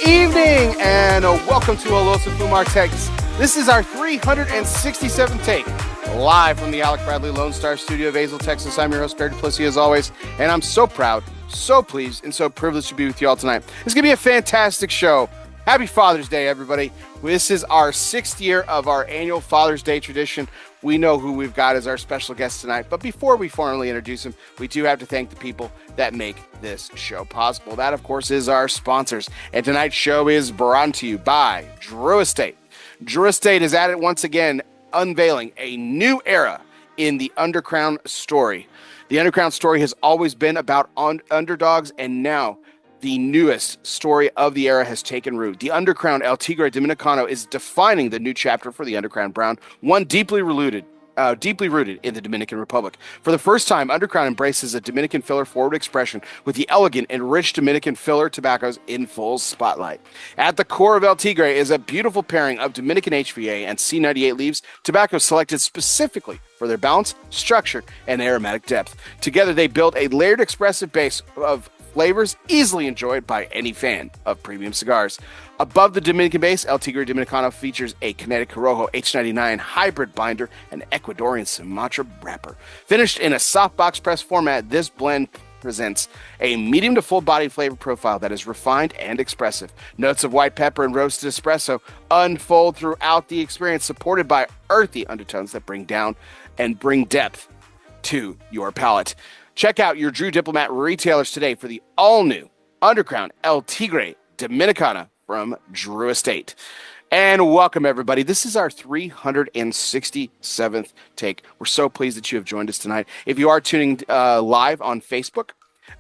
evening, and welcome to ELOSOFUMARTAKES. This is our 367th take, live from the Alec Bradley Lone Star Studio of Azle, Texas. I'm your host, Barry Duplessis, as always, and I'm so proud, so pleased, and so privileged to be with you all tonight. It's going to be a fantastic show. Happy Father's Day, everybody. This is our 6th year of our annual Father's Day tradition. We know who we've got as our special guest tonight, but before we formally introduce him, we do have to thank the people that make this show possible. That, of course, is our sponsors, and tonight's show is brought to you by Drew Estate. Drew Estate is at it once again, unveiling a new era in the Undercrown story. The Undercrown story has always been about underdogs, and now the newest story of the era has taken root. The Undercrown El Tigre Dominicano is defining the new chapter for the Undercrown Brown, one deeply rooted in the Dominican Republic. For the first time, Undercrown embraces a Dominican filler forward expression with the elegant and rich Dominican filler tobaccos in full spotlight. At the core of El Tigre is a beautiful pairing of Dominican HVA and C98 leaves, tobacco selected specifically for their balance, structure, and aromatic depth. Together, they build a layered expressive base of flavors easily enjoyed by any fan of premium cigars. Above the Dominican base, El Tigre Dominicano features a Kinetic Corojo H99 hybrid binder and Ecuadorian Sumatra wrapper. Finished in a softbox press format, this blend presents a medium to full body flavor profile that is refined and expressive. Notes of white pepper and roasted espresso unfold throughout the experience, supported by earthy undertones that bring down and bring depth to your palate. Check out your Drew Diplomat retailers today for the all-new Undercrown El Tigre Dominicana from Drew Estate. And welcome, everybody. This is our 367th take. We're so pleased that you have joined us tonight. If you are tuning live on Facebook,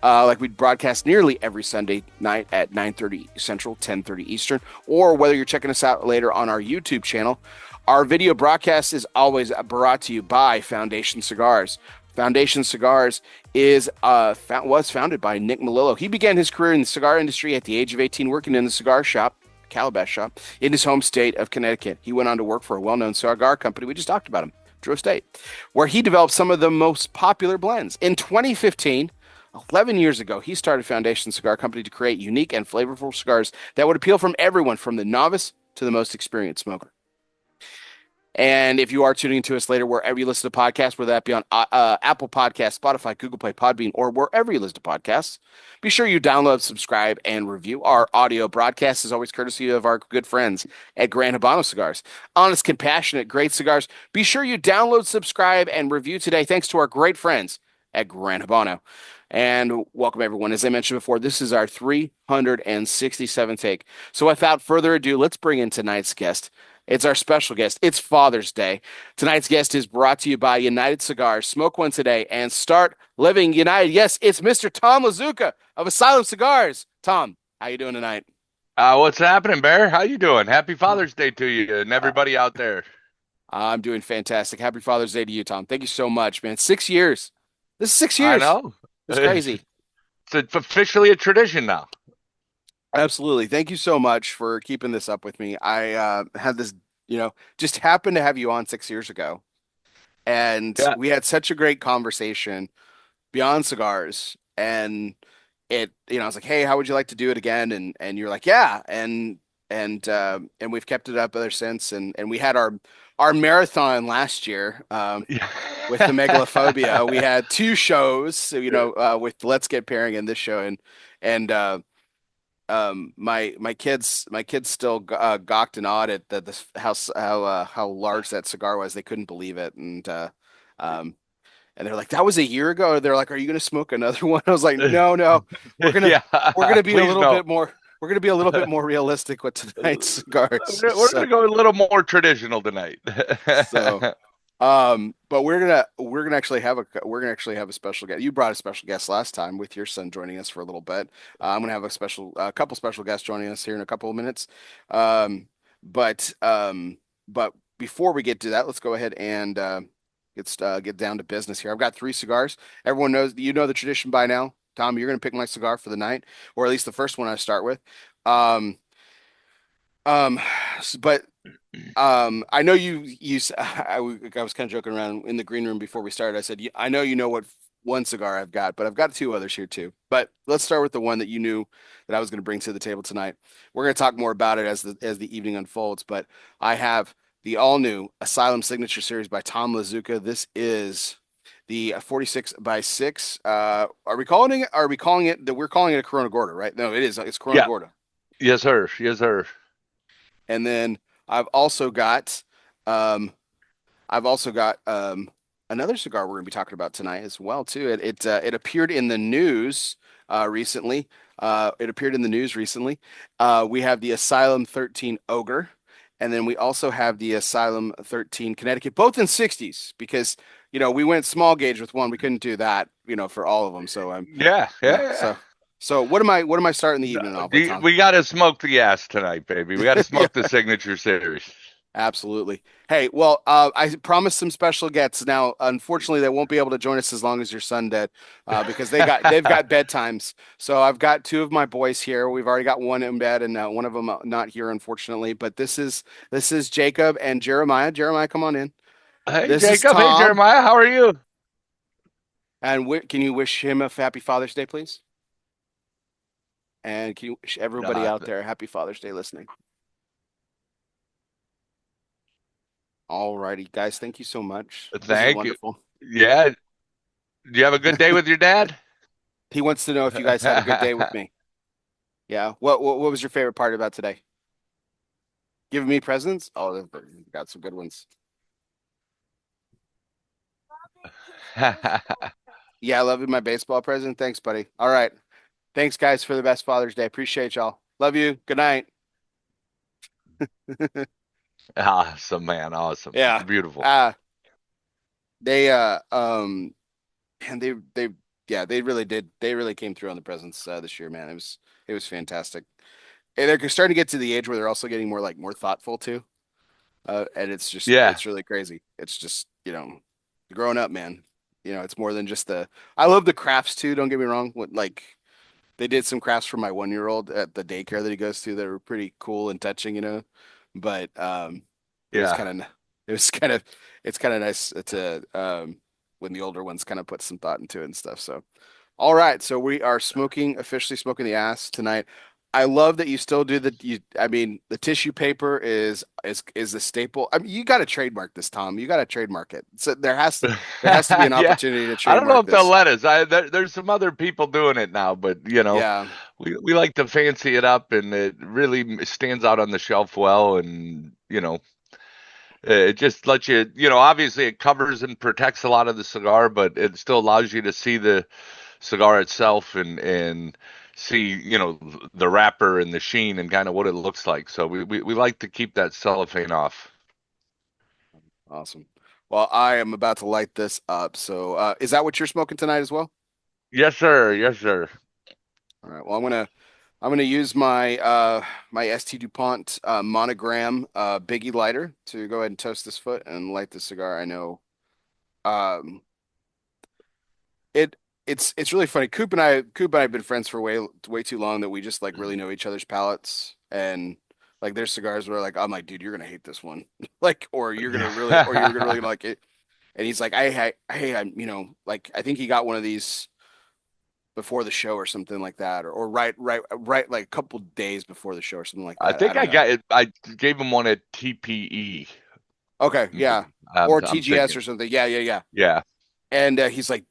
like we broadcast nearly every Sunday night at 9:30 Central, 10:30 Eastern, or whether you're checking us out later on our YouTube channel, our video broadcast is always brought to you by Foundation Cigars. Foundation Cigars was founded by Nick Melillo. He began his career in the cigar industry at the age of 18, working in the cigar shop, Calabash shop, in his home state of Connecticut. He went on to work for a well-known cigar company. We just talked about him, Drew Estate, where he developed some of the most popular blends. In 2015, 11 years ago, he started Foundation Cigar Company to create unique and flavorful cigars that would appeal from everyone, from the novice to the most experienced smoker. And if you are tuning to us later, wherever you listen to podcasts, whether that be on Apple Podcasts, Spotify, Google Play, Podbean, or wherever you listen to podcasts, be sure you download, subscribe, and review. Our audio broadcast is always courtesy of our good friends at Gran Habano Cigars. Honest, compassionate, great cigars. Be sure you download, subscribe, and review today, thanks to our great friends at Gran Habano. And welcome, everyone. As I mentioned before, this is our 367th take. So without further ado, let's bring in tonight's guest. It's our special guest. It's Father's Day. Tonight's guest is brought to you by United Cigars. Smoke one today and start living united. Yes, it's Mr. Tom Lazuka of Asylum Cigars. Tom, how you doing tonight? What's happening, Bear? How you doing? Happy Father's Day to you and everybody out there. I'm doing fantastic. Happy Father's Day to you, Tom. Thank you so much, man. 6 years. This is 6 I years. know. It's crazy. It's officially a tradition now. Absolutely. Thank you so much for keeping this up with me. I had this, just happened to have you on 6 years ago. And Yeah. we had such a great conversation beyond cigars. And I was like, hey, how would you like to do it again? And you're like, yeah. And we've kept it up ever since. And we had our marathon last year with the megalophobia. We had two shows, so, with Let's Get Pairing and this show. And my kids still gawked and awed at how large that cigar was. They couldn't believe it, and they're like, "That was a year ago." They're like, "Are you going to smoke another one?" I was like, "No, we're gonna Yeah. we're gonna be a Please little no. bit more. We're gonna be a little bit more realistic with tonight's cigars." We're So, gonna go a little more traditional tonight. so but we're gonna actually have a special guest. You brought a special guest last time with your son joining us for a little bit. I'm gonna have a couple special guests joining us here in a couple of minutes. But before we get to that, let's go ahead and get down to business here. I've got three cigars. Everyone knows, the tradition by now. Tom, you're gonna pick my cigar for the night, or at least the first one I start with. Um, um, but I know I was kind of joking around in the green room before we started. I said, I know you know what one cigar I've got, but I've got two others here too. But let's start with the one that you knew that I was going to bring to the table tonight. We're going to talk more about it as the evening unfolds, but I have the all new Asylum Signature Series by Tom Lazuka. This is the 46 by 6. Are we calling it that we're calling it a Corona Gorda, right? No, it is. It's Corona Yeah. Gorda. Yes, sir. Yes, sir. And then I've also got um I've also got another cigar we're going to be talking about tonight as well too. It appeared in the news recently. It appeared in the news recently. We have the Asylum 13 Ogre, and then we also have the Asylum 13 Connecticut, both in 60s because we went small gauge with one. We couldn't do that for all of them. So Yeah. Yeah. so what am I starting the evening off with, Tom? We got to smoke the ass tonight, baby. We got to Yeah. smoke the signature series. Absolutely. Hey, well, I promised some special guests. Now, unfortunately, they won't be able to join us as long as your son did, because they've got bedtimes. So I've got two of my boys here. We've already got one in bed, and one of them not here, unfortunately. But this is Jacob and Jeremiah. Jeremiah, come on in. Hey, This is Jacob. Hey, Tom. Jeremiah. How are you? And can you wish him a happy Father's Day, please? And can you wish everybody Uh, out there a happy Father's Day listening? All righty, guys. Thank you so much. This is thank you. wonderful. Yeah. Do you have a good day with your dad? He wants to know if you guys had a good day with me. Yeah. What was your favorite part about today? Giving me presents? Oh, they've got some good ones. Yeah, I love you, my baseball present. Thanks, buddy. All right. Thanks, guys, for the best Father's Day. Appreciate y'all. Love you. Good night. Awesome, man. Awesome. Yeah. Beautiful. They and they yeah, they really did. They really came through on the presents this year, man. It was fantastic. And they're starting to get to the age where they're also getting more thoughtful too. And Yeah. it's really crazy. It's just, growing up, man. It's more than just I love the crafts too, don't get me wrong. They did some crafts for my 1-year-old at the daycare that he goes to that were pretty cool and touching. But it was Yeah. kind of it was kind of it's kind of nice to when the older ones kind of put some thought into it and stuff. So all right, so we are officially smoking the ass tonight. I love that you still do I mean, the tissue paper is the staple. I mean, you got to trademark this, Tom. You got to trademark it. So there has to be an Yeah. opportunity to I don't know trademark if they'll this. let us. There's some other people doing it now, but Yeah. we like to fancy it up, and it really stands out on the shelf well, and it just lets obviously it covers and protects a lot of the cigar, but it still allows you to see the cigar itself and see, the wrapper and the sheen and kind of what it looks like. So we like to keep that cellophane off. Awesome. Well, I am about to light this up. So, is that what you're smoking tonight as well? Yes, sir. Yes, sir. All right. Well, I'm gonna use my ST DuPont monogram Biggie lighter to go ahead and toast this foot and light the cigar. I know um it it's really funny. Coop and I have been friends for way too long that we just like really know each other's palates, and like there's cigars where like I'm like, dude, you're gonna hate this one. Like or you're gonna really like it. And he's like, hey, I'm, like I think he got one of these before the show or something like that, or right, like a couple days before the show or something like I that. I think don't I know. got it. I gave him one at TPE. Okay, yeah, or I'm TGS thinking. or something. Yeah, yeah, yeah. Yeah. And he's like,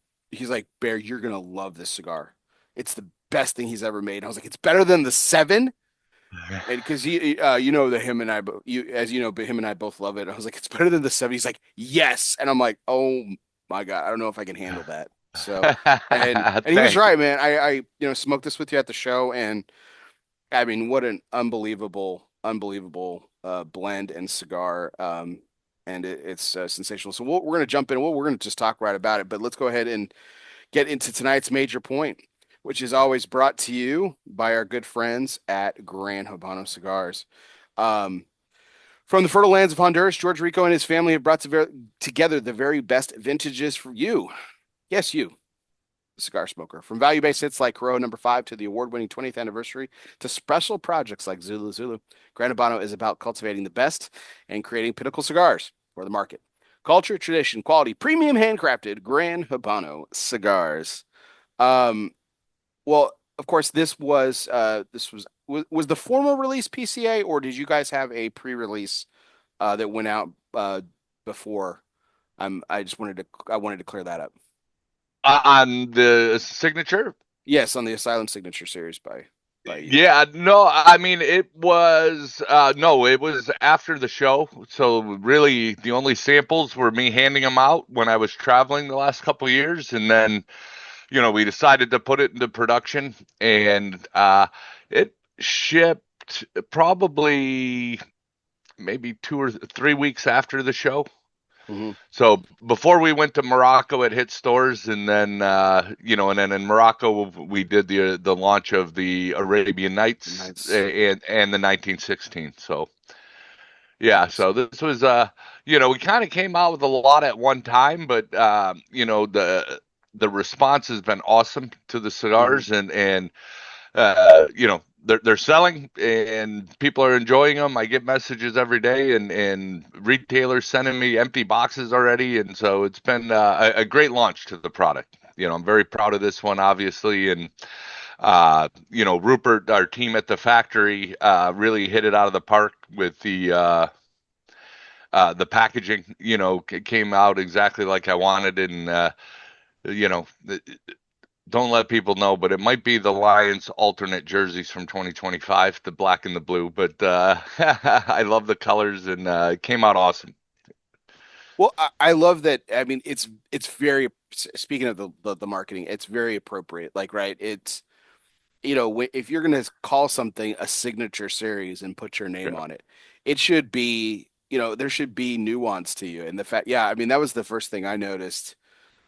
Bear, you're gonna love this cigar. It's the best thing he's ever made. And I was like, it's better than the seven. And because that him and I, as you know, but him and I both love it. I was like, it's better than the seven. He's like, yes. And I'm like, oh my God, I don't know if I can handle that. So, and he was Thank you. right, man. I smoked this with you at the show, and I mean, what an unbelievable blend and cigar. And it's sensational. So we're going to jump in. We're going to just talk right about it, but let's go ahead and get into tonight's major point, which is always brought to you by our good friends at Gran Habano Cigars. Um, from the fertile lands of Honduras, George Rico and his family have brought together the very best vintages for you. Yes, you, the cigar smoker. From value-based hits like Corojo Number 5 to the award-winning 20th anniversary to special projects like Zulu, Gran Habano is about cultivating the best and creating pinnacle cigars for the market. Culture, tradition, quality, premium handcrafted Gran Habano cigars. Um, well, of course, this was the formal release PCA, or did you guys have a pre-release that went out before? I wanted to clear that up. On the signature. Yes, on the Asylum Signature series by you. Yeah, no, I mean it was no, it was after the show. So really the only samples were me handing them out when I was traveling the last couple of years, and then we decided to put it into production, and it shipped probably maybe 2 or 3 weeks after the show. Hmm. So before we went to Morocco, it hit stores, and then and then in Morocco we did the launch of the Arabian Nights Nice, and the 1916. So yeah, nice. so this was we kind of came out with a lot at one time, but the response has been awesome to the Hmm. cigars, and they're selling and people are enjoying them. I get messages every day, and retailers sending me empty boxes already, and so it's been a great launch to the product. I'm very proud of this one, obviously, and Rupert, our team at the factory, really hit it out of the park with the packaging. Came out exactly like I wanted, and you know, don't let people know, but it might be the Lions alternate jerseys from 2025, the black and the blue. But I love the colors, and it came out awesome. Well, I love that. I mean, it's very speaking of the marketing, it's very appropriate. Like, right? It's if you're gonna call something a signature series and put your name Yeah. on it, it should be there should be nuance to you. And the fact, yeah, I mean, that was the first thing I noticed.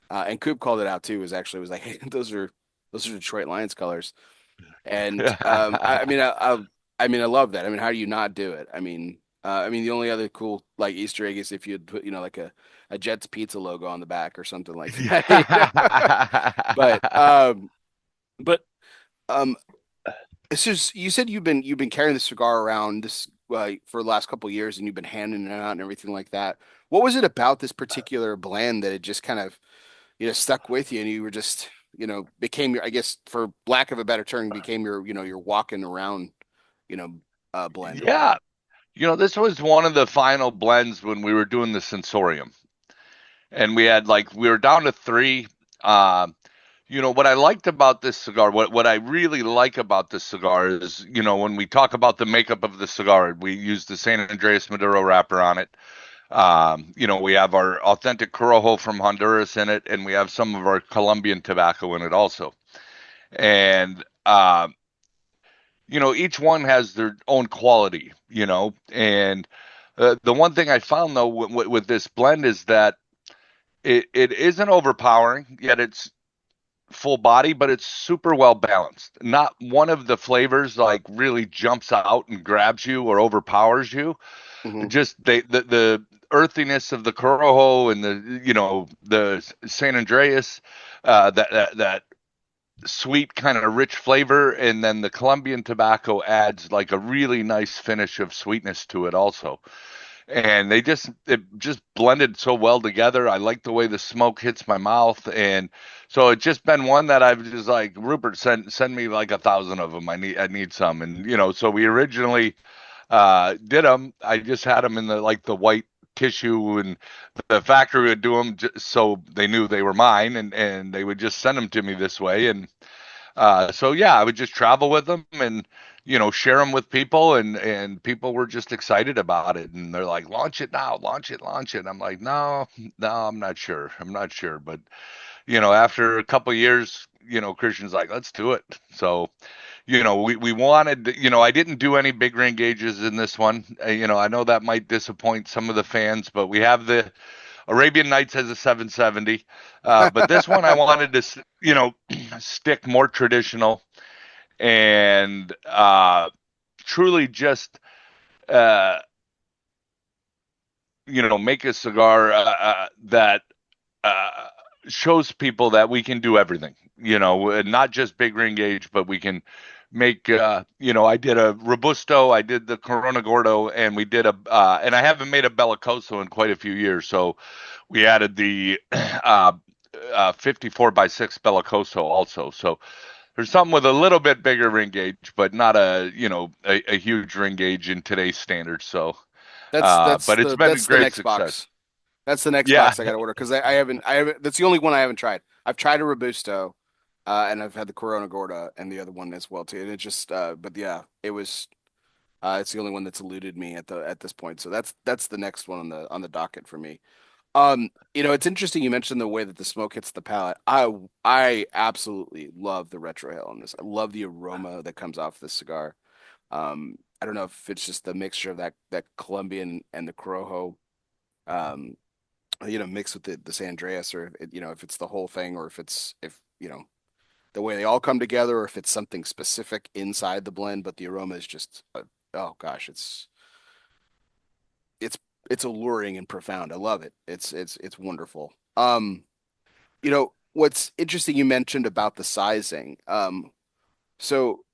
And Coop called it out too. Was like, hey, those are Detroit Lions colors. And I mean, I love that. I mean, how do you not do it? I mean, the only other cool like Easter egg is if you'd put, like a Jets pizza logo on the back or something like that. But but um, it's just you said you've been carrying the cigar around this for the last couple of years, and you've been handing it out and everything like that. What was it about this particular blend that it just kind of stuck with you, and you were just became your, I guess, for lack of a better term, became your walking around you know blend or Yeah, whatever. this was one of the final blends when we were doing the sensorium, and we were down to three. What I liked about this cigar, what I really like about this cigar is, when we talk about the makeup of the cigar, we use the San Andreas Maduro wrapper on it. We have our authentic Corojo from Honduras in it, and we have some of our Colombian tobacco in it also. And each one has their own quality, and the one thing I found though with this blend is that it isn't overpowering, yet it's full body, but it's super well balanced. Not one of the flavors like really jumps out and grabs you or overpowers you. Hmm. Just the earthiness of the Corojo and the San Andreas, that sweet kind of rich flavor, and then the Colombian tobacco adds like a really nice finish of sweetness to it also. And it just blended so well together. I like the way the smoke hits my mouth, and so it's just been one that I've just like, Rupert, send me like 1,000 of them. I need some, and so we originally did them. I just had them in the white tissue, and the factory would do them just so they knew they were mine, and they would just send them to me this way. And so yeah, I would just travel with them and share them with people, and people were just excited about it, and they're like, launch it now, launch it, launch it. I'm like, no, no, I'm not sure, but after a couple of years, Christian's like, let's do it. So we wanted, I didn't do any big ring gauges in this one. I know that might disappoint some of the fans, but we have the Arabian Nights has a 770. But this one I wanted to, stick more traditional, and truly just, uh, make a cigar that uh, shows people that we can do everything, and not just big ring gauge, but we can make I did a robusto, I did the corona gordo, and we did a and I haven't made a bellicoso in quite a few years, so we added the 54 by 6 bellicoso also. So there's something with a little bit bigger ring gauge, but not a huge ring gauge in today's standards. So but it's been a that's the great next success. box. That's the next Yeah. box I got to order because I haven't. That's the only one I haven't tried. I've tried a robusto, and I've had the Corona Gorda and the other one as well too. And it just, but yeah, it was. It's the only one that's eluded me at this point. So that's the next one on the docket for me. It's interesting you mentioned the way that the smoke hits the palate. I absolutely love the retrohale on this. I love the aroma that comes off this cigar. I don't know if it's just the mixture of that Colombian and the Corojo, um, mixed with the San Andreas, or if it's the whole thing, or if the way they all come together, or if it's something specific inside the blend. But the aroma is just, oh gosh, it's it's alluring and profound. I love it. It's wonderful. What's interesting you mentioned about the sizing. So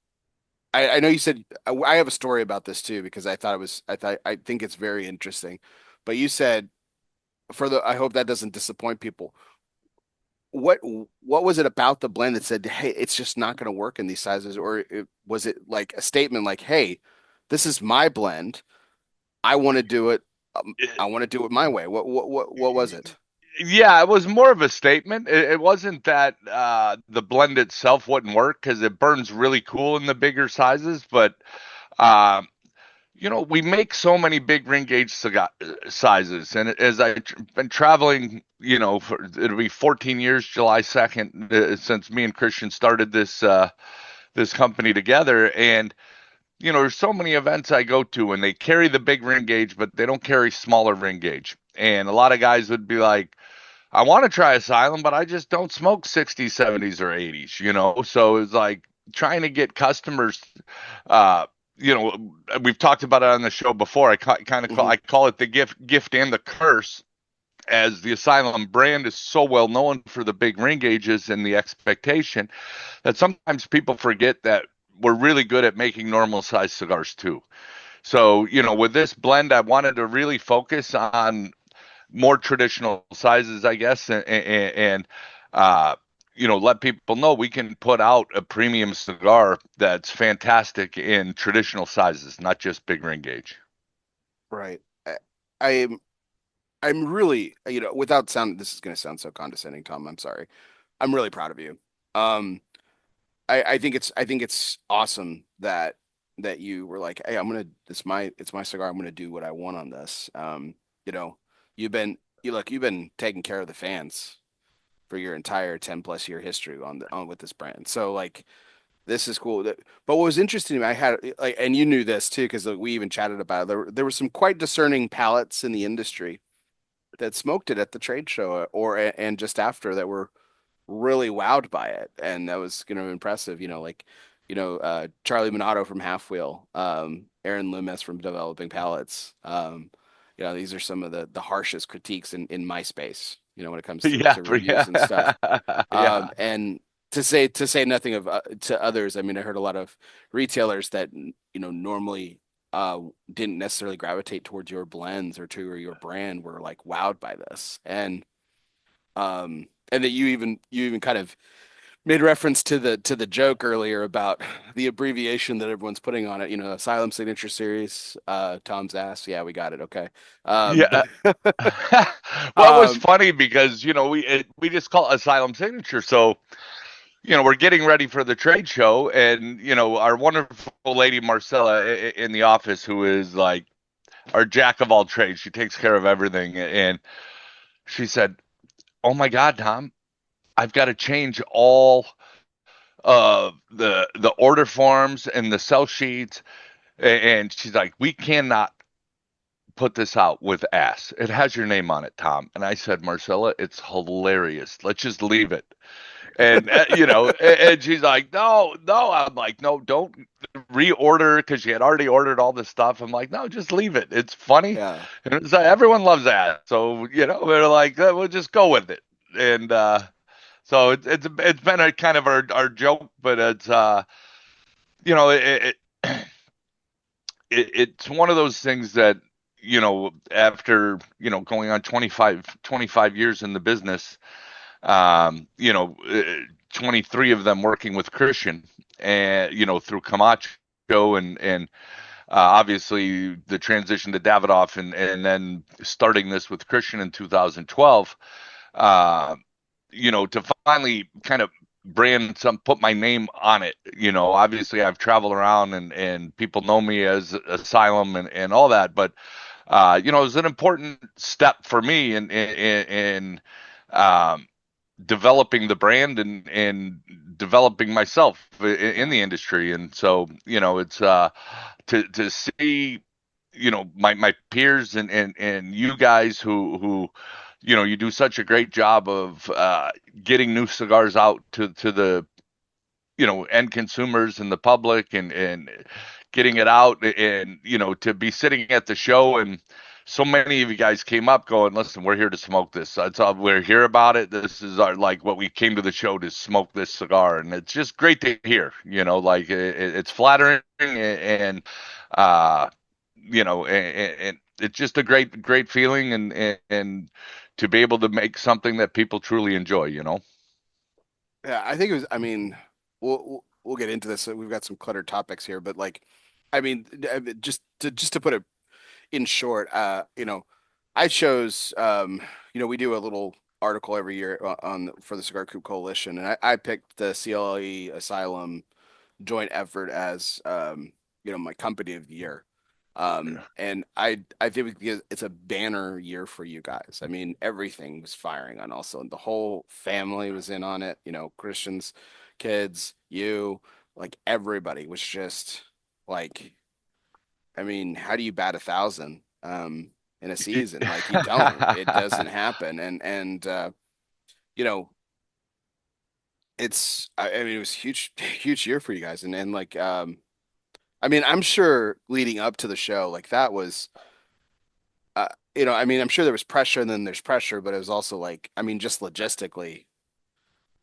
I know you said I have a story about this too because I think it's very interesting. But you said I hope that doesn't disappoint people. What what was it about the blend that said, "Hey, it's just not going to work in these sizes," or was it like a statement like, "Hey, this is my blend. I want to do it. I want to do it my way." What was it? Yeah, it was more of a statement. It wasn't that the blend itself wouldn't work because it burns really cool in the bigger sizes, but uh, we make so many big ring gauge cigar sizes, and as I've been traveling, it'll be 14 years, July 2nd, since me and Christian started this company together, and there's so many events I go to, and they carry the big ring gauge, but they don't carry smaller ring gauge, and a lot of guys would be like, I want to try Asylum, but I just don't smoke 60s, 70s, or 80s. So it's like trying to get customers. Uh, we've talked about it on the show before. Hmm. I call it the gift and the curse, as the Asylum brand is so well known for the big ring gauges and the expectation that sometimes people forget that we're really good at making normal size cigars too. So, with this blend, I wanted to really focus on more traditional sizes, I guess, and uh, let people know we can put out a premium cigar that's fantastic in traditional sizes, not just big ring gauge. Right. I'm I'm really, without sound, this is going to sound so condescending, Tom. I'm sorry. I'm really proud of you. Um, I think it's awesome that you were like, hey, it's my cigar. I'm gonna do what I want on this. You know, you've been taking care of the fans for your entire 10 plus year history on with this brand. So like this is cool. But what was interesting to me, I had like, and you knew this too, because we even chatted about it. There were some quite discerning palates in the industry that smoked it at the trade show and just after that were really wowed by it, and that was impressive. Charlie Minato from Half Wheel, Aaron Loomis from Developing Palettes. These are some of the harshest critiques in my space. When it comes Yeah, to yeah, reviews and stuff. yeah, And to say nothing of to others. I mean, I heard a lot of retailers that normally didn't necessarily gravitate towards your blends or your brand were like wowed by this, and that you even kind of made reference to the joke earlier about the abbreviation that everyone's putting on it. Asylum Signature Series, Tom's ass. Yeah, we got it. Okay. yeah. But Well, it was um, funny because we just call it Asylum Signature, so we're getting ready for the trade show, and our wonderful lady Marcella in the office, who is like our jack of all trades. She takes care of everything, and she said, "Oh my God, Tom, I've got to change all the order forms and the sell sheets." And she's like, "We cannot put this out with ass. It has your name on it, Tom." And I said, "Marcella, it's hilarious. Let's just leave it." And and she's like, "No, no." I'm like, "No, don't reorder," because she had already ordered all this stuff. I'm like, "No, just leave it. It's funny." yeah, And it's like, everyone loves that, so we're like, we'll just go with it. And so it's been a kind of our joke, but you know, it's one of those things that, after, going on 25 years in the business, um, you know, uh, 23 of them working with Christian and, through Camacho and obviously the transition to Davidoff and then starting this with Christian in 2012, uh, to finally kind of put my name on it. Obviously I've traveled around and people know me as Asylum and all that, but it was an important step for me in um, developing the brand and developing myself in Yeah. the industry. And so, it's to see, my peers and you guys who you do such a great job of getting new cigars out to the end consumers and the public and getting it out and to be sitting at the show and so many of you guys came up going, listen, we're here to smoke this. That's all, we're here about it. This is our, like, what we came to the show to smoke this cigar. And it's just great to hear, like it's flattering and uh and it's just a great feeling and to be able to make something that people truly enjoy. Yeah, I think it was. I mean, we'll get into this. We've got some cluttered topics here, but like, I mean, just to put it in short, I chose, we do a little article every year on for the Cigar Coop Coalition, and I picked the CLE Asylum joint effort as, my company of the year. And I think it's a banner year for you guys. I mean, everything was firing on also, and the whole family was in on it. Christians, kids, you, like everybody was just like, I mean, how do you bat 1,000 in a season? Like you don't. It doesn't happen. And you know, I mean, it was huge, huge year for you guys. And like I mean, I'm sure leading up to the show, like that was I mean, I'm sure there was pressure and then there's pressure, but it was also like, I mean, just logistically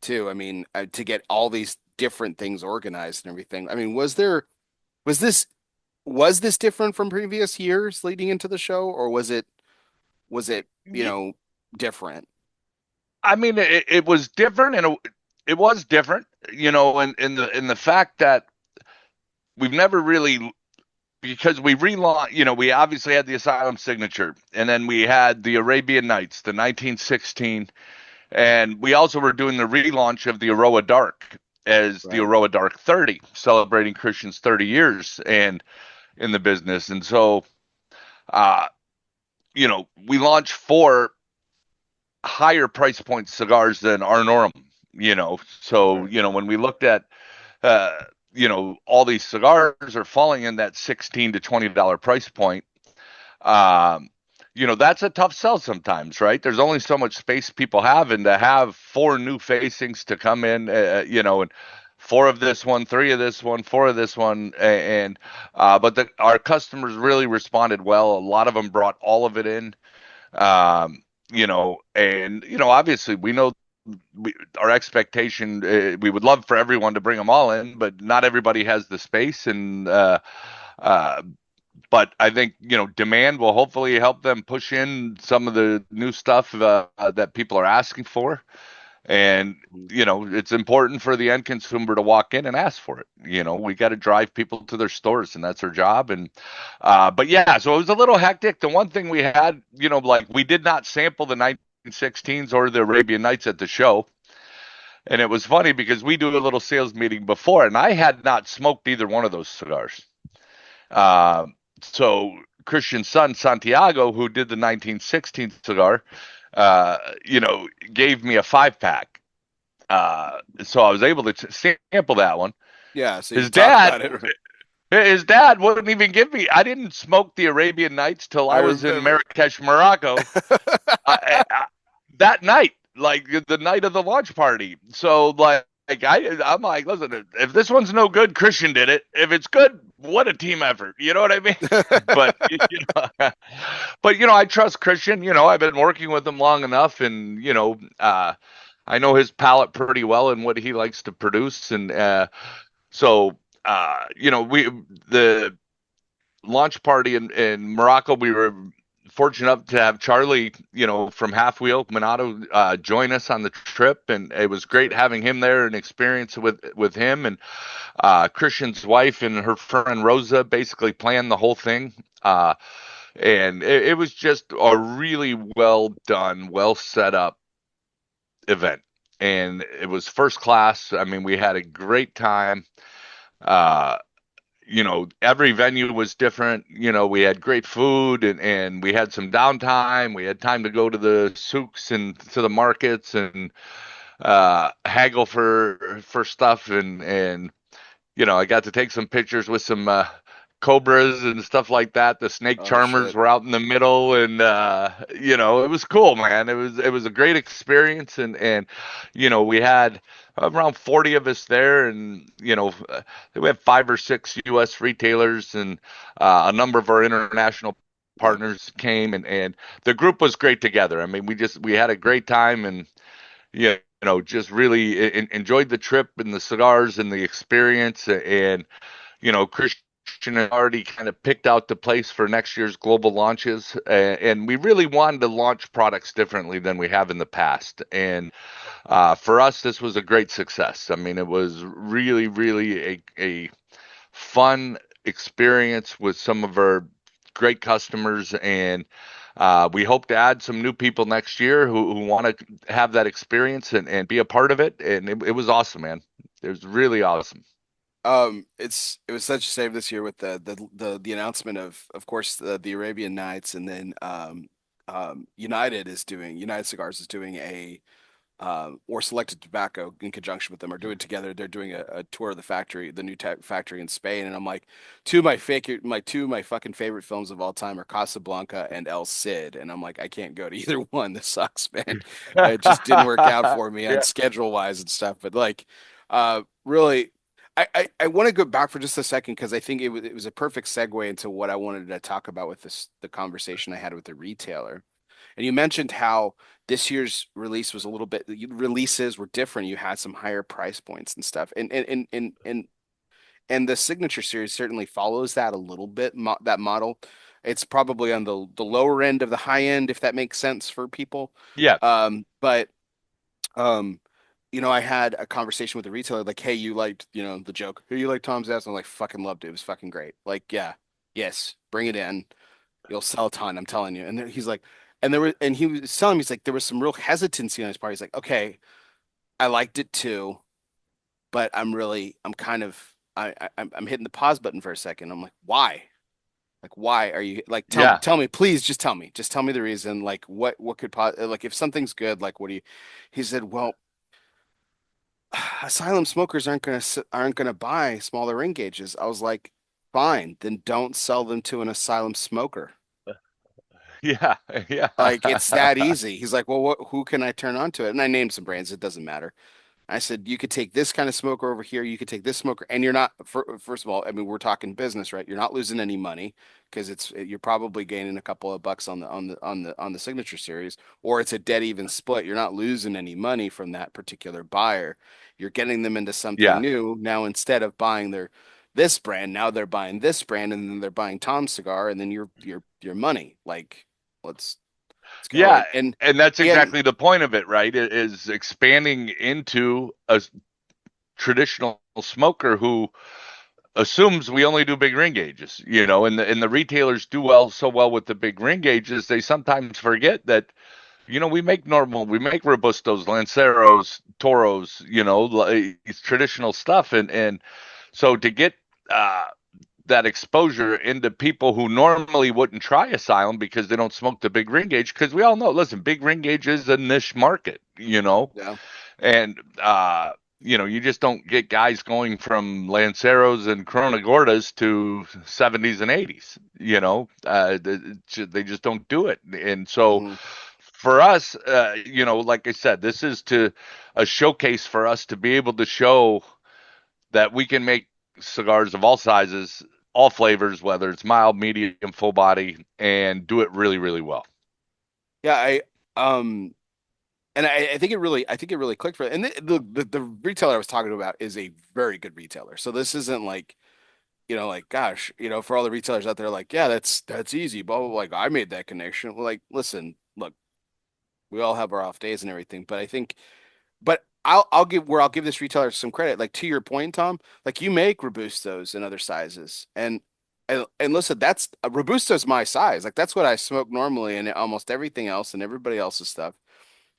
too. I mean, to get all these different things organized and everything. I mean, was this was this different from previous years leading into the show, or was it, different? I mean, it was different, and it was different, in the fact that we've never really, because we relaunched, we obviously had the Asylum signature, and then we had the Arabian Nights, the 1916, and we also were doing the relaunch of the Aroa Dark as the Right. Aroa Dark 30, celebrating Christian's 30 years and in the business, and so, uh, we launched four higher price point cigars than our norm, so Right. when we looked at all these cigars are falling in that $16 to $20 price point. um that's a tough sell sometimes, right? There's only so much space people have, and to have four new facings to come in, and four of this one, three of this one, four of this one, and but our customers really responded well. A lot of them brought all of it in. And obviously we know our expectation, we would love for everyone to bring them all in, but not everybody has the space. And uh, but I think demand will hopefully help them push in some of the new stuff that people are asking for. And it's important for the end consumer to walk in and ask for it. We got to drive people to their stores, and that's our job. And but yeah, so it was a little hectic. The one thing we had, like, we did not sample the 1916s or the Arabian Nights at the show. And it was funny because we do a little sales meeting before, and I had not smoked either one of those cigars. So Christian's son, Santiago, who did the 1916 cigar, uh, gave me a 5 pack. So I was able to sample that one. Yeah, so you His can talk dad, about it. his dad wouldn't even give me. I didn't smoke the Arabian Nights till I I was in remember. Marrakesh, Morocco, that night, like the night of the launch party. So I'm like, listen, if this one's no good, Christian did it. If it's good, what a team effort. You know what I mean? But I trust Christian. I've been working with him long enough, and I know his palate pretty well and what he likes to produce, and so. the launch party in Morocco, we were fortunate enough to have Charlie, from Half Wheel Minato, join us on the trip, and it was great having him there and experience with him, and Christian's wife and her friend Rosa basically planned the whole thing. And it was just a really well done, well set up event. And it was first class. I mean, we had a great time. Uh, every venue was different. We had great food, and we had some downtime. We had time to go to the souks and to the markets and haggle for stuff. And I got to take some pictures with some cobras and stuff like that. The snake Oh charmers shit. were out in the middle, and it was cool, man. It was a great experience, and we had around 40 of us there, and we had 5 or 6 U.S. retailers, and a number of our international Yeah. partners came, and the group was great together. I mean, we had a great time, and yeah, just really enjoyed the trip and the cigars and the experience. And Christian had already kind of picked out the place for next year's global launches, and we really wanted to launch products differently than we have in the past. And for us, this was a great success. I mean, it was really, really a fun experience with some of our great customers, and we hope to add some new people next year who want to have that experience and be a part of it. And it was awesome, man. It was really awesome. It was such a save this year with the announcement of course the Arabian Nights, and then United Cigars is doing a or Selected Tobacco in conjunction with them are doing together. They're doing a tour of the factory, the new factory in Spain, and I'm like, two of my fucking favorite films of all time are Casablanca and El Cid, and I'm like, I can't go to either one. This sucks, man. It just didn't work out for me on Yeah. schedule wise and stuff. But like, really. I want to go back for just a second because I think it was a perfect segue into what I wanted to talk about with the conversation I had with the retailer. And you mentioned how this year's releases were different. You had some higher price points and stuff. And the signature series certainly follows that a little bit, that model. It's probably on the lower end of the high end, if that makes sense for people. Yeah. But um, I had a conversation with the retailer, like, hey, you liked, the joke. Hey, you like Tom's ass? I'm like, fucking loved it. It was fucking great. Like, yeah, yes, bring it in. You'll sell a ton, I'm telling you. And then he's like, and he was telling me, he's like, there was some real hesitancy on his part. He's like, okay, I liked it too, but I'm kind of, I'm hitting the pause button for a second. I'm like, why? Like, why are you like, Yeah. tell me, please, just tell me the reason. Like, what could like, if something's good, like, what do you, he said, well, asylum smokers aren't gonna buy smaller ring gauges. I was like, fine, then don't sell them to an asylum smoker. Yeah. Yeah. Like it's that easy. He's like, well, who can I turn on to it? And I named some brands. It doesn't matter. I said, you could take this kind of smoker over here. You could take this smoker, and you're not. First of all, I mean, we're talking business, right? You're not losing any money because you're probably gaining a couple of bucks on the signature series, or it's a dead even split. You're not losing any money from that particular buyer. You're getting them into something Yeah. new now. Instead of buying this brand, now they're buying this brand, and then they're buying Tom's cigar, and then your money. Like, let's let's go. Yeah. And And that's and exactly the point of it, right? It is expanding into a traditional smoker who assumes we only do big ring gauges, and the retailers do so well with the big ring gauges, they sometimes forget that, we make Robustos, Lanceros, Toros, it's traditional stuff. And so to get uh, that exposure into people who normally wouldn't try Asylum because they don't smoke the big ring gauge, because we all know, listen, big ring gauge is a niche market. yeah, And you just don't get guys going from Lanceros and Corona Gordas to 70s and 80s. They just don't do it. And so hmm for us, like I said, this is to a showcase for us to be able to show that we can make cigars of all sizes, all flavors, whether it's mild, medium, full body, and do it really, really well. yeah. Um And I think it really clicked for it. And the retailer I was talking about is a very good retailer. So this isn't like, like, gosh, for all the retailers out there, like, yeah, that's easy, blah, blah, blah. Like, I made that connection. Well, like, listen, look, we all have our off days and everything, but I think, but I'll give this retailer some credit. Like to your point, Tom, like you make Robustos in other sizes, and listen, that's Robusto's my size. Like that's what I smoke normally, and almost everything else and everybody else's stuff.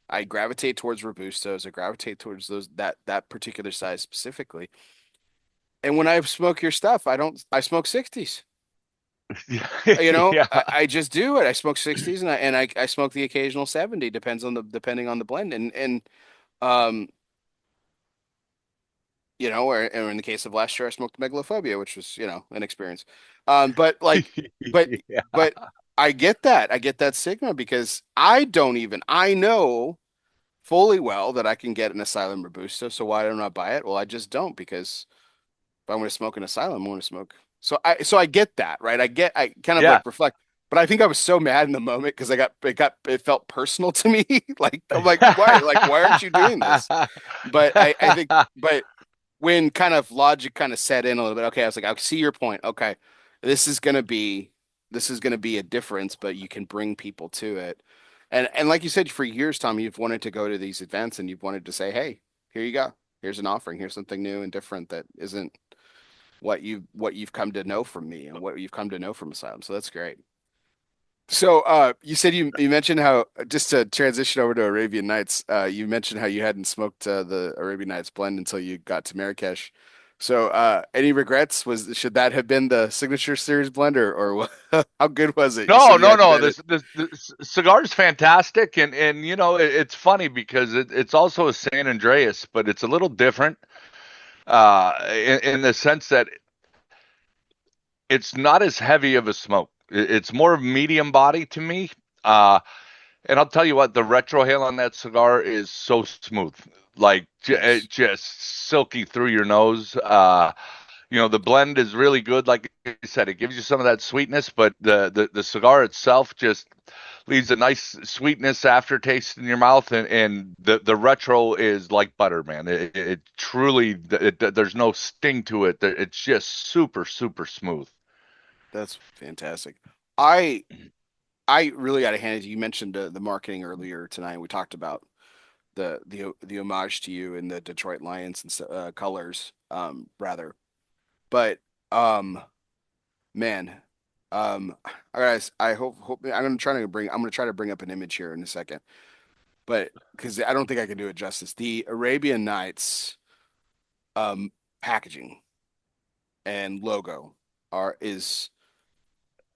I gravitate towards Robustos. I gravitate towards that particular size specifically. And when I smoke your stuff, I smoke 60s. Yeah. I just do it. I smoke 60s and I smoke the occasional 70, depending on the blend. Um, or in the case of last year, I smoked Megalophobia, which was, an experience. But like, but Yeah. but I get that. I get that stigma because I know fully well that I can get an Asylum Robusto. So why don't I buy it? Well, I just don't because if I want to smoke an Asylum, I want to smoke. So I get that, right? I kind of Yeah. like reflect, but I think I was so mad in the moment because it felt personal to me. Like I'm like why aren't you doing this? But I think but when kind of logic kind of set in a little bit, okay, I was like, I see your point. Okay, this is gonna be this is gonna be a difference, but you can bring people to it. And like you said, for years, Tom, you've wanted to go to these events and you've wanted to say, hey, here you go. Here's an offering. Here's something new and different that isn't what you've come to know from me and what you've come to know from Asylum. So that's great. So you said you mentioned how just to transition over to Arabian Nights, you mentioned how you hadn't smoked the Arabian Nights blend until you got to Marrakesh. So any regrets? Should that have been the signature series blend or how good was it? You No, said you no, hadn't no. been it. This cigar is fantastic, and it's funny because it's also a San Andreas, but it's a little different in the sense that it's not as heavy of a smoke. It's more medium body to me. Uh, and I'll tell you what, the retrohale on that cigar is so smooth, like Yes, just silky through your nose. The blend is really good. Like I said, it gives you some of that sweetness, but the cigar itself just leaves a nice sweetness aftertaste in your mouth, and the retro is like butter, man. It truly, there's no sting to it. It's just super, super smooth. that's fantastic. I I really got to hand it to you. You mentioned the marketing earlier tonight. We talked about the homage to you in the Detroit Lions and colors, rather. But man, guys, I hope I'm gonna try to bring up an image here in a second, but because I don't think I can do it justice. The Arabian Nights packaging and logo is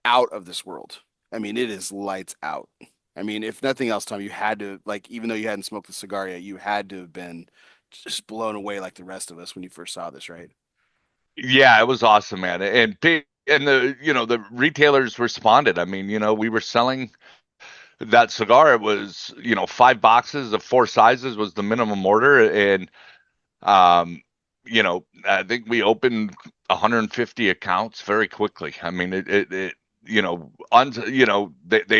out of this world. I mean, it is lights out. I mean, if nothing else, Tom, you had to like, even though you hadn't smoked the cigar yet, you had to have been just blown away like the rest of us when you first saw this, right? Yeah, it was awesome, man. And the retailers responded. I mean, we were selling that cigar. It was 5 boxes of 4 sizes was the minimum order, and um, I think we opened 150 accounts very quickly. I mean, they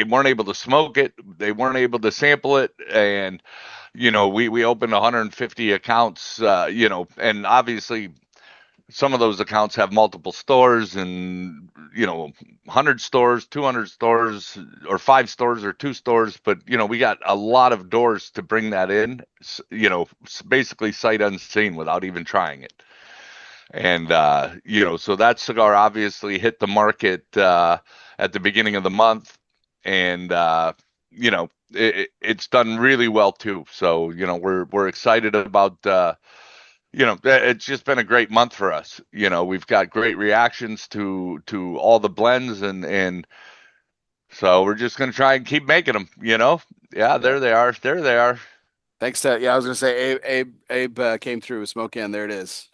weren't able to smoke it, they weren't able to sample it, and we opened 150 accounts. And obviously some of those accounts have multiple stores and 100 stores, 200 stores, or 5 stores or 2 stores, but we got a lot of doors to bring that in, basically sight unseen without even trying it. And so that cigar obviously hit the market at the beginning of the month, and it's done really well too. So we're excited about it's just been a great month for us. We've got great reactions to all the blends, and so we're just gonna try and keep making them. Yeah, Yeah. there they are. There they are. Thanks to, yeah, I was gonna say Abe came through with smoke in. There it is.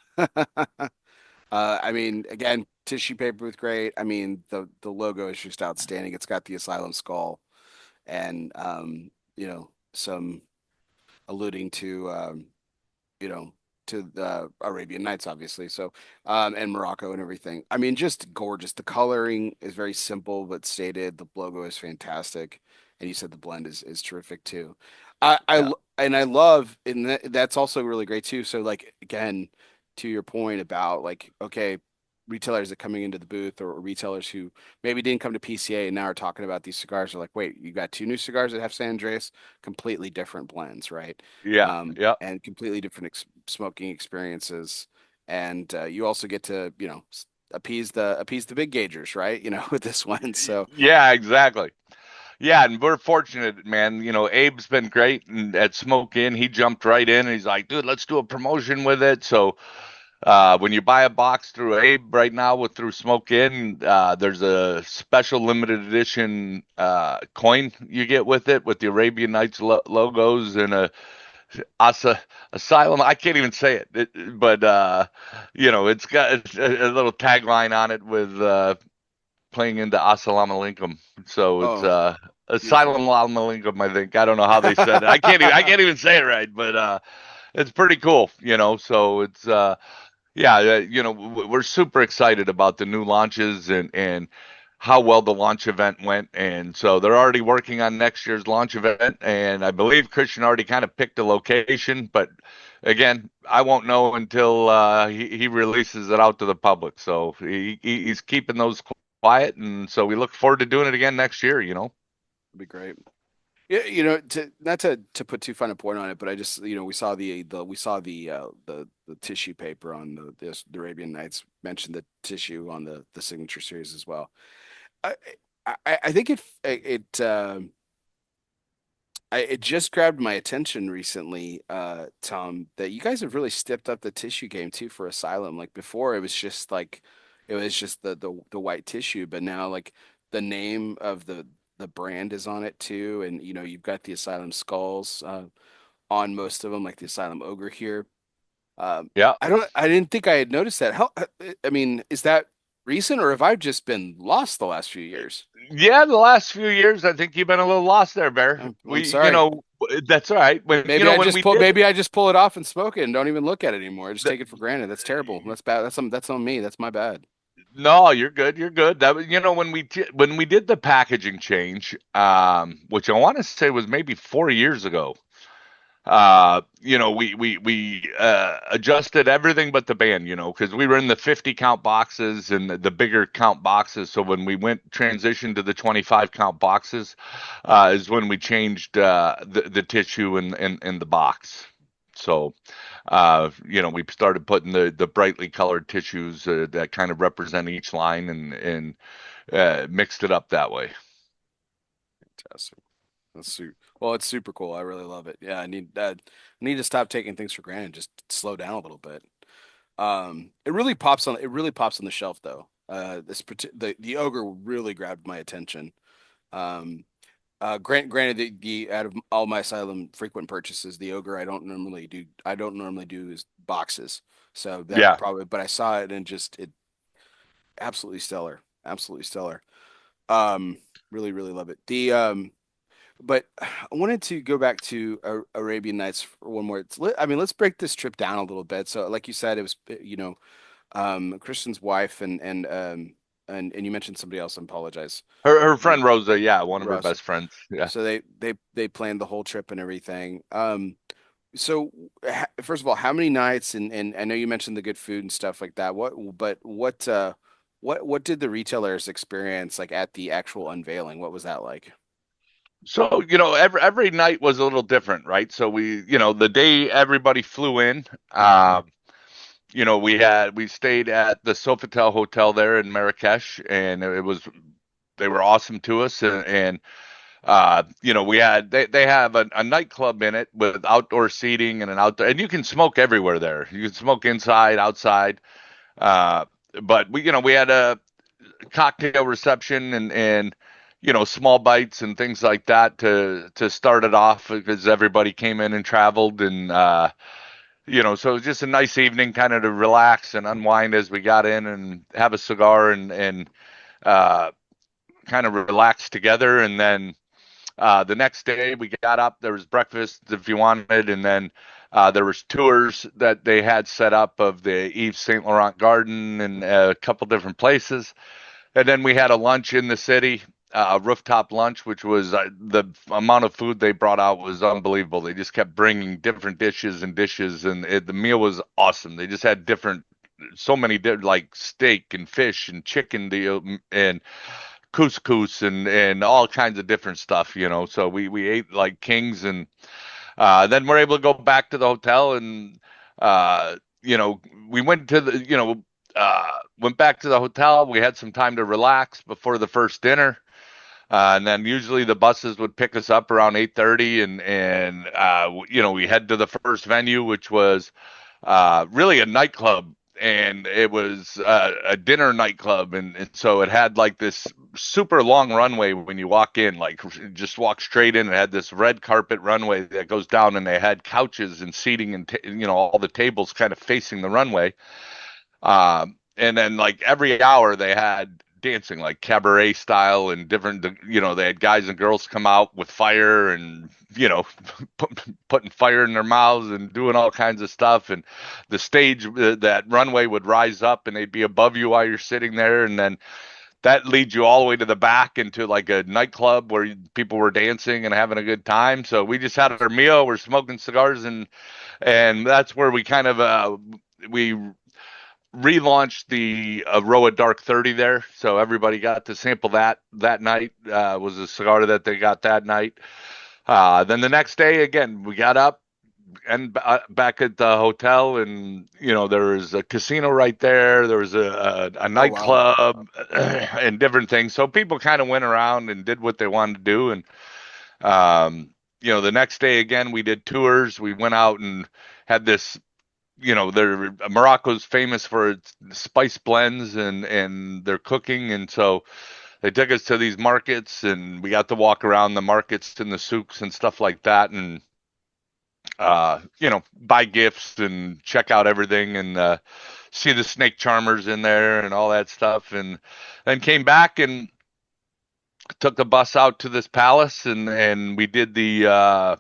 I mean, again, tissue paper booth, great. I mean, the logo is just outstanding. It's got the Asylum skull and some alluding to you know, to the Arabian Nights, obviously. So, and Morocco and everything. I mean, just gorgeous. The coloring is very simple but stated. The logo is fantastic, and you said the blend is terrific too. I I Yeah. and I love, and that's also really great too. So like again, to your point about like, okay, retailers that coming into the booth or retailers who maybe didn't come to PCA and now are talking about these cigars are like, wait, you got two new cigars that have San Andreas, completely different blends, right? Yeah, yeah, And completely different smoking experiences. And you also get to, appease the big gaugers, right? With this one. So, yeah, exactly. Yeah, and we're fortunate, man. Abe's been great and at Smoke Inn. He jumped right in and he's like, dude, let's do a promotion with it. So when you buy a box through Abe right now through Smoke Inn, there's a special limited edition coin you get with it with the Arabian Nights logos and Asa, Asylum. I can't even say but it's got a little tagline on it with playing into Assalamu alaikum. So it's oh, beautiful. Asylum alaikum, I think. I don't know how they said it. I can't even say it right, but it's pretty cool, So it's yeah, we're super excited about the new launches and how well the launch event went. And so they're already working on next year's launch event. And I believe Christian already kind of picked a location, but again, I won't know until he releases it out to the public. So he's keeping those quiet. And so we look forward to doing it again next year. It'd be great. Yeah, to not to put too fine a point on it, but I just, we saw the tissue paper on the Arabian Nights mentioned the tissue on the signature series as well. I I think it just grabbed my attention recently, Tom, that you guys have really stepped up the tissue game too for Asylum. Like before, it was just the white tissue, but now like the name of the brand is on it too, and you've got the Asylum skulls on most of them, like the Asylum Ogre here. Um, Yeah. I didn't think I had noticed that. I mean, is that recent, or have I just been lost the last few years? Yeah, the last few years, I think you've been a little lost there, Bear. I'm sorry. That's all right. When we did, Maybe I just pull it off and smoke it and don't even look at it anymore. I just take it for granted. That's terrible. That's bad. That's on me. That's my bad. no, you're good. You're good. That was, when we did the packaging change, which I want to say was maybe 4 years ago. We adjusted everything but the band, because we were in the 50 count boxes and the bigger count boxes. So when we went transition to the 25 count boxes, is when we changed the tissue in the box. So, we started putting the brightly colored tissues that kind of represent each line and mixed it up that way. Fantastic. Well, it's super cool. I really love it. Yeah, I need that. I need to stop taking things for granted. Just slow down a little bit. It really pops on the shelf though. The ogre really grabbed my attention. Um, granted the out of all my Asylum frequent purchases, the ogre I don't normally do is boxes. So that Yeah. probably, but I saw it and just it absolutely stellar. Absolutely stellar. Really, really love it. But I wanted to go back to Arabian Nights for one more. I mean, let's break this trip down a little bit. So, like you said, it was Christian's wife and you mentioned somebody else. I apologize. Her friend Um, Rosa, yeah, one of her Russ. best friends. Yeah. So they planned the whole trip and everything. So first of all, how many nights? And I know you mentioned the good food and stuff like that. What did the retailers experience like at the actual unveiling? What was that like? So, every night was a little different, right? So the day everybody flew in, we stayed at the Sofitel Hotel there in Marrakesh, and they were awesome to us, and they have a nightclub in it with outdoor seating and an outdoor, and you can smoke everywhere there. You can smoke inside, outside, uh, but we had a cocktail reception and small bites and things like that to start it off because everybody came in and traveled and so it was just a nice evening kind of to relax and unwind as we got in and have a cigar and uh kind of relax together. And then the next day we got up, there was breakfast if you wanted, and then there was tours that they had set up of the Yves Saint Laurent garden and a couple different places. And then we had a lunch in the city, rooftop lunch, which was the amount of food they brought out was unbelievable. They just kept bringing different dishes and dishes, and the meal was awesome. They just had different, so many like steak and fish and chicken deal and couscous and all kinds of different stuff, you know. So we ate like kings, and then we're able to go back to the hotel, and you know, we went to the, you know, went back to the hotel. We had some time to relax before the first dinner. And then usually the buses would pick us up around 8:30, and you know, we head to the first venue, which was really a nightclub, and it was a dinner nightclub, and so it had like this super long runway when you walk in, like just walk straight in. It had this red carpet runway that goes down, and they had couches and seating and you know, all the tables kind of facing the runway. And then like every hour they had dancing like cabaret style and different, you know, they had guys and girls come out with fire and, you know, putting fire in their mouths and doing all kinds of stuff. And the stage, that runway would rise up and they'd be above you while you're sitting there. And then that leads you all the way to the back into like a nightclub where people were dancing and having a good time. So we just had our meal, we're smoking cigars, and that's where we kind of, we relaunched the Roa Dark 30 there, so everybody got to sample that night. Was a cigar that they got that night. Then the next day, again, we got up and back at the hotel, and you know, there was a casino right there. There was a Oh, wow. nightclub and different things. So people kind of went around and did what they wanted to do. And you know, the next day again, we did tours. We went out and had this, you know, Morocco's famous for its spice blends and their cooking, and so they took us to these markets, and we got to walk around the markets and the souks and stuff like that, and you know, buy gifts and check out everything, and see the snake charmers in there and all that stuff, and then came back and took the bus out to this palace, and we did the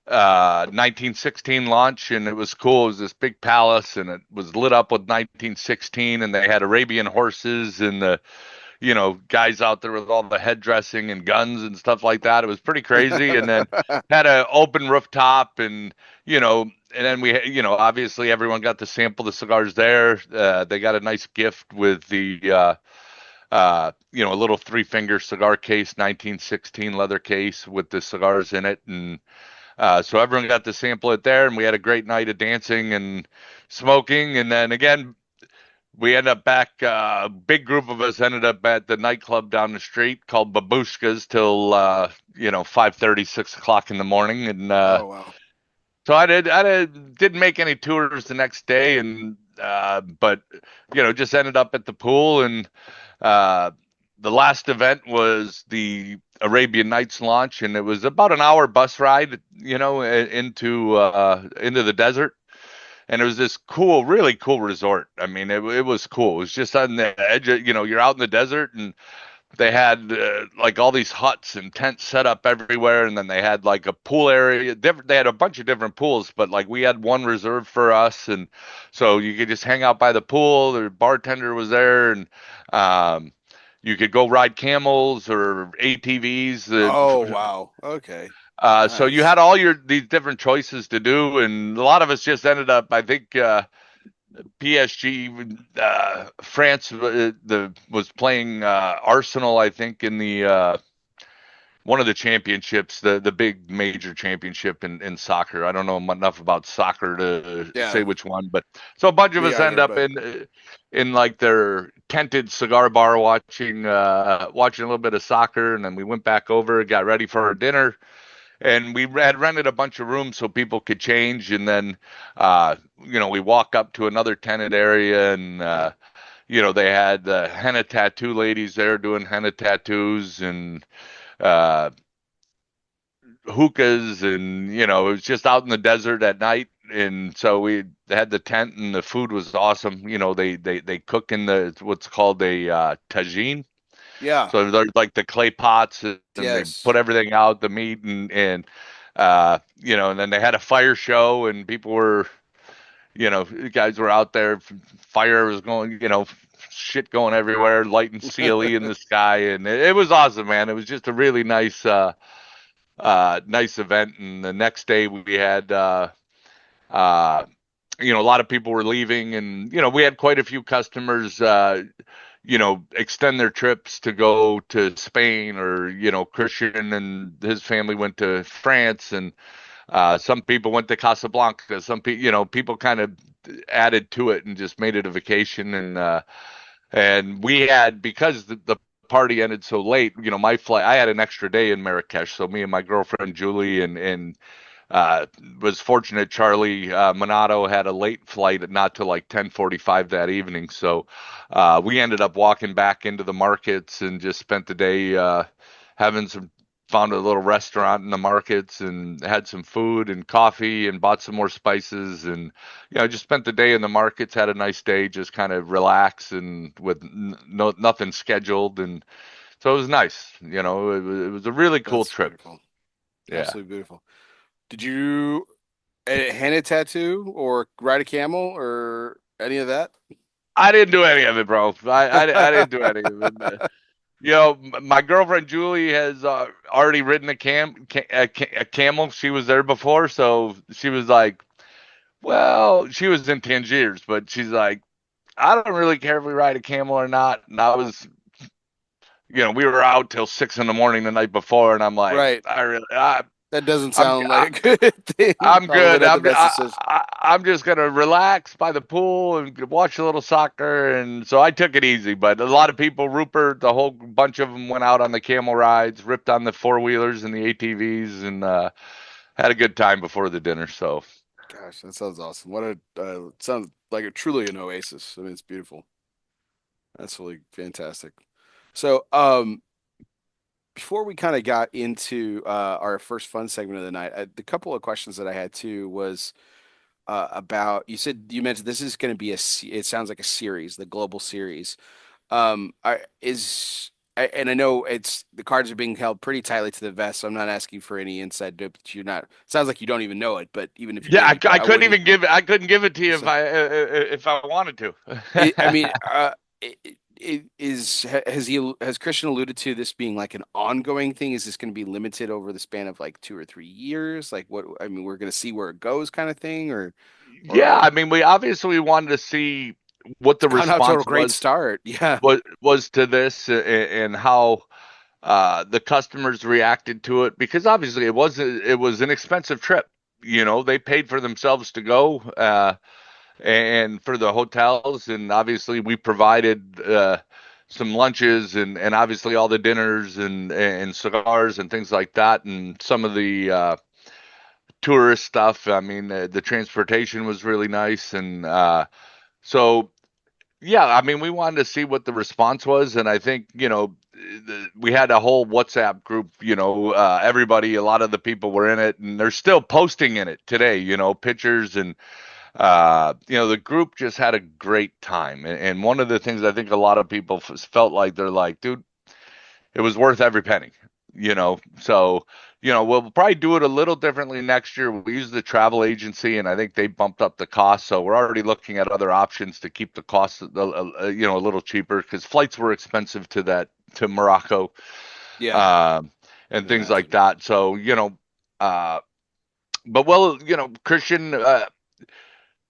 1916 launch, and it was cool. It was this big palace, and it was lit up with 1916, and they had Arabian horses and the, you know, guys out there with all the headdressing and guns and stuff like that. It was pretty crazy. And then had an open rooftop, and you know, and then we, you know, obviously everyone got to sample the cigars there. They got a nice gift with the you know, a little 3-finger cigar case, 1916 leather case with the cigars in it, and so everyone got to sample it there, and we had a great night of dancing and smoking. And then again, we ended up back. A big group of us ended up at the nightclub down the street called Babushka's till you know, 5:30, 6 o'clock in the morning. And Oh, wow. so didn't make any tours the next day, and but you know, just ended up at the pool. And uh, the last event was the Arabian Nights launch, and it was about an hour bus ride, you know, into the desert. And it was this cool, really cool resort. I mean, it was cool. It was just on the edge of, you know, you're out in the desert, and they had like all these huts and tents set up everywhere, and then they had like a pool area. They had a bunch of different pools, but like we had one reserved for us, and so you could just hang out by the pool. The bartender was there, and you could go ride camels or ATVs. Oh, wow. Okay. So you Nice. had all these different choices to do, and a lot of us just ended up, I think, PSG, France, was playing Arsenal, I think, in the one of the championships, the big major championship in soccer. I don't know enough about soccer to say Yeah, which one, but so a bunch of me us end either, up but in like their tented cigar bar watching watching a little bit of soccer, and then we went back over, got ready for our dinner, and we had rented a bunch of rooms so people could change. And then you know, we walk up to another tenant area, and you know, they had henna tattoo ladies there doing henna tattoos, and uh hookahs, and you know, it was just out in the desert at night. And so we had the tent, and the food was awesome. You know, they cook in the what's called a tagine. yeah. So there's like the clay pots, and they put Yes. everything out, the meat, and you know, and then they had a fire show, and people were, you know, guys were out there, fire was going, you know, shit going everywhere, lighting CLE in the sky, and it was awesome, man. It was just a really nice event. And the next day we had uh, a lot of people were leaving, and we had quite a few customers extend their trips to go to Spain, or Christian and his family went to France, and some people went to Casablanca. Some people, people kind of added to it and just made it a vacation. And we had, because the party ended so late, my flight, I had an extra day in Marrakesh. So me and my girlfriend Julie and was fortunate. Charlie Minato had a late flight, not till like 10:45 that evening. So we ended up walking back into the markets and just spent the day having some. Found a little restaurant in the markets and had some food and coffee and bought some more spices, and just spent the day in the markets. Had a nice day, just kind of relax and with nothing scheduled, and so it was nice. It was a really cool That's trip. beautiful. Yeah. Absolutely beautiful. Did you hand a tattoo or ride a camel or any of that? I didn't do any of it, bro. I didn't do any of it. My girlfriend Julie has already ridden a camel. She was there before, so she was like, well, she was in Tangiers, but she's like, I don't really care if we ride a camel or not. And I was, we were out till 6 in the morning the night before, and I'm like, Right. That doesn't I'm, sound like a good thing. I'm Probably good. not the best decision. I'm just gonna relax by the pool and watch a little soccer, and so I took it easy. But a lot of people, Rupert, the whole bunch of them went out on the camel rides, ripped on the four wheelers and the ATVs, and had a good time before the dinner. So Gosh, that sounds awesome. What a sounds like truly an oasis. I mean, it's beautiful. That's really fantastic. So, before we kind of got into our first fun segment of the night, the couple of questions that I had too was about you mentioned this is going to be it sounds like a series, the global series. And I know it's the cards are being held pretty tightly to the vest, so I'm not asking for any inside dope that you're not. Sounds like you don't even know it, but even if you yeah, did, I I couldn't wouldn't. even give it. I couldn't give it to you So, if I wanted to. I mean, has Christian alluded to this being like an ongoing thing? Is this going to be limited over the span of like 2 or 3 years? Like what? I mean, we're going to see where it goes, kind of thing, Yeah, or I mean, we obviously wanted to see what it's the gone out to a response great start. Yeah, was to this, and how the customers reacted to it, because obviously it was an expensive trip. They paid for themselves to go, and for the hotels, and obviously we provided some lunches, and obviously all the dinners and cigars and things like that, and some of the tourist stuff. I mean, the transportation was really nice, and so yeah, I mean, we wanted to see what the response was, and I think we had a whole WhatsApp group. Everybody, a lot of the people were in it, and they're still posting in it today. Pictures, and the group just had a great time. And one of the things I think a lot of people felt like, they're like, dude, it was worth every penny. So we'll probably do it a little differently next year. We use the travel agency, and I think they bumped up the cost, so we're already looking at other options to keep the cost a little cheaper, because flights were expensive to Morocco, yeah, um, and I'd things like imagine. that. So uh, but well, Christian,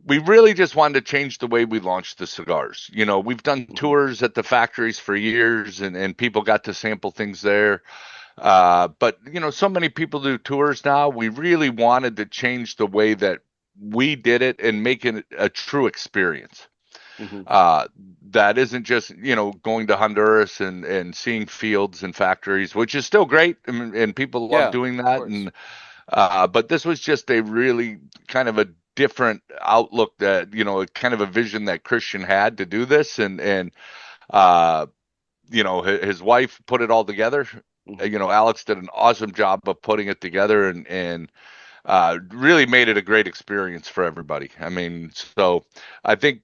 we really just wanted to change the way we launched the cigars. We've done Mhm. tours at the factories for years, and people got to sample things there. But so many people do tours now. We really wanted to change the way that we did it and make it a true experience. Mhm. Uh, that isn't just going to Honduras and seeing fields and factories, which is still great, and people love Yeah, doing of that. course. And but this was just a really kind of a different outlook, that kind of a vision that Christian had to do this, and uh, his wife put it all together. Mhm. Alex did an awesome job of putting it together, and really made it a great experience for everybody. I mean, so I think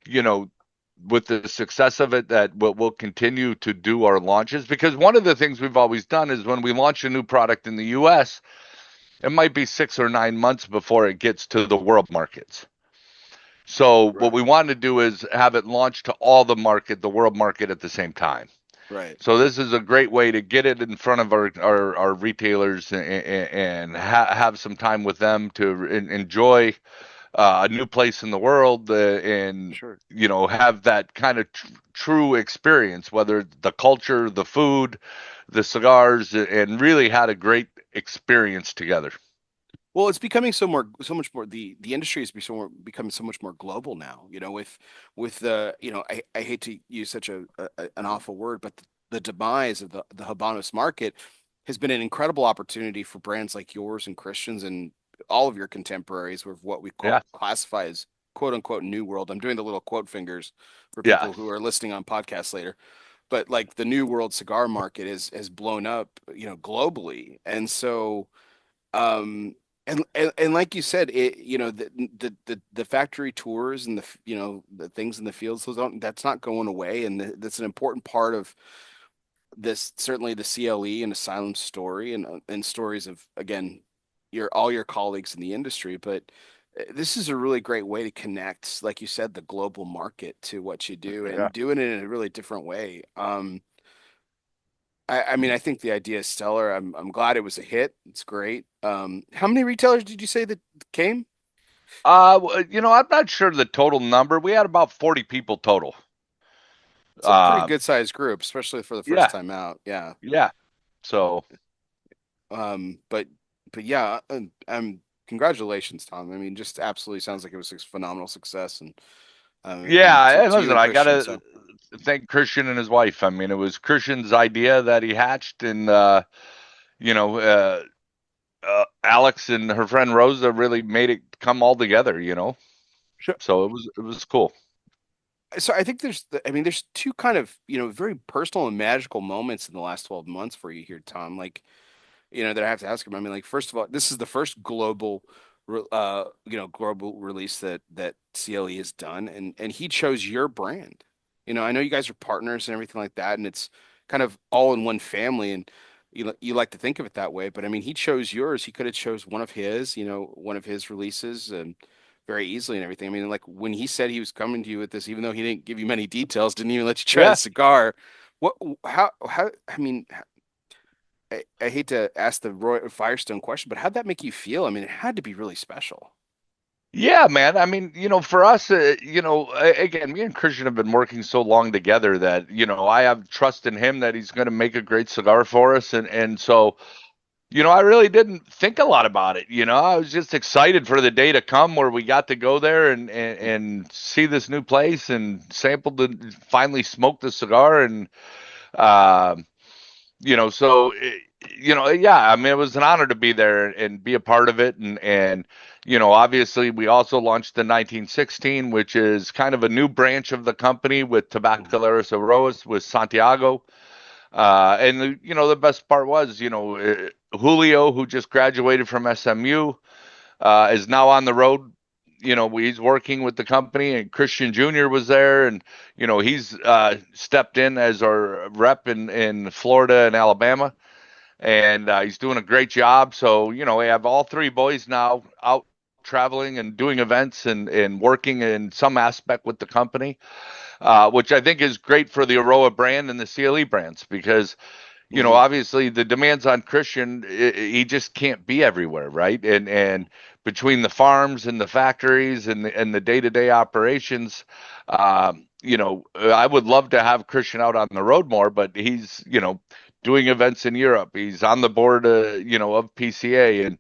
with the success of it, that we'll continue to do our launches, because one of the things we've always done is when we launch a new product in the U.S., it might be 6 or 9 months before it gets to the world markets. So what Right. we wanted to do is have it launched to all the world market at the same time. Right. So this is a great way to get it in front of our retailers and have some time with them to enjoy a new place in the world and Sure. have that kind of true experience, whether the culture, the food, the cigars, and really had a great experience together. Well, it's becoming so much more. The industry is becoming so much more global now. With the, I hate to use such an awful word, but the demise of the Habanos market has been an incredible opportunity for brands like yours and Christians and all of your contemporaries with what we Yeah, classify as quote unquote new world. I'm doing the little quote fingers for yeah, people who are listening on podcasts later. But like the new world cigar market has blown up, globally. And so um and like you said, it, the factory tours and the things in the fields, that's not going away, and that's an important part of this, certainly the CLE and Asylum story, and stories of, again, your colleagues in the industry. But this is a really great way to connect, like you said, the global market to what you do, yeah. and doing it in a really different way. I mean, I think the idea is stellar. I'm glad it was a hit. It's great. How many retailers did you say that came? I'm not sure the total number. We had about 40 people total. It's a pretty Uh, good sized group, especially for the first yeah, time out. Yeah. yeah. So, But yeah, congratulations, Tom. I mean, just absolutely sounds like it was a phenomenal success, and yeah. And to you listen, and I Christian. gotta So thank Christian and his wife. I mean, it was Christian's idea that he hatched, and you know, uh, Alex and her friend Rosa really made it come all together. sure. So it was cool. So I think I mean, there's two kind of, very personal and magical moments in the last 12 months for you here, Tom. Like, that I have to ask him. I mean, like, first of all, this is the first global release that CLE has done, and he chose your brand. I know you guys are partners and everything like that, and it's kind of all in one family, and you like to think of it that way. But I mean, he chose yours. He could have chose one of his releases, and very easily and everything. I mean, like when he said he was coming to you with this, even though he didn't give you many details, didn't even let you try the Yeah. cigar. What, how, I mean, I hate to ask the Roy Firestone question, but how'd that make you feel? I mean, it had to be really special. Yeah, man. I mean, for us, again, me and Christian have been working so long together that, I have trust in him that he's going to make a great cigar for us. And so, I really didn't think a lot about it. I was just excited for the day to come where we got to go there and see this new place and finally smoke the cigar. And, uh, so yeah, I mean, it was an honor to be there and be a part of it. And obviously, we also launched the 1916, which is kind of a new branch of the company with Tabacaleros Aroas with Santiago. And the best part was, Julio, who just graduated from SMU, is now on the road. He's working with the company, and Christian Jr. was there, and he's stepped in as our rep in Florida and Alabama, and he's doing a great job. So we have all three boys now out traveling and doing events and working in some aspect with the company, which I think is great for the Aroa brand and the CLE brands because Hmm. obviously the demands on Christian, he just can't be everywhere, right? And between the farms and the factories and the day-to-day operations, I would love to have Christian out on the road more, but he's, doing events in Europe. He's on the board, of PCA, and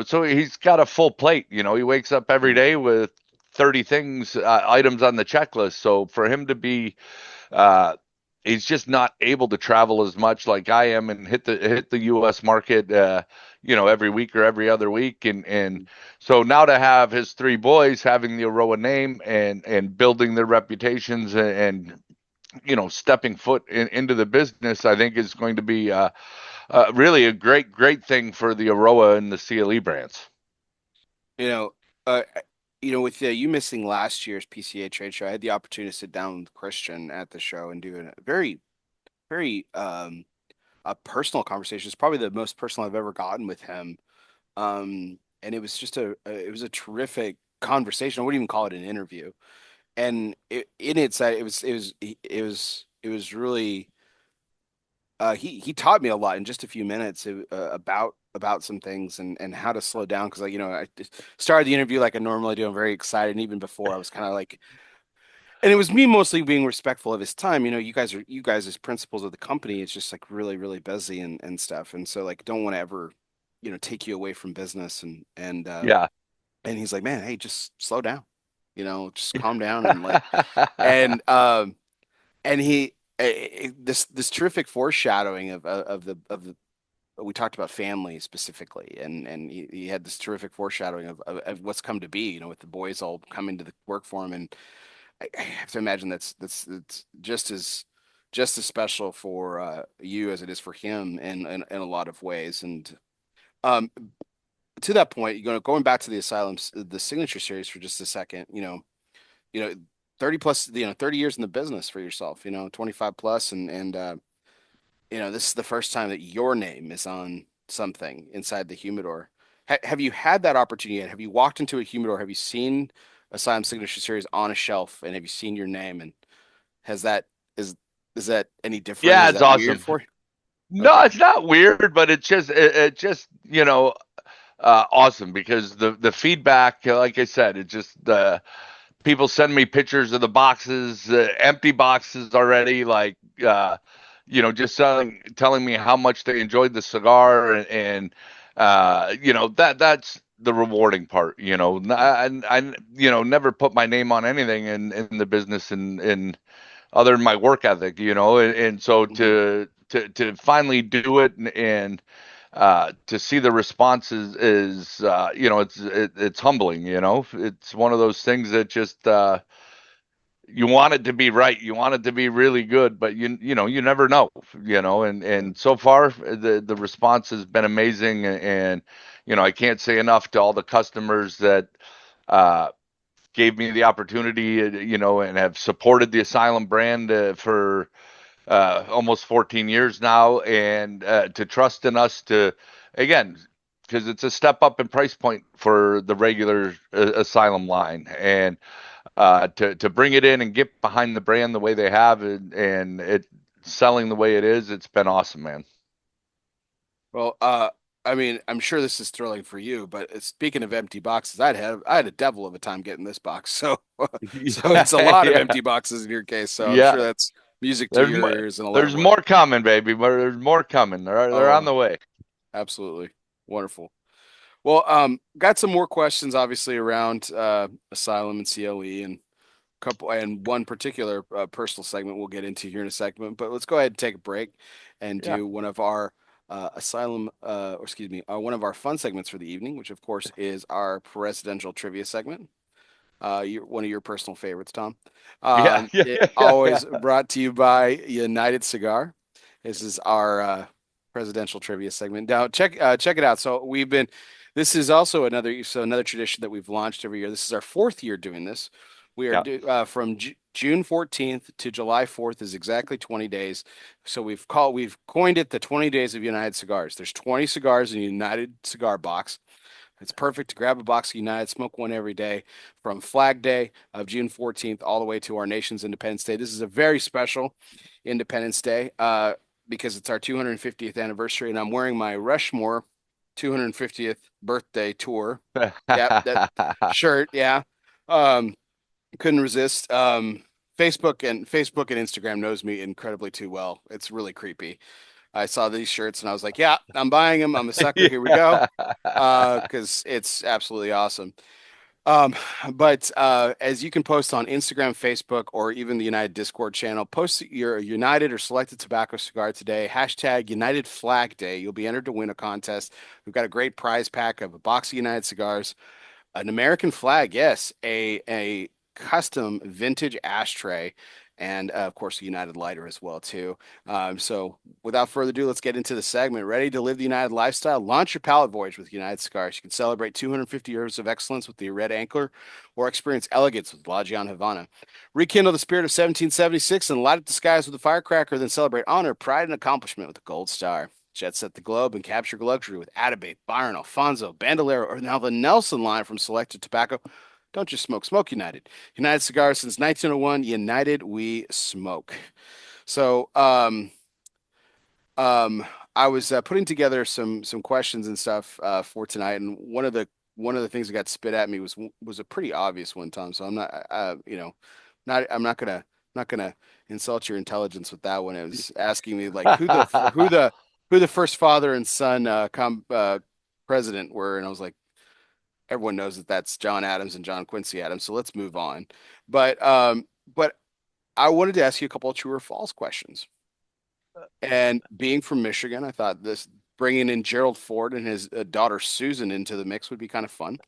so he's got a full plate. He wakes up every day with 30 items on the checklist. So for him to be uh, he's just not able to travel as much like I am and hit the U.S. market, every week or every other week, and so now to have his three boys having the Aroa name and building their reputations and stepping foot into the business, I think is going to be really a great thing for the Aroa and the CLE brands. You know, uh, with you missing last year's PCA trade show, I had the opportunity to sit down with Christian at the show and do a very, very a personal conversation. It's probably the most personal I've ever gotten with him. And it was just it was a terrific conversation. I wouldn't even call it an interview. And in it said it was really he taught me a lot in just a few minutes about some things and how to slow down because I just started the interview like I normally do. I'm very excited, and even before I was kind of like, and it was me mostly being respectful of his time. You guys as principals of the company, it's just like really really busy and stuff, and so like don't want to ever take you away from business Yeah. and he's like, man, hey, just slow down, just calm down and like and um and this terrific foreshadowing of the we talked about family specifically, and he had this terrific foreshadowing of what's come to be, with the boys all coming to the work for him, and I have to imagine that's it's just as special for you as it is for him in a lot of ways. And um, to that point, going back to the signature series for just a second, you know, 30 plus, 30 years in the business for yourself, 25 plus, and this is the first time that your name is on something inside the humidor. Have you had that opportunity yet? Have you walked into a humidor? Have you seen Asylum Signature Series on a shelf, and have you seen your name? And has that is is that any different? Yeah, Is it's that weird awesome. for you? No, Okay. it's not weird, but it just, awesome because the feedback, like I said, it just people send me pictures of the boxes, empty boxes already, like just telling me how much they enjoyed the cigar, and that's the rewarding part. I never put my name on anything in the business, and other than my work ethic, and so Hmm. to finally do it and to see the responses is it's humbling. It's one of those things that just you want it to be right, you want it to be really good, but you never know. And so far the response has been amazing, and I can't say enough to all the customers that uh gave me the opportunity, and have supported the Asylum brand for almost 14 years now, and to trust in us to, again, because it's a step up in price point for the regular Asylum line, and to bring it in and get behind the brand the way they have, and it selling the way it is, it's been awesome, man. Well, I mean, I'm sure this is thrilling for you, but speaking of empty boxes, I had a devil of a time getting this box. So, so it's a Yeah, lot of yeah, empty boxes in your case. So I'm yeah. sure that's music to There's your more. ears and a lot of There's work. more coming, baby. There's more coming. They're on Oh, the way. absolutely. Wonderful. Well, got some more questions obviously around Asylum and CLE and couple and one particular personal segment we'll get into here in a segment, but let's go ahead and take a break and Yeah, do one of our Asylum, or excuse me, one of our fun segments for the evening, which of course is our presidential trivia segment. One of your personal favorites, Tom. yeah, yeah, It yeah, always yeah. brought to you by United Cigar. This is our presidential trivia segment. Now, check it out. So this is also another tradition that we've launched every year. This is our fourth year doing this. We are Yeah. from June 14th to July 4th is exactly 20 days. So we've coined it the 20 days of United Cigars. There's 20 cigars in a United cigar box. It's perfect to grab a box of United, smoke one every day from Flag Day of June 14th all the way to our nation's Independence Day. This is a very special Independence Day because it's our 250th anniversary, and I'm wearing my Rushmore 250th birthday tour. Yep, that shirt. Yeah, um, couldn't resist. Facebook and Instagram knows me incredibly too well. It's really creepy. I saw these shirts and I was like, yeah, I'm buying them. I'm a sucker. Here we go. Yeah. Because it's absolutely awesome. Um, but as you can post on Instagram, Facebook, or even the United Discord channel, post your United or selected tobacco cigar today. Hashtag United Flag Day. You'll be entered to win a contest. We've got a great prize pack of a box of United cigars, an American flag, yes, a custom vintage ashtray, and of course a United lighter as well too. So without further ado, let's get into the segment. Ready to live the United lifestyle? Launch your palate voyage with United Cigars. You can celebrate 250 years of excellence with the Red Anchor, or experience elegance with La Gian Havana. Rekindle the spirit of 1776 and light up the skies with a firecracker. Then celebrate honor, pride, and accomplishment with the Gold Star. Jet set the globe and capture luxury with Atabate, Byron, Alfonso, Bandolero, or now the Nelson line from Selected Tobacco. Don't just smoke, smoke United. United Cigars since 1901. United we smoke. So, um, I was putting together some questions and stuff for tonight, and one of the things that got spit at me was a pretty obvious one, Tom. So I'm not, not I'm not gonna insult your intelligence with that one. It was asking me like who the first father and son president were, and I was like, everyone knows that that's John Adams and John Quincy Adams. So let's move on. But I wanted to ask you a couple of true or false questions. And being from Michigan, I thought this bringing in Gerald Ford and his daughter Susan into the mix would be kind of fun.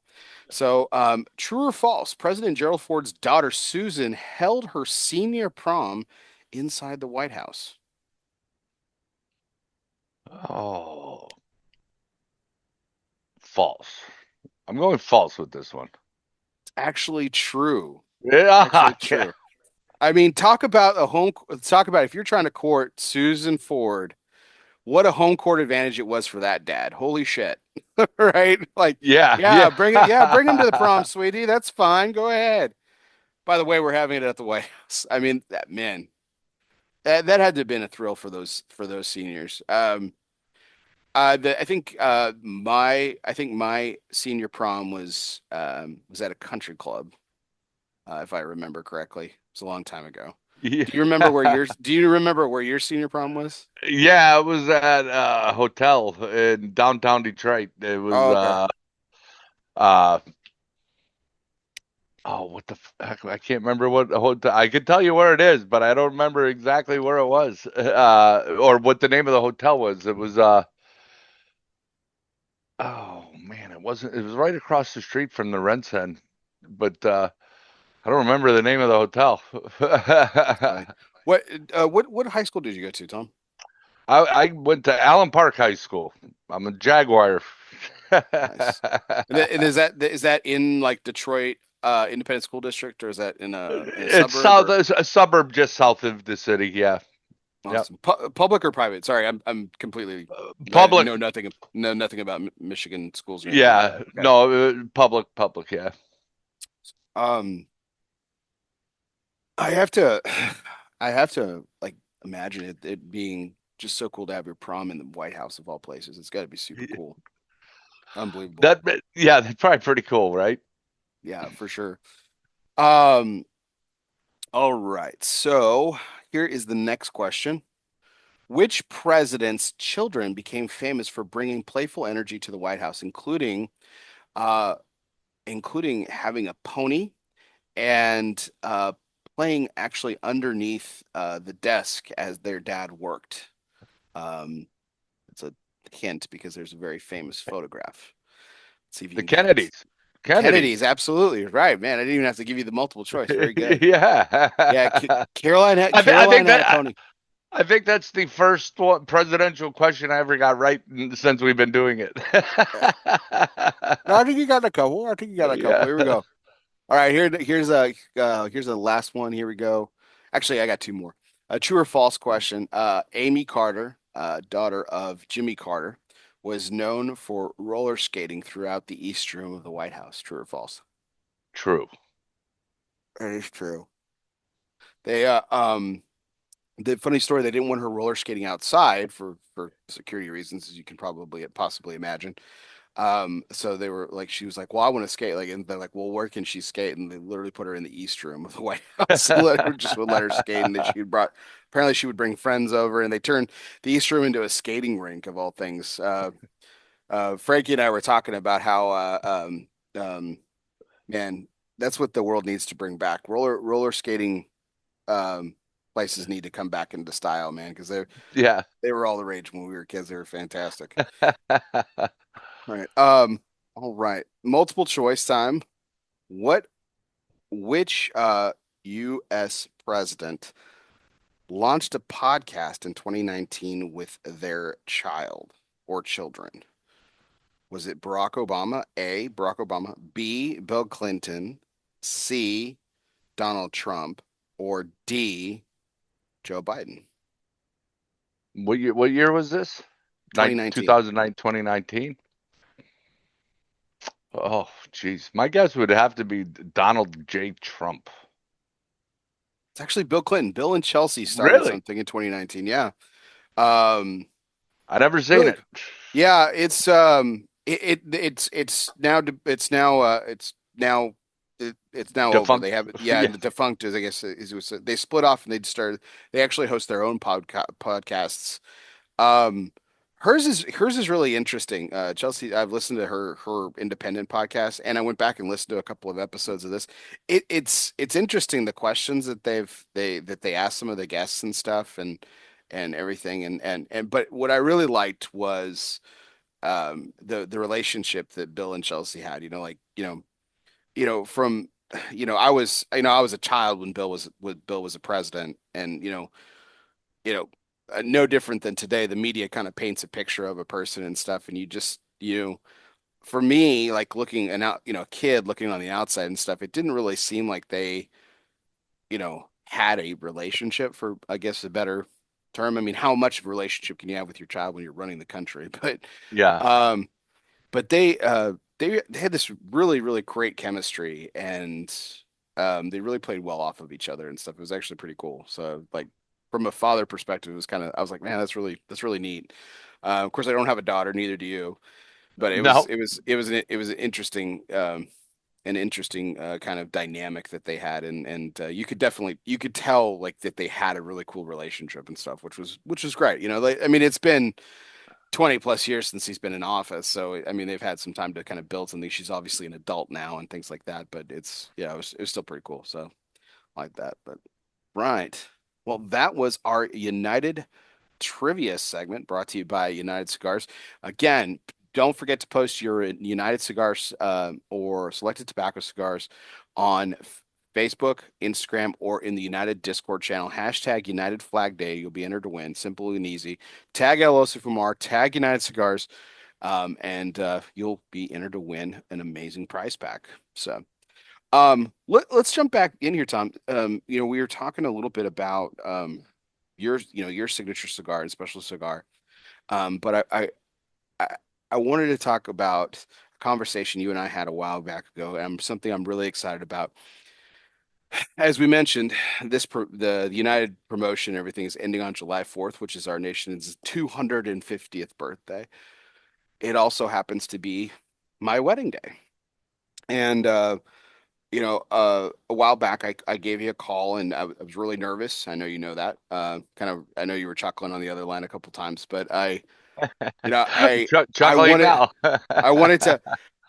So, true or false? President Gerald Ford's daughter Susan held her senior prom inside the White House. Oh, false. I'm going false with this one. It's actually true. Yeah, Actually true. I mean, talk about if you're trying to court Susan Ford, what a home court advantage it was for that dad. Holy shit. Right? Like, yeah, yeah, bring him to the prom, yeah. sweetie. That's fine. Go ahead. By the way, we're having it at the White House. I mean, that man, that had to have been a thrill for those seniors. I think my senior prom was at a country club, if I remember correctly. It's a long time ago. Yeah. Do you remember where your senior prom was? Yeah, it was at a hotel in downtown Detroit. It was Oh, okay. uh oh, what the heck? I can't remember what hotel. I could tell you where it is, but I don't remember exactly where it was. Or what the name of the hotel was. It was oh man, it was right across the street from the Rensen, but I don't remember the name of the hotel. That's funny. What high school did you go to, Tom? I went to Allen Park High School. I'm a Jaguar. Nice. And is that in like Detroit Independent School District, or is that in a It's suburb, south, or it's a suburb just south of the city. Yeah. Yep. awesome public or private? Sorry, I'm completely I Public. know nothing about Michigan schools or anything like that. Yeah. Okay. No, public. Yeah. Um, I have to I have to like imagine it being just so cool to have your prom in the White House of all places. It's got to be super cool. Unbelievable. Yeah, that's probably pretty cool, right? Yeah, for sure. Um, all right. So here is the next question. Which president's children became famous for bringing playful energy to the White House, uh, including having a pony and playing actually underneath the desk as their dad worked? Um, it's a hint because there's a very famous photograph. Let's see if you The can get this. Kennedys. The Kennedys, Kennedys. absolutely right, man. I didn't even have to give you the multiple choice. Very good. Yeah. Yeah, Caroline had I Caroline think had a that pony. I think that's the first presidential question I ever got right since we've been doing it. Yeah. No, I think you got a couple. I think you got a couple. Yeah. Here we go. All right, here's a last one. Here we go. Actually, I got two more. A true or false question. Amy Carter, daughter of Jimmy Carter, was known for roller skating throughout the East Room of the White House. True or false? True. That is true. They the funny story, they didn't want her roller skating outside for security reasons, as you can probably possibly imagine. So they were like, she was like, "Well, I want to skate." Like, and they're like, "Well, where can she skate?" And they literally put her in the East Room of the White House and would let her skate. And then apparently she would bring friends over, and they turned the East Room into a skating rink of all things. Frankie and I were talking about how, man, that's what the world needs to bring back. Roller skating um, places need to come back into style, man, because Yeah. they were all the rage when we were kids. They were fantastic. All right. All right. Multiple choice time. What which US president launched a podcast in 2019 with their child or children? Was it Barack Obama? A, Barack Obama, B, Bill Clinton, C, Donald Trump, or D, Joe Biden? What year was this? 2019. 2009, 2019. Oh, geez. My guess would have to be Donald J. Trump. It's actually Bill Clinton. Bill and Chelsea started Really? something in 2019. Yeah. Um, I never seen really. it. Yeah, it's now over. They Defunct. have Yeah. the defunct is I guess is was they split off and they actually host their own podcasts. Um, hers is really interesting. Chelsea, I've listened to her independent podcast, and I went back and listened to a couple of episodes of this. It's interesting the questions that they ask some of the guests and stuff and everything and but what I really liked was the relationship that Bill and Chelsea had. From I was a child when Bill was a president, and you know, no different than today. The media kind of paints a picture of a person and stuff, and for me, like looking and out, a kid looking on the outside and stuff, it didn't really seem like they, had a relationship for, I guess, a better term. I mean, how much of a relationship can you have with your child when you're running the country? Yeah. Um, but they had this really, really great chemistry and they really played well off of each other and stuff. It was actually pretty cool. So like from a father perspective, it was I was like, man, that's really neat. Of course, I don't have a daughter, neither do you. But No. it was an interesting kind of dynamic that they had, and you could tell like that they had a really cool relationship and stuff, which was great. I mean, it's been 20 plus years since he's been in office, so I mean, they've had some time to kind of build something. She's obviously an adult now and things like that, but it was still pretty cool. So I like that, but right. Well, that was our United trivia segment brought to you by United Cigars. Again, don't forget to post your United Cigars or selected tobacco cigars on Facebook, Instagram, or in the United Discord channel. Hashtag United Flag Day. You'll be entered to win. Simple and easy. Tag ELOSOFUMAR, tag United Cigars, and you'll be entered to win an amazing prize pack. So, let's jump back in here, Tom. We were talking a little bit about your signature cigar and special cigar. But I I wanted to talk about a conversation you and I had a while back ago, and something I'm really excited about. As we mentioned, the United promotion and everything is ending on July 4th, which is our nation's 250th birthday. It also happens to be my wedding day. And a while back I gave you a call and I was really nervous. I know you know that. I know you were chuckling on the other line a couple times, but you know, I Chuckling wanted now. I wanted to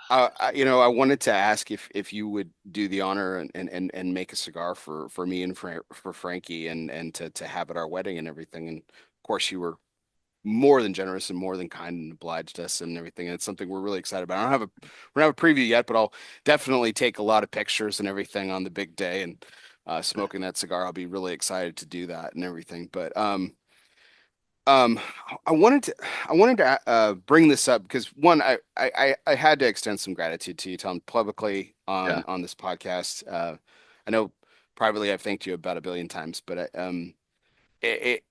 I wanted to ask if you would do the honor and make a cigar for me and for Frankie and to have at our wedding and everything. And of course, you were more than generous and more than kind and obliged us and everything. And it's something we're really excited about. We don't have a preview yet, but I'll definitely take a lot of pictures and everything on the big day and smoking that cigar. I'll be really excited to do that and everything. But um, I wanted to bring this up because one, I had to extend some gratitude to you, Tom, publicly Yeah. on this podcast. I know privately I've thanked you about a billion times, but it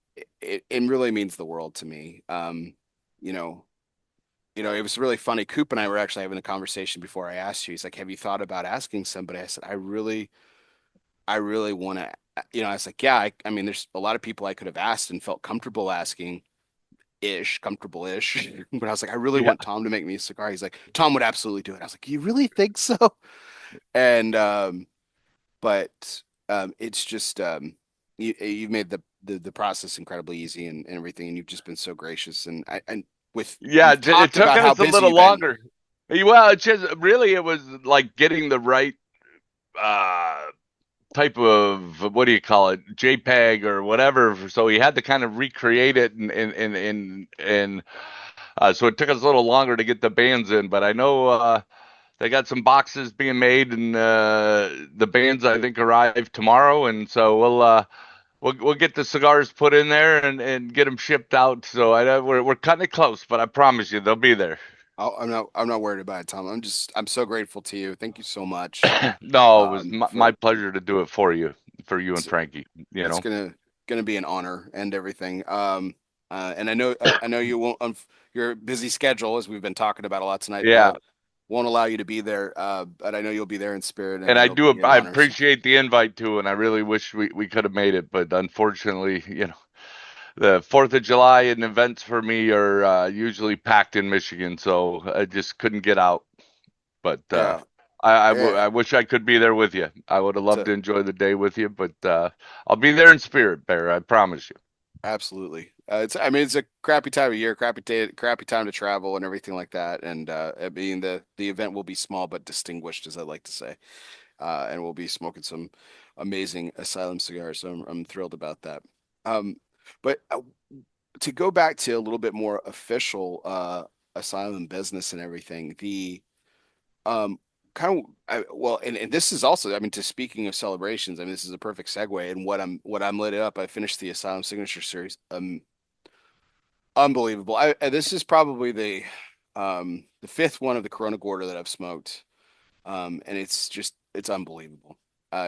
really means the world to me. You know, it was really funny. Coop and I were actually having a conversation before I asked you. He's like, "Have you thought about asking somebody?" I said, I really want to." I was like, "Yeah, I mean, there's a lot of people I could have asked and felt comfortable-ish." But I was like, I really Yeah. want Tom to make me a cigar. He's like, Tom would absolutely do it. I was like, you really think so? And but it's just you've made the process incredibly easy and everything, and you've just been so gracious. And with Yeah, we've it talked took about how us a busy little you've been. longer. Well, it just really it was like getting the right uh type of what do you call it, JPEG or whatever. So he had to kind of recreate it, and so it took us a little longer to get the bands in. But I know they got some boxes being made, and the bands I think arrive tomorrow, and so we'll get the cigars put in there and get them shipped out. So I know we're cutting it close, but I promise you they'll be there. I'm not worried about it, Tom. I'm so grateful to you. Thank you so much No, it was my for pleasure to do it for you and it's Frankie. You it's know. gonna be an honor and everything. And I know you won't your busy schedule as we've been talking about a lot tonight. Yeah. won't allow you to be there, but I know you'll be there in spirit, And and I it'll do, be an I honor. So appreciate the invite too, and I really wish we could have made it, but unfortunately, the 4th of July and events for me are usually packed in Michigan, so I just couldn't get out. But yeah, yeah. I wish I could be there with you. I would have loved So to enjoy the day with you, but I'll be there in spirit, Bear. I promise you. absolutely. I mean, it's a crappy time of year, crappy day, crappy time to travel and everything like that. And I mean, the event will be small but distinguished, as I like to say. And we'll be smoking some amazing Asylum cigars. So I'm thrilled about that. Um, but to go back to a little bit more official Asylum business and everything, the um, kind of well, and this is also, I mean, to speaking of celebrations, I mean, this is a perfect segue. And what I'm lit up. I finished the Asylum Signature Series. Unbelievable. This is probably the fifth one of the Corona Gorda that I've smoked. And it's unbelievable.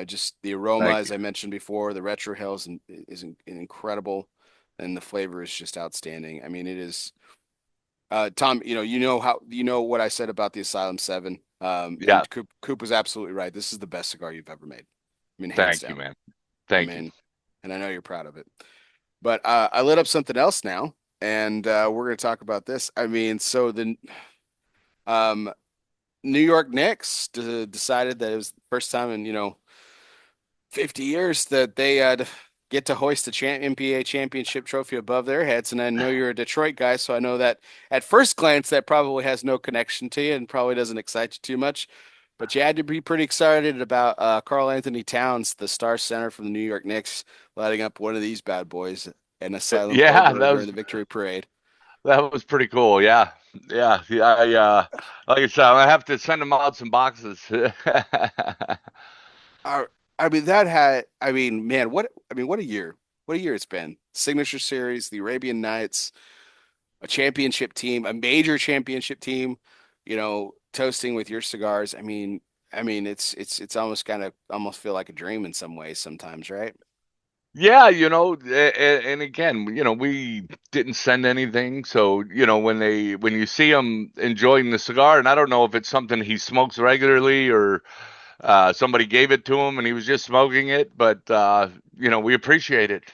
Just the aroma, Thank as you. I mentioned before, the retro hills is incredible, and the flavor is just outstanding. I mean, it is. Tom, you know what I said about the Asylum 7. Yeah, And Coop was absolutely right. This is the best cigar you've ever made. I mean, hands thank you, down. man. I Thank you. mean, and I know you're proud of it. But I lit up something else now, and we're going to talk about this. I mean, so the um, New York Knicks decided that it was the first time in 50 years that they get to hoist the NBA championship trophy above their heads. And I know you're a Detroit guy, so I know that at first glance that probably has no connection to you and probably doesn't excite you too much. But you had to be pretty excited about Karl Anthony Towns, the star center from the New York Knicks, lighting up one of these bad boys, an Asylum Yeah, Ogre during the victory parade. that was pretty cool. Yeah, yeah. Like I said, I have to send them out some boxes. Uh, I mean, that had, I mean, man, what a year. What a year it's been. Signature Series, the Arabian Nights, a championship team, a major championship team, toasting with your cigars. I mean, it's almost kind of almost feel like a dream in some ways sometimes, right? Yeah, and again, we didn't send anything, so when you see him enjoying the cigar, and I don't know if it's something he smokes regularly or somebody gave it to him and he was just smoking it, but we appreciate it.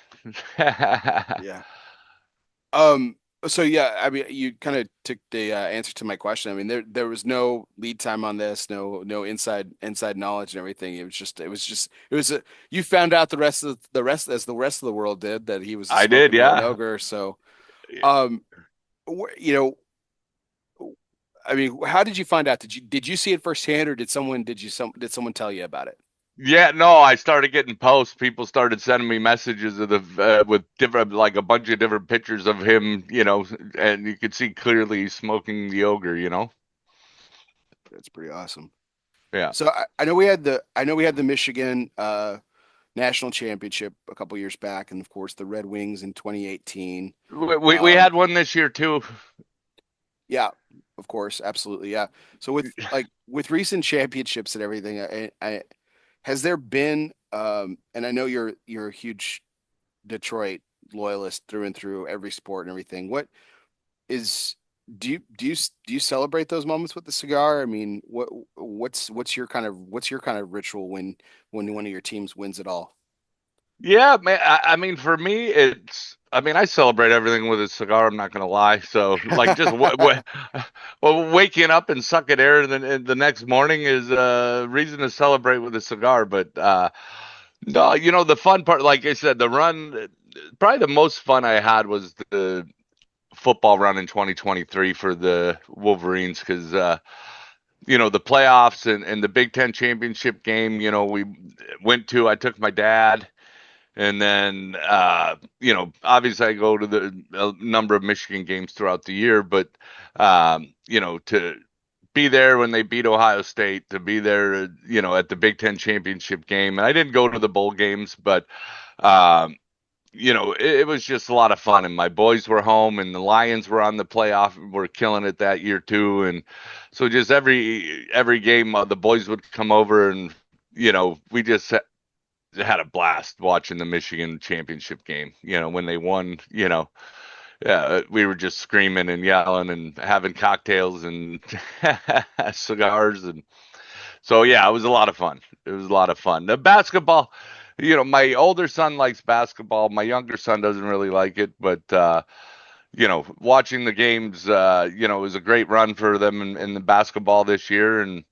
Yeah. Um, so yeah, I mean, you kind of took the answer to my question. I mean, there was no lead time on this, no inside knowledge and everything. It was you found out the rest as the rest of the world did that he was I did, smoking the old yeah. ogre. So, um, you know, I mean, how did you find out? Did you see it firsthand, or did someone tell you about it? Yeah, no, I started getting posts. People started sending me messages of the with different, like a bunch of different pictures of him, and you could see clearly he's smoking the ogre. That's pretty awesome. Yeah. So I know we had the Michigan national championship a couple years back, and of course the Red Wings in 2018. We Um, had one this year too. yeah, of course, absolutely, yeah. So with recent championships and everything, has there been and I know you're a huge Detroit loyalist through and through, every sport and everything. What is do you celebrate those moments with the cigar? I mean, what's your kind of ritual when one of your teams wins it all? Yeah, man. I mean, for me, I mean, I celebrate everything with a cigar. I'm not gonna lie. So, like, just well, waking up and sucking air, and then the next morning is a reason to celebrate with a cigar. But no, the fun part, like I said, the run. Probably the most fun I had was the football run in 2023 for the Wolverines because the playoffs and the Big Ten championship game. We went to. I took my dad. And then, obviously I go to a number of Michigan games throughout the year, but, to be there when they beat Ohio State, to be there, at the Big Ten championship game. And I didn't go to the bowl games, but, it was just a lot of fun. And my boys were home and the Lions were on the playoff, were killing it that year too. And so just every game, the boys would come over and, we just had a blast watching the Michigan championship game. When they won. yeah, we were just screaming and yelling and having cocktails and cigars. And so, yeah, it was a lot of fun. It was a lot of fun. The basketball, my older son likes basketball. My younger son doesn't really like it, but, watching the games, it was a great run for them in the basketball this year. And,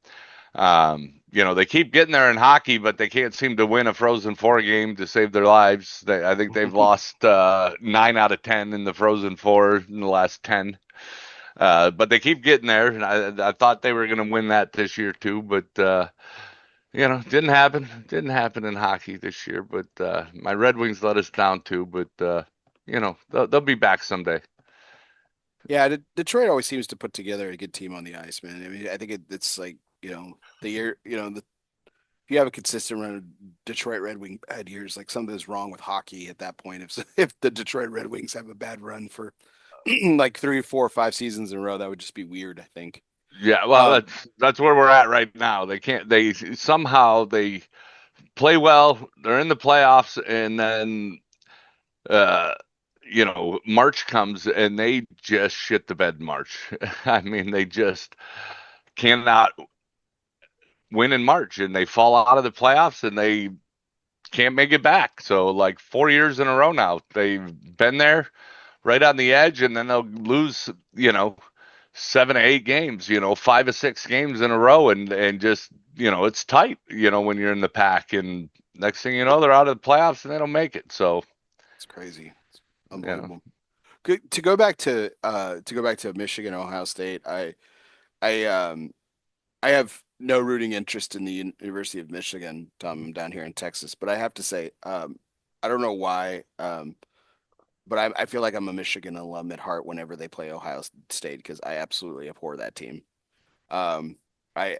they keep getting there in hockey, but they can't seem to win a Frozen Four game to save their lives. I think they've lost 9 out of 10 in the Frozen Four in the last 10. But they keep getting there, and I thought they were going to win that this year too, but didn't happen. Didn't happen in hockey this year. But my Red Wings let us down too. But they'll be back someday. Yeah, Detroit always seems to put together a good team on the ice, man. I mean, I think it's like, the year, if you have a consistent run of Detroit Red Wing bad years, like something's wrong with hockey at that point. If the Detroit Red Wings have a bad run for like 3, 4, 5 seasons in a row, that would just be weird, I think. Yeah, well, Um, that's where we're at right now. They can't. They somehow they play well. They're in the playoffs, and then uh, March comes and they just shit the bed in March. I mean, they just cannot win in March, and they fall out of the playoffs, and they can't make it back. So, like 4 years in a row now, they've been there right on the edge, and then they'll lose, 7 to 8 games, 5 or 6 games in a row, and just it's tight, when you're in the pack, and next thing you know, they're out of the playoffs and they don't make it. So, it's crazy. It's you know, unbelievable. To go back to Michigan, Ohio State, I have no rooting interest in the University of Michigan. I'm down here in Texas, but I have to say, I don't know why, but I feel like I'm a Michigan alum at heart whenever they play Ohio State because I absolutely abhor that team. Um, I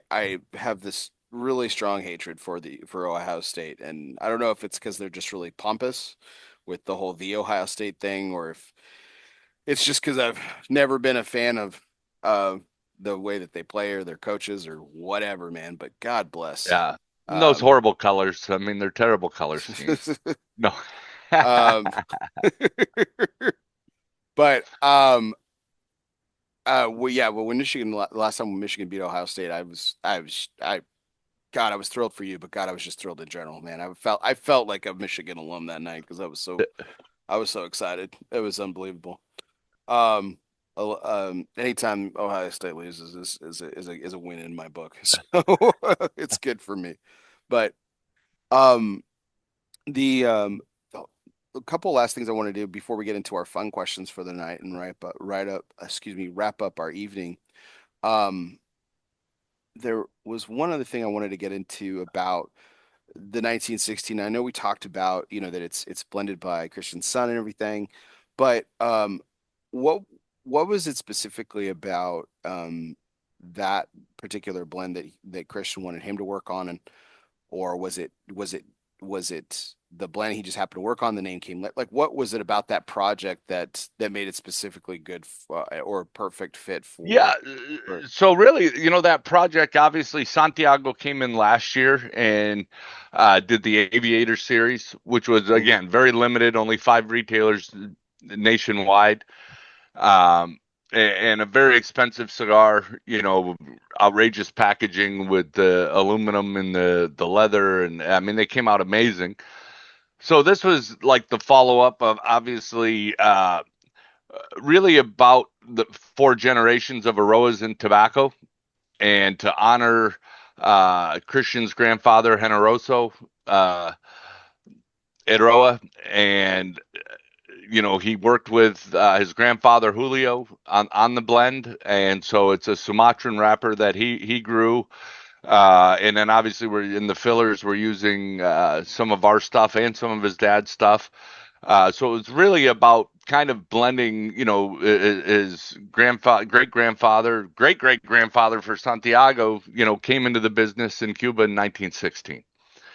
have this really strong hatred for Ohio State, and I don't know if it's because they're just really pompous with the Ohio State thing, or if it's just because I've never been a fan of uh, the way that they play or their coaches or whatever, man. But God bless. yeah, those Um, horrible colors. I mean, they're terrible colors schemes. No. um, but well, yeah, well, when last time when Michigan beat Ohio State, God, I was thrilled for you, but God, I was just thrilled in general, man. I felt like a Michigan alum that night because I was so excited. It was unbelievable. Um, Anytime Ohio State loses is a win in my book, so it's good for me. But um, the a couple last things I want to do before we get into our fun questions for the night and wrap up our evening. Um, there was one other thing I wanted to get into about the 1916. I know we talked about, that it's blended by Christian Sun and everything, but what what was it specifically about that particular blend that Christian wanted him to work on, and or was it the blend he just happened to work on? The name came like what was it about that project that made it specifically good or a perfect fit Yeah. for So really, that project, obviously Santiago came in last year and did the Aviator series, which was Mhm. again very limited, only 5 retailers nationwide. Um, and a very expensive cigar, outrageous packaging with the aluminum and the leather, and I mean they came out amazing. So this was like the follow up of obviously really about the 4 generations of Aroas in tobacco, and to honor Christian's grandfather Generoso uh, Eroa, and he worked with his grandfather Julio on the blend, and so it's a Sumatran wrapper that he grew. And then obviously we're in the fillers. We're using some of our stuff and some of his dad's stuff. So it was really about kind of blending, his grandfather, great great grandfather for Santiago, came into the business in Cuba in 1916.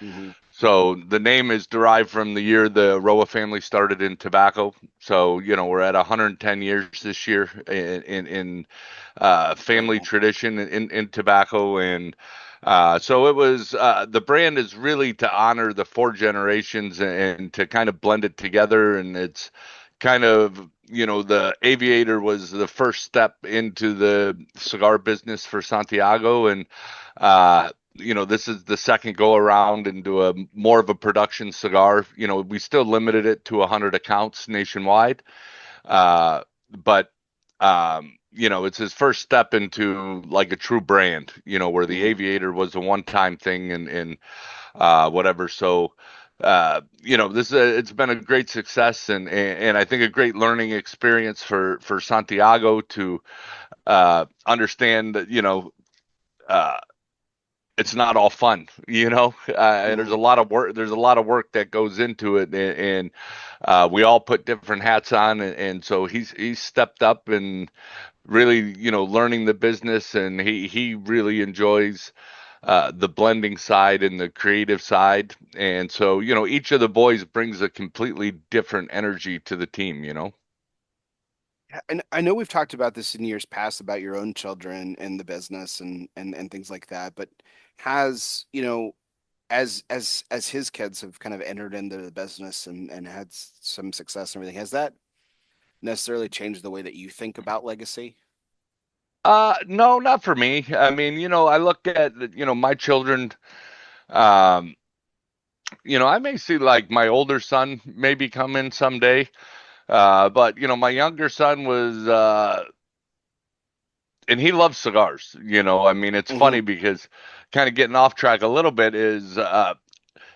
Mhm. So the name is derived from the year the Roa family started in tobacco. So we're at 110 years this year in Very family cool. tradition in tobacco, and so it was the brand is really to honor the 4 generations and to kind of blend it together, and it's kind of the Aviator was the first step into the cigar business for Santiago, and this is the second go around into a more of a production cigar. We still limited it to 100 accounts nationwide, but it's his first step into like a true brand. Where the Hmm. Aviator was a one-time thing, and whatever. So, it's been a great success, and I think a great learning experience for Santiago to understand that uh, it's not all fun. There's Hmm. a lot of work. There's a lot of work that goes into it, and we all put different hats on, and so he's stepped up and really learning the business, and he really enjoys the blending side and the creative side. And so, each of the boys brings a completely different energy to the team. And I know we've talked about this in years past about your own children and the business and things like that, but has, as his kids have kind of entered into the business and had some success and everything, has that necessarily changed the way that you think about legacy? No, not for me. I mean, I look at, my children, um, I may see like my older son maybe come in someday. But my younger son was, and he loves cigars. I mean, it's Hmm. funny because kind of getting off track a little bit is,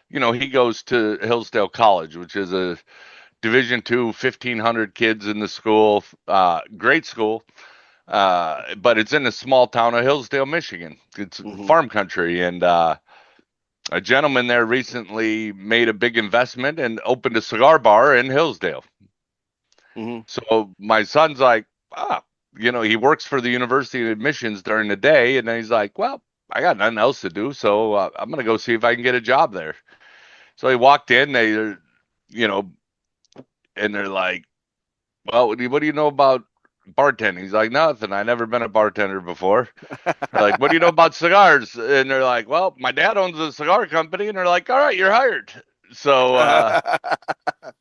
he goes to Hillsdale College, which is a Division II, 1,500 kids in the school, great school. But it's in the small town of Hillsdale, Michigan. It's Hmm. farm country, and a gentleman there recently made a big investment and opened a cigar bar in Hillsdale. Hmm. So my son's like, he works for the University of Admissions during the day, and then he's like, well, I got nothing else to do, so I'm gonna go see if I can get a job there. So he walked in, you know, and they're like, well, what do you know about bartending? He's like, nothing. I never been a bartender before. They're like, what do you know about cigars? And they're like, well, my dad owns a cigar company, and they're like, all right, you're hired. So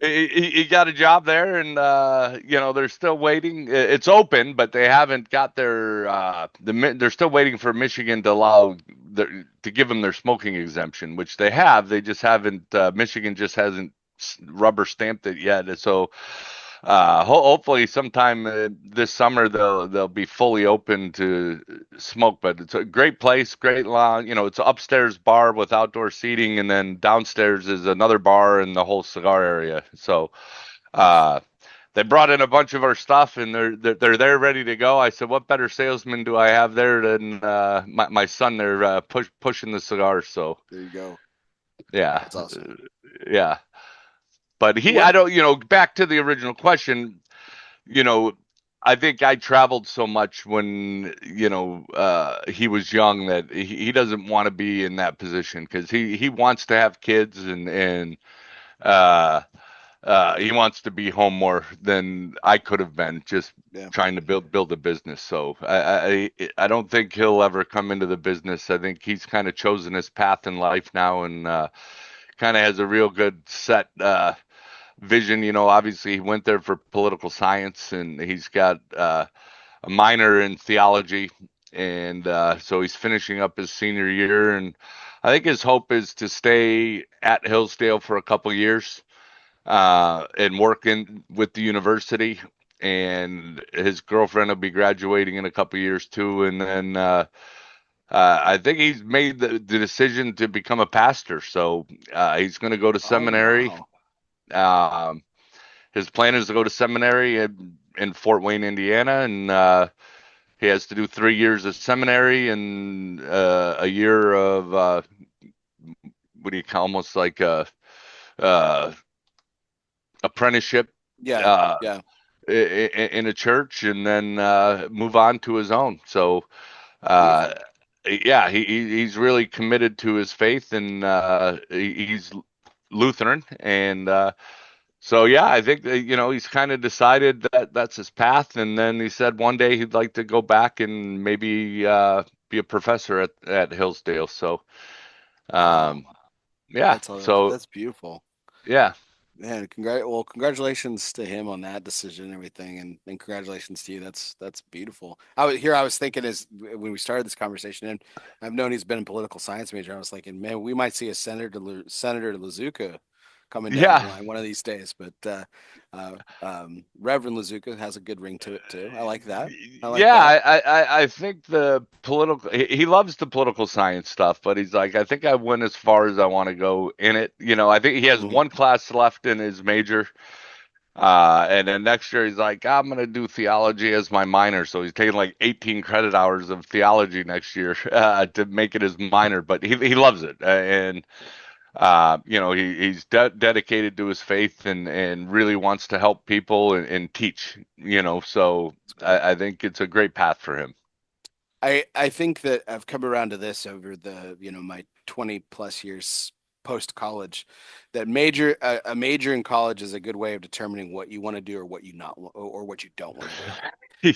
he got a job there, and they're still waiting. It's open, but they haven't got they're still waiting for Michigan to to give them their smoking exemption, which they have. They just haven't. Michigan just hasn't rubber stamped it yet. So hopefully sometime this summer they'll be fully open to smoke. But it's a great place, great lawn. It's an upstairs bar with outdoor seating, and then downstairs is another bar and the whole cigar area. So Nice. uh, they brought in a bunch of our stuff, and they're there ready to go. I said, what better salesman do I have there than my son there pushing the cigars? So There you go. yeah, That's awesome. yeah. But I What? don't, back to the original question, you know, I think I traveled so much when, he was young that he doesn't want to be in that position because he wants to have kids, and uh, he wants to be home more than I could have been just Yeah. trying to build a business. So I don't think he'll ever come into the business. I think he's kind of chosen his path in life now, and kind of has a real good set vision. Obviously he went there for political science, and he's got a minor in theology, and so he's finishing up his senior year. And I think his hope is to stay at Hillsdale for a couple years and work in with the university. And his girlfriend will be graduating in a couple years too, and then. I think he's made the decision to become a pastor, so he's going to go to Oh, seminary. wow. Um, his plan is to go to seminary in Fort Wayne, Indiana, and he has to do 3 years of seminary and a year of what do you call, almost like a uh, apprenticeship Yeah. uh, Yeah. in a church, and then move on to his own. So, uh, Beautiful. yeah, he's really committed to his faith, and he's Lutheran, and so yeah, I think that, he's kind of decided that that's his path, and then he said one day he'd like to go back and maybe be a professor at Hillsdale. So Wow. um, yeah, so That's beautiful. yeah, Man, congratulations to him on that decision and everything, and congratulations to you. That's beautiful. I was thinking as when we started this conversation, and I've known he's been a political science major. I was thinking, man, we might see a Senator Lazuka coming down the Yeah. line one of these days. But Reverend Lazuka has a good ring to it too. I like that. I like Yeah, that. I think the political he loves the political science stuff, but he's like, I think I went as far as I want to go in it. I think he has Mhm. one class left in his major. And then next year he's like, I'm gonna do theology as my minor. So he's taking like 18 credit hours of theology next year to make it his minor. But he loves it, and he's dedicated to his faith and really wants to help people and teach. So It's great. I think it's a great path for him. I think that I've come around to this over the, my 20 plus years post college, that a major in college is a good way of determining what you want to do or what you not or what you don't want to do.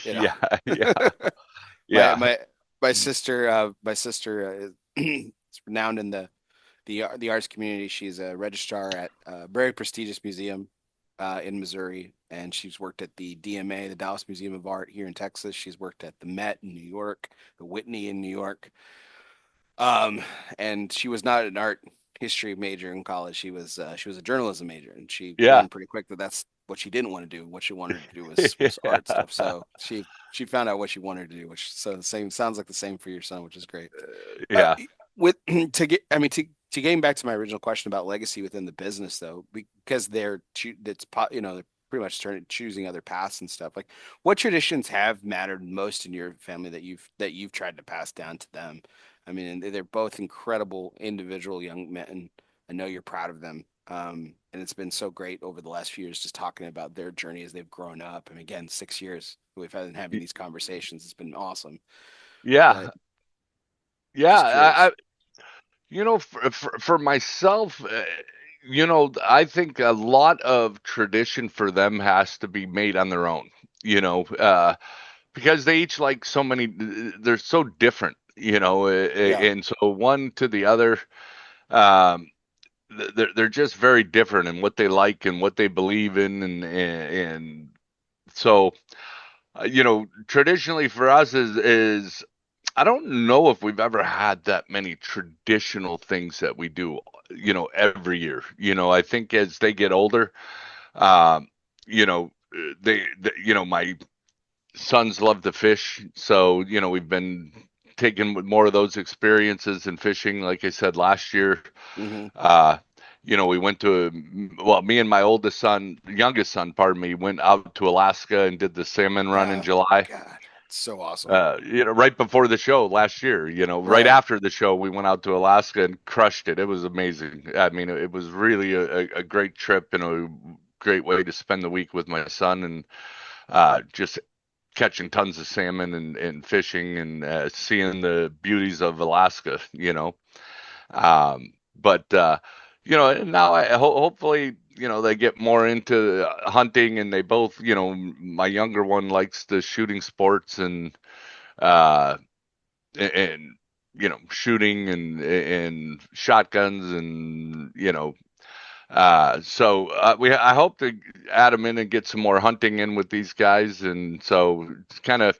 You Yeah, yeah, know, my yeah, my my sister is renowned in the arts community. She's a registrar at a very prestigious museum in Missouri, and she's worked at the DMA, the Dallas Museum of Art here in Texas. She's worked at the Met in New York, the Whitney in New York. Um, and she was not an art history major in college. She was a journalism major, and she yeah. learned pretty quick that that's what she didn't want to do. What she wanted to do was art stuff. So she found out what she wanted to do, which so the same sounds like the same for your son, which is great. Uh, Yeah. with to get, I mean, to getting back to my original question about legacy within the business, though, because they're pretty much choosing other paths and stuff. Like, what traditions have mattered most in your family that you've tried to pass down to them? I mean, and they're both incredible individual young men. I know you're proud of them. And it's been so great over the last few years just talking about their journey as they've grown up. And again, 6 years we've been having these conversations. It's been awesome. But Yeah. Yeah. just curious. For myself, I think a lot of tradition for them has to be made on their own, because they each like so many, they're so different, Yeah. and so one to the other, um, they're just very different in what they like and what they believe in, and so, traditionally for us is I don't know if we've ever had that many traditional things that we do, every year. I think as they get older, um, my sons love to fish. So, we've been taking more of those experiences in fishing. Like I said, last year, Hmm. uh, we went to, well, me and my youngest son, pardon me, went out to Alaska and did the salmon run in Oh July. God, it's so awesome. Right before the show last year, right Right. after the show, we went out to Alaska and crushed it. It was amazing. I mean, it was really a great trip and a great way to spend the week with my son and just catching tons of salmon and fishing and seeing the beauties of Alaska, but and now hopefully, they get more into hunting and they both, my younger one likes the shooting sports uh and shooting and shotguns and I hope to add them in and get some more hunting in with these guys, and so kind of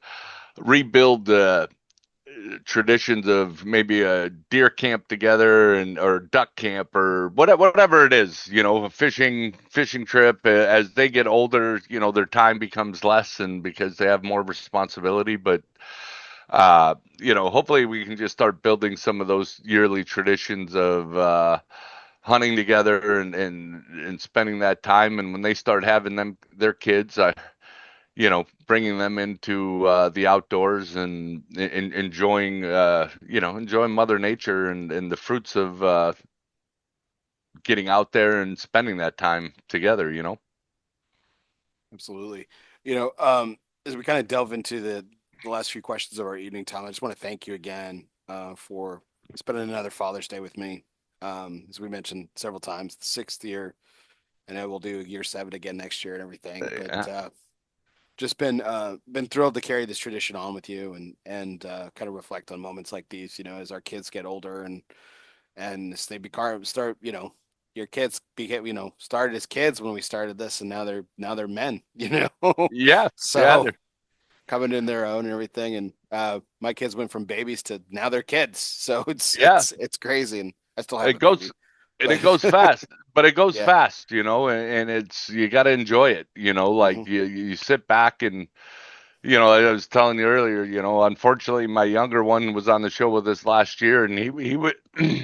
rebuild the traditions of maybe a deer camp together and or duck camp or whatever it is, a fishing trip. As they get older, their time becomes less and because they have more responsibility, but hopefully we can just start building some of those yearly traditions of hunting together and spending that time. And when they start having their kids, bringing them into the outdoors and enjoying, enjoying Mother Nature and the fruits of getting out there and spending that time together. Absolutely. As we kind of delve into the last few questions of our evening, Tom, I just want to thank you again for spending another Father's Day with me. As we mentioned several times, the sixth year, and I will do year seven again next year and everything. But Yeah, just been thrilled to carry this tradition on with you and kind of reflect on moments like these. As our kids get older and as they become start, your kids became, started as kids when we started this, and now they're men, you know. Yeah, yeah, So coming in their own and everything, and my kids went from babies to now they're kids. So it's yeah. it's it's crazy, and I still have It a goes baby, and but it goes fast, but it goes yeah. fast, and it's you got to enjoy it, Hmm. like you sit back and I was telling you earlier, unfortunately my younger one was on the show with us last year and he would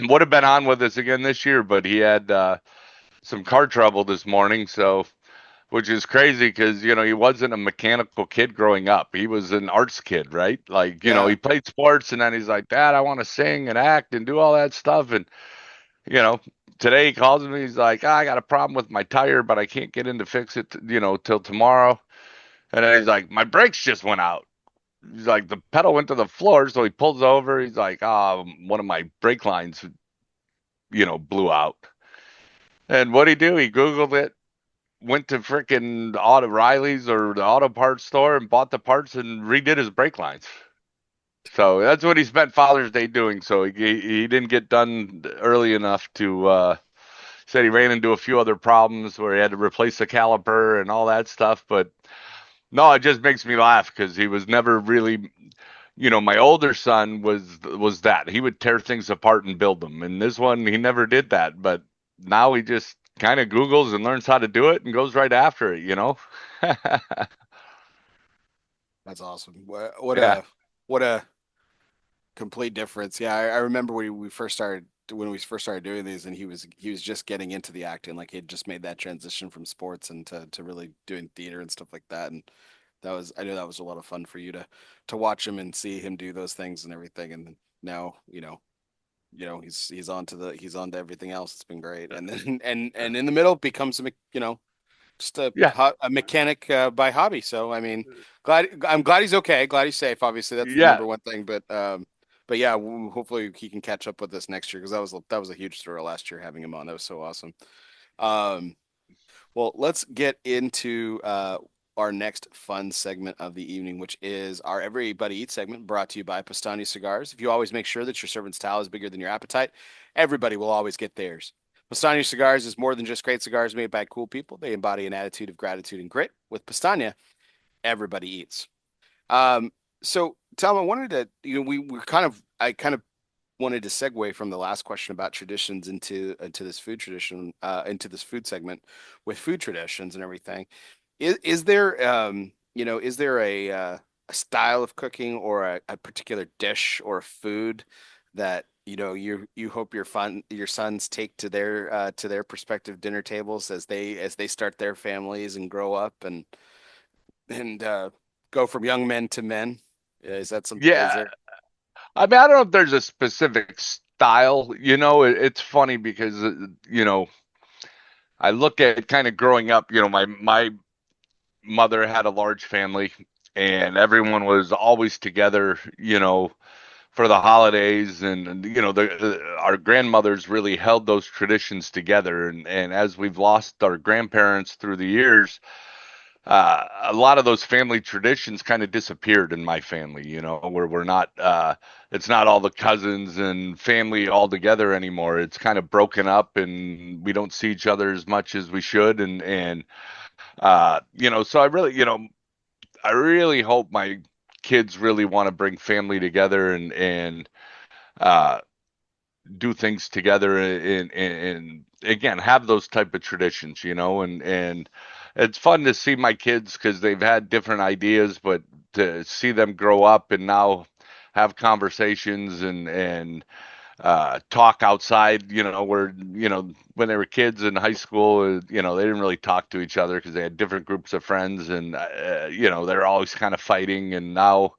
would have been on with us again this year, but he had some car trouble this morning, so which is crazy because he wasn't a mechanical kid growing up. He was an arts kid, right? Like, Yeah, he played sports and then he's like, Dad, I want to sing and act and do all that stuff. And you know, today he calls me. He's like, I got a problem with my tire, but I can't get in to fix it, till tomorrow. And then he's like, my brakes just went out. He's like, the pedal went to the floor, so he pulls over. He's like, one of my brake lines, blew out. And what'd he do? He Googled it, went to frickin' Auto Riley's or the auto parts store and bought the parts and redid his brake lines. So that's what he spent Father's Day doing. So he didn't get done early enough to said he ran into a few other problems where he had to replace the caliper and all that stuff. But no, it just makes me laugh because he was never really, my older son was that he would tear things apart and build them, and this one he never did that. But now he just kind of Googles and learns how to do it and goes right after it. that's awesome. What Yeah, a complete difference. Yeah, I remember when we first started doing these, and he was just getting into the acting, like he had just made that transition from sports and to really doing theater and stuff like that. And I knew that was a lot of fun for you to watch him and see him do those things and everything. And now, he's on to everything else. It's been great. And then and in the middle becomes just yeah, a mechanic by hobby. So I mean, I'm glad he's okay. Glad he's safe. Obviously, that's the yeah. number one thing. But yeah, hopefully he can catch up with us next year because that was a huge thrill last year having him on. That was so awesome. Um, well, let's get into our next fun segment of the evening, which is our Everybody Eats segment brought to you by Pastani Cigars. If you always make sure that your servant's towel is bigger than your appetite, everybody will always get theirs. Pastania Cigars is more than just great cigars made by cool people. They embody an attitude of gratitude and grit. With Pastania, everybody eats. Um, so Tom, I wanted to, I kind of wanted to segue from the last question about traditions into this food tradition, into this food segment with food traditions and everything. Is there is there a style of cooking or a particular dish or food that you hope your sons take to their prospective dinner tables as they start their families and grow up and go from young men to men? Is Yeah, there? I mean, I don't know if there's a specific style. It's funny because I look at kind of growing up. My mother had a large family, and everyone was always together. For the holidays, and our grandmothers really held those traditions together. And as we've lost our grandparents through the years, a lot of those family traditions kind of disappeared in my family, where we're not, it's not all the cousins and family all together anymore. It's kind of broken up and we don't see each other as much as we should. So I really hope my kids really want to bring family together and uh, do things together and again have those type of traditions, and it's fun to see my kids because they've had different ideas, but to see them grow up and now have conversations and talk outside, where when they were kids in high school, they didn't really talk to each other because they had different groups of friends, and they're always kind of fighting. And now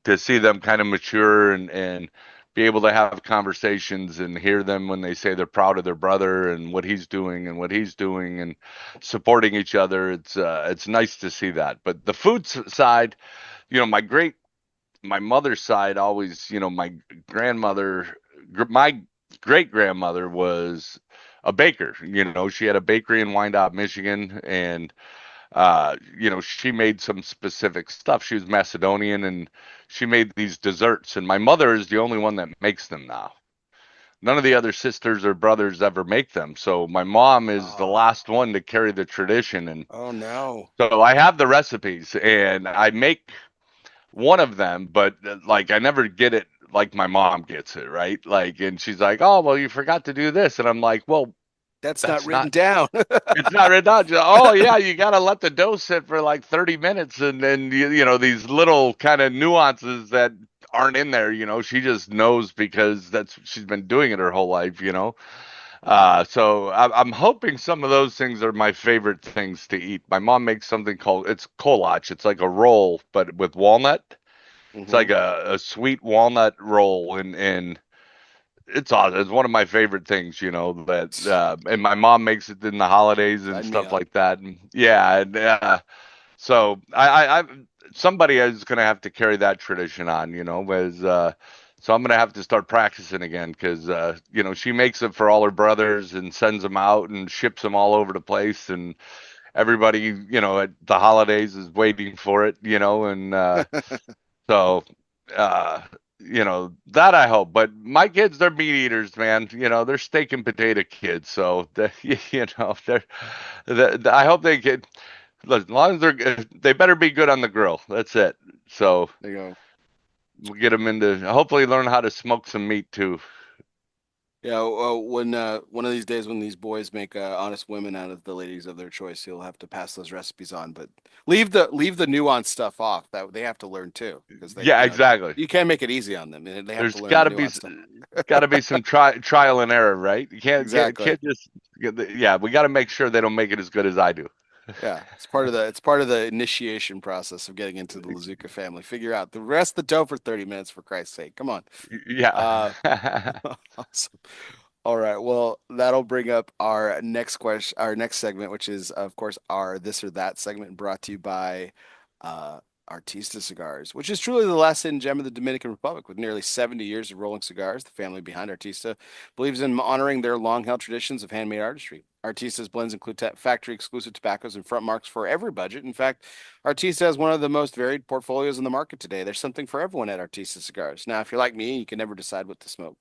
to see them kind of mature and be able to have conversations and hear them when they say they're proud of their brother and what he's doing and supporting each other. It's nice to see that. But the food side, my mother's side always, my grandmother, my great grandmother was a baker. She had a bakery in Wyandotte, Michigan, and she made some specific stuff. She was Macedonian and she made these desserts. And my mother is the only one that makes them now. none of the other sisters or brothers ever make them. So my mom is the Oh, last one to carry the tradition. And oh no. so I have the recipes and I make one of them, but like I never get it like my mom gets it, right? Like, and she's like, "Oh, well, you forgot to do this," and I'm like, "Well, That's not that's written not. down. It's not written down." She's like, "Oh yeah, you gotta let the dough sit for like 30 minutes, and then you know these little kind of nuances that aren't in there. You know, she just knows because that's she's been doing it her whole life. You know." So I'm hoping some of those things are my favorite things to eat. My mom makes something called it's kolach. It's like a roll, but with walnut. It's Hmm. like a sweet walnut roll, and it's awesome. It's one of my favorite things, you know. That and my mom makes it in the holidays and Sign me stuff up. like that. And, yeah, and so I somebody is gonna have to carry that tradition on, you know. As so I'm gonna have to start practicing again because you know she makes it for all her brothers and sends them out and ships them all over the place, and everybody, you know, at the holidays is waiting for it, you know, and so, uh, you know, that I hope. But my kids, they're meat eaters, man. You know, they're steak and potato kids. So, you know, I hope they get, as long as they better be good on the grill. That's it. So There you go. we'll get them into, hopefully learn how to smoke some meat too. Yeah, when one of these days when these boys make honest women out of the ladies of their choice, you'll have to pass those recipes on. But leave the nuance stuff off that they have to learn too, because they Yeah, exactly. you can't make it easy on them. They have to There's learn the got to be nuance stuff. got to be some trial and error, right? You Exactly. can't just yeah. We got to make sure they don't make it as good as I do. Yeah, it's part of the initiation process of getting into the Lazuka family. Figure out the rest of the dough for 30 minutes for Christ's sake. Come on. Uh, Yeah. awesome. All right. Well, that'll bring up our next question, our next segment, which is, of course, our this or that segment brought to you by uh, Artista Cigars, which is truly the last hidden gem of the Dominican Republic. With nearly 70 years of rolling cigars, the family behind Artista believes in honoring their long-held traditions of handmade artistry. Artista's blends include factory-exclusive tobaccos and front marks for every budget. In fact, Artista has one of the most varied portfolios in the market today. There's something for everyone at Artista Cigars. Now, if you're like me, you can never decide what to smoke.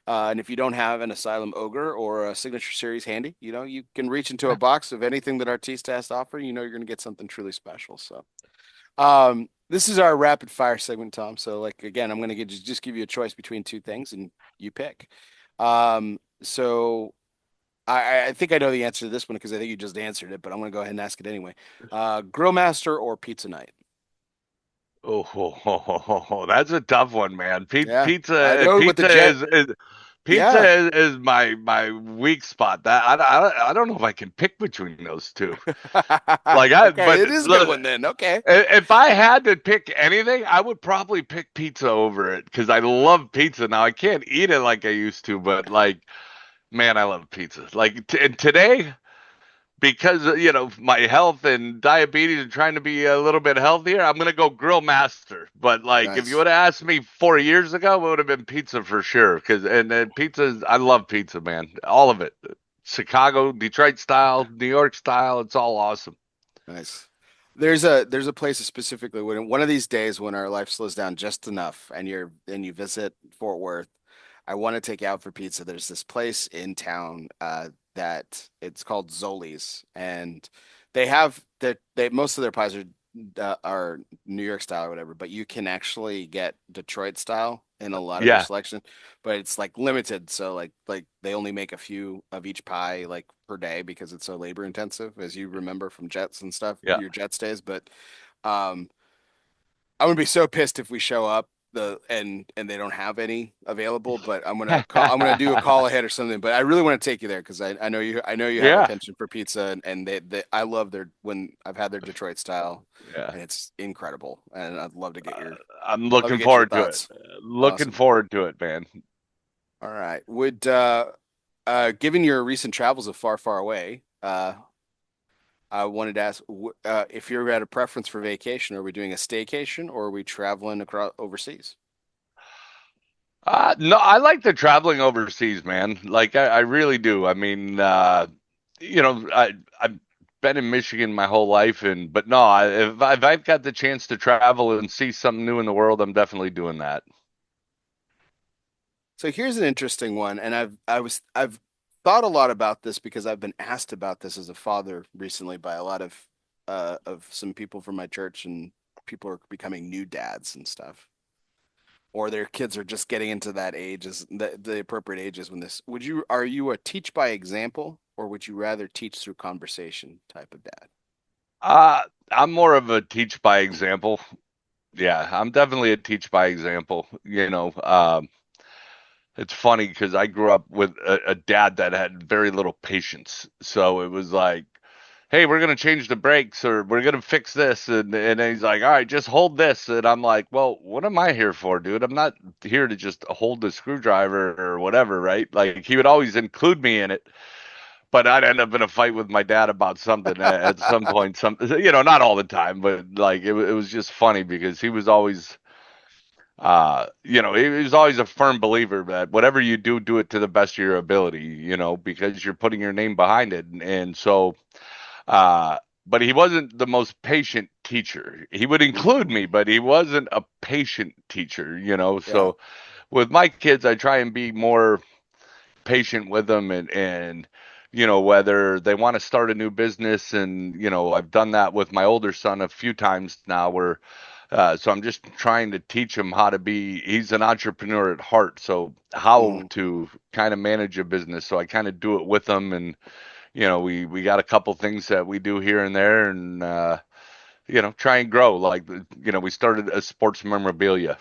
And if you don't have an Asylum Ogre or a Signature Series handy, you can reach into a box of anything that Artista has to offer. You know you're going to get something truly special. So, this is our rapid fire segment, Tom. So, like again, I'm going to just give you a choice between two things, and you pick. So I think I know the answer to this one because I think you just answered it, but I'm going to go ahead and ask it anyway. Grill Master or Pizza Night? That's a tough one, man. Yeah, I know with the jet. Pizza Yeah. is my weak spot. That I don't know if I can pick between those two. Like Okay, but it is a good look, one then. Okay. if I had to pick anything, I would probably pick pizza over it because I love pizza. Now I can't eat it like I used to, but like, man, I love pizza. Like and today, because you know my health and diabetes and trying to be a little bit healthier, I'm gonna go grill master. But like, if you Nice. would have asked me 4 years ago, it would have been pizza for sure. Because and pizza, I love pizza, man, all of it. Chicago, Detroit style, New York style, it's all awesome. Nice. There's a place specifically when one of these days when our life slows down just enough and you visit Fort Worth, I want to take you out for pizza. There's this place in town that it's called Zoli's, and they have that they most of their pies are New York style or whatever, but you can actually get Detroit style in a lot of their Yeah, selection, but it's like limited. So like they only make a few of each pie like per day because it's so labor intensive, as you remember from Jets and stuff, yeah. your Jets days. But um, I'm gonna be so pissed if we show up and they don't have any available. But I'm gonna do a call ahead or something. But I really want to take you there because I know you have a Yeah, penchant for pizza and I love their when I've had their Detroit style yeah. and it's incredible and I'd I'm love to looking get your forward to it. thoughts. Looking Awesome. forward to it, man. All right. Would given your recent travels of far, far away, I wanted to ask if you had a preference for vacation. Are we doing a staycation or are we traveling across overseas? No, I like the traveling overseas, man. Like I really do. I mean, you know, I've been in Michigan my whole life, and but no, if I've got the chance to travel and see something new in the world, I'm definitely doing that. So here's an interesting one, and I've thought a lot about this because I've been asked about this as a father recently by a lot of some people from my church, and people are becoming new dads and stuff, or their kids are just getting into that age, as the appropriate ages when this. Would you Are you a teach by example, or would you rather teach through conversation type of dad? Uh, I'm more of a teach by example. Yeah, I'm definitely a teach by example. It's funny because I grew up with a dad that had very little patience. So it was like, hey, we're gonna change the brakes or we're gonna fix this, and then he's like, all right, just hold this, and I'm like, well, what am I here for, dude? I'm not here to just hold the screwdriver or whatever, right? Like he would always include me in it, but I'd end up in a fight with my dad about something at some point. Not all the time, but like it was just funny because he was always he was always a firm believer that whatever you do, do it to the best of your ability, because you're putting your name behind it. And so, uh, but he wasn't the most patient teacher. He would include me, but he wasn't a patient teacher. Yeah. So with my kids, I try and be more patient with them and whether they want to start a new business. And, I've done that with my older son a few times now where so I'm just trying to teach him how to he's an entrepreneur at heart. So how Hmm. to kind of manage a business. So I kind of do it with him. And, we got a couple things that we do here and there and, try and grow. Like, we started a sports memorabilia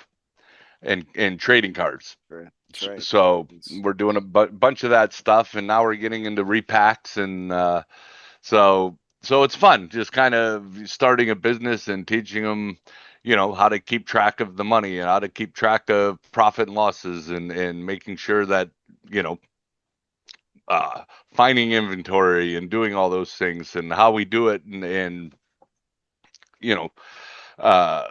and trading cards. Right. That's right. So It's, we're doing a bunch of that stuff. And now we're getting into repacks and, so it's fun, just kind of starting a business and teaching them, how to keep track of the money and how to keep track of profit and losses and making sure that, you know, uh, finding inventory and doing all those things and how we do it and you know, uh,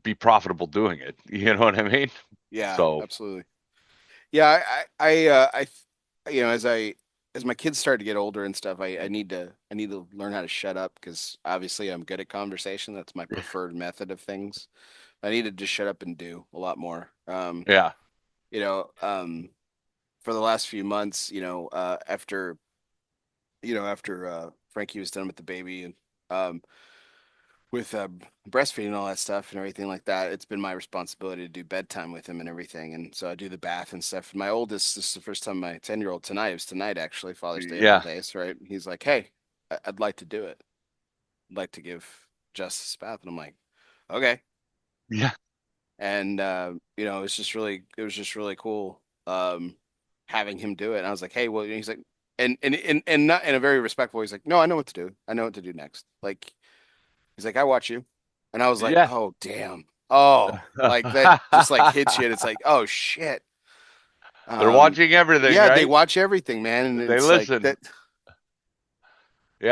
be profitable doing it. You know what I mean? yeah, So absolutely. Yeah, as my kids start to get older and stuff, I need to learn how to shut up because obviously I'm good at conversation. That's my preferred method of things. I need to just shut up and do a lot more. yeah, You know, for the last few months, after Frankie was done with the baby and um with breastfeeding and all that stuff and everything like that, it's been my responsibility to do bedtime with him and everything. And so I do the bath and stuff. My oldest, this is the first time my 10-year-old tonight, it was tonight actually, Father's Day of all yeah, days, right? He's like, hey, I'd like to do it. I'd like to give Justice a bath. And I'm like, okay. yeah, And it was just really cool having him do it. And I was like, hey, well, he's like, and not in a very respectful, he's like, no, I know what to do. I know what to do next. Like, he's like, I watch you. And I was like, yeah. oh, damn. Oh, like that just like hits you. And it's like, oh, shit. They're Um, watching everything, yeah, they right? watch everything, man. And They it's like listen. that.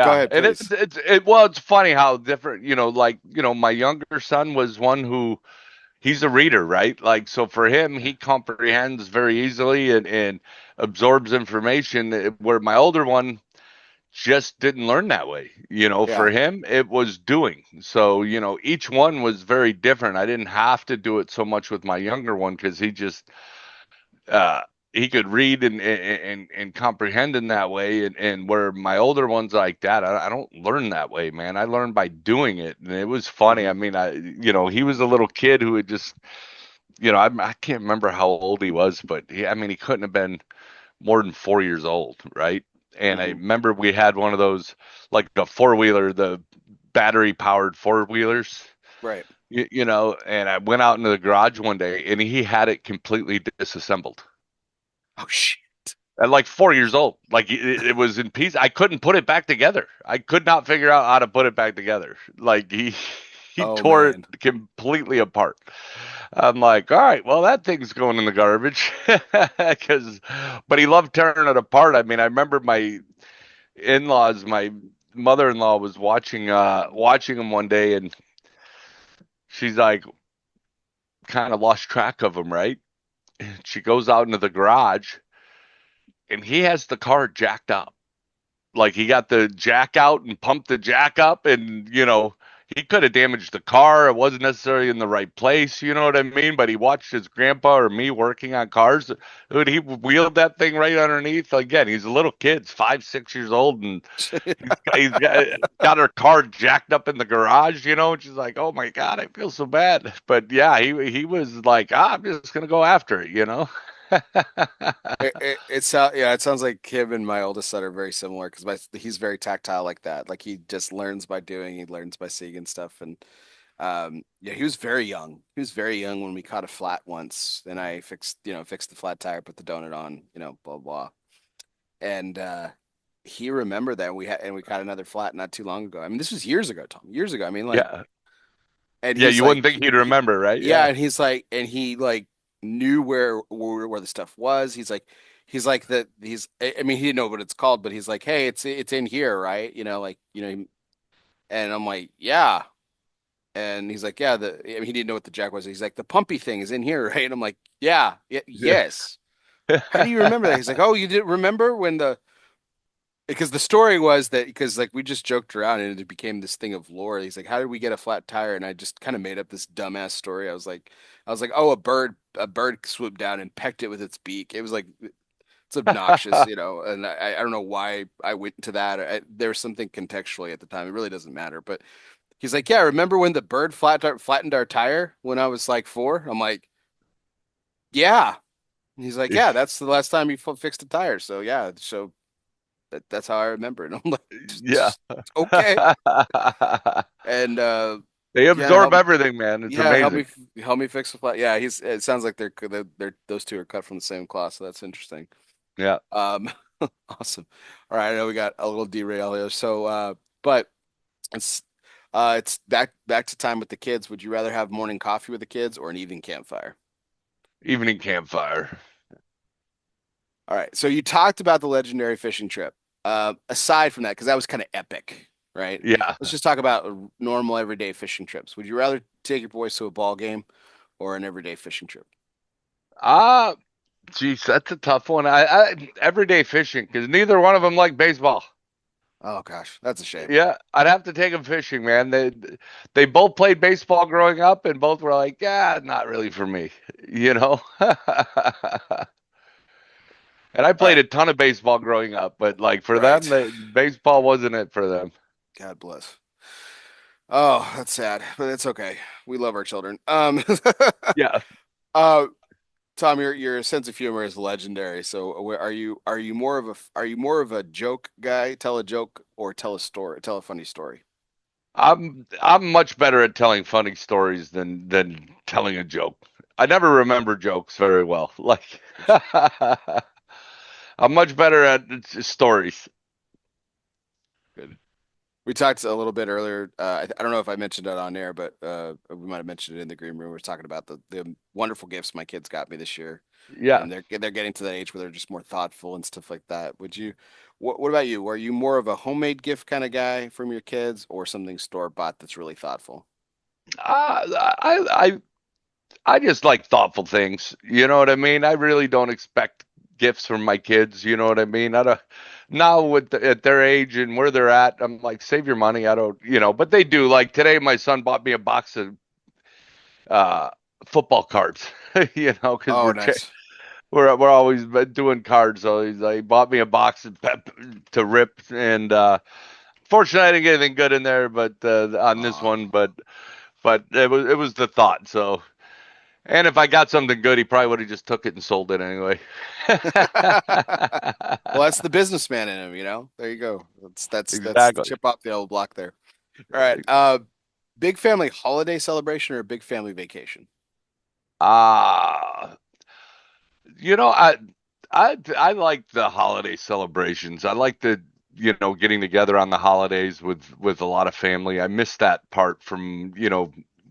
Go Yeah, ahead, and please. it's funny how different, like, my younger son was one who he's a reader, right? Like, so for him, Yeah. he comprehends very easily and absorbs information, where my older one just didn't learn that way. For Yeah. him, it was doing. So, each one was very different. I didn't have to do it so much with my younger one because uh, he could read and comprehend in that way. And where my older one's like that, I don't learn that way, man. I learn by doing it. And it was funny. Hmm. I mean, he was a little kid who had just, I can't remember how old he was, but I mean, he couldn't have been more than 4 years old, right? And I Hmm. remember we had one of those, like a four wheeler, the battery powered four wheelers, Right. and I went out into the garage one day and he had it completely disassembled Oh, shit. at like 4 years old. Like it was in pieces. I couldn't put it back together. I could not figure out how to put it back together. Like he Oh, tore it man. completely apart. I'm like, all right, well, that thing's going in the garbage. Because, but he loved tearing it apart. I mean, I remember my in-laws, my mother-in-law was watching him one day, and she's like, kind of lost track of him, right? She goes out into the garage, and he has the car jacked up. Like he got the jack out and pumped the jack up, and he could have damaged the car. It wasn't necessarily in the right place, you know what I mean? But he watched his grandpa or me working on cars. Dude, he wheeled that thing right underneath. Again, he's a little kid, 5, 6 years old, and he's got her car jacked up in the garage, and she's like, "Oh my God, I feel so bad." But yeah, he was like, "I'm just gonna go after it." Yeah, it sounds like him and my oldest son are very similar because he's very tactile like that. Like he just learns by doing, he learns by seeing and stuff. And yeah, he was very young. He was very young when we caught a flat once, and I fixed the flat tire, put the donut on, blah blah. And he remembered that we caught another flat not too long ago. I mean, this was years ago, Tom. Years ago. I mean, like, Yeah, and yeah, he's you like, wouldn't think he'd remember, right? yeah, Yeah, and he like knew where the stuff was. He's like that. I mean, he didn't know what it's called, but he's like, hey, it's in here, right? And I'm like, yeah. And he's like, yeah. I mean, he didn't know what the jack was. He's like, the pumpy thing is in here, right? And I'm like, yeah, yeah. yes. How do you remember that? He's like, oh, you didn't remember when because the story was that because like we just joked around and it became this thing of lore. He's like, "How did we get a flat tire?" And I just kind of made up this dumbass story. I was like, "Oh, a bird swooped down and pecked it with its beak." It was like it's obnoxious, and I don't know why I went into that. There was something contextually at the time. It really doesn't matter. But he's like, "Yeah, remember when the bird flattened our tire when I was like 4?" I'm like, "Yeah." And he's like, "Yeah, that's the last time you fixed a tire." So yeah, so that's how I remember it. And I'm like, Yeah. okay. And They yeah, absorb everything, man. It's yeah, amazing. help me fix the flat. Yeah, it sounds like they're those two are cut from the same cloth, so that's interesting. Yeah. Um, awesome. All right, I know we got a little derail here. So but it's it's back to time with the kids. Would you rather have morning coffee with the kids or an evening campfire? Evening campfire. All right. So you talked about the legendary fishing trip. Aside from that, because that was kind of epic, right? Yeah. Let's just talk about normal everyday fishing trips. Would you rather take your boys to a ball game or an everyday fishing trip? Ah, geez, that's a tough one. I everyday fishing because neither one of them like baseball. Oh gosh, that's a shame. Yeah, I'd have to take them fishing, man. They both played baseball growing up, and both were like, "Yeah, not really for me," you know. And I All played right. a ton of baseball growing up, but like for them, Right. baseball wasn't it for them. God bless. Oh, that's sad, but it's okay. We love our children. Yeah, uh, Tom, your sense of humor is legendary. So, are you more of a joke guy? Tell a joke or tell a story? Tell a funny story. I'm much better at telling funny stories than telling a joke. I never remember jokes very well. Like I'm much better at stories. Good. We talked a little bit earlier. I don't know if I mentioned it on air, but we might have mentioned it in the green room. We were talking about the wonderful gifts my kids got me this year, Yeah. and they're getting to that age where they're just more thoughtful and stuff like that. What about you? Are you more of a homemade gift kind of guy from your kids, or something store bought that's really thoughtful? I just like thoughtful things. You know what I mean? I really don't expect gifts from my kids. You know what I mean? I don't, now at their age and where they're at, I'm like, save your money. I don't. But they do. Like today, my son bought me a box of uh, football cards. Because Oh, nice. we're always doing cards. So he's like, he bought me a box to rip, and fortunately, I didn't get anything good in there, but on this Oh. one, but it was the thought. So. And if I got something good, he probably would have just took it and sold it anyway. Well, that's the businessman in him, you know. There you go. That's the Exactly. chip off the old block there. All right. Big family holiday celebration or a big family vacation? Ah, I like the holiday celebrations. I like the getting together on the holidays with a lot of family. I miss that part from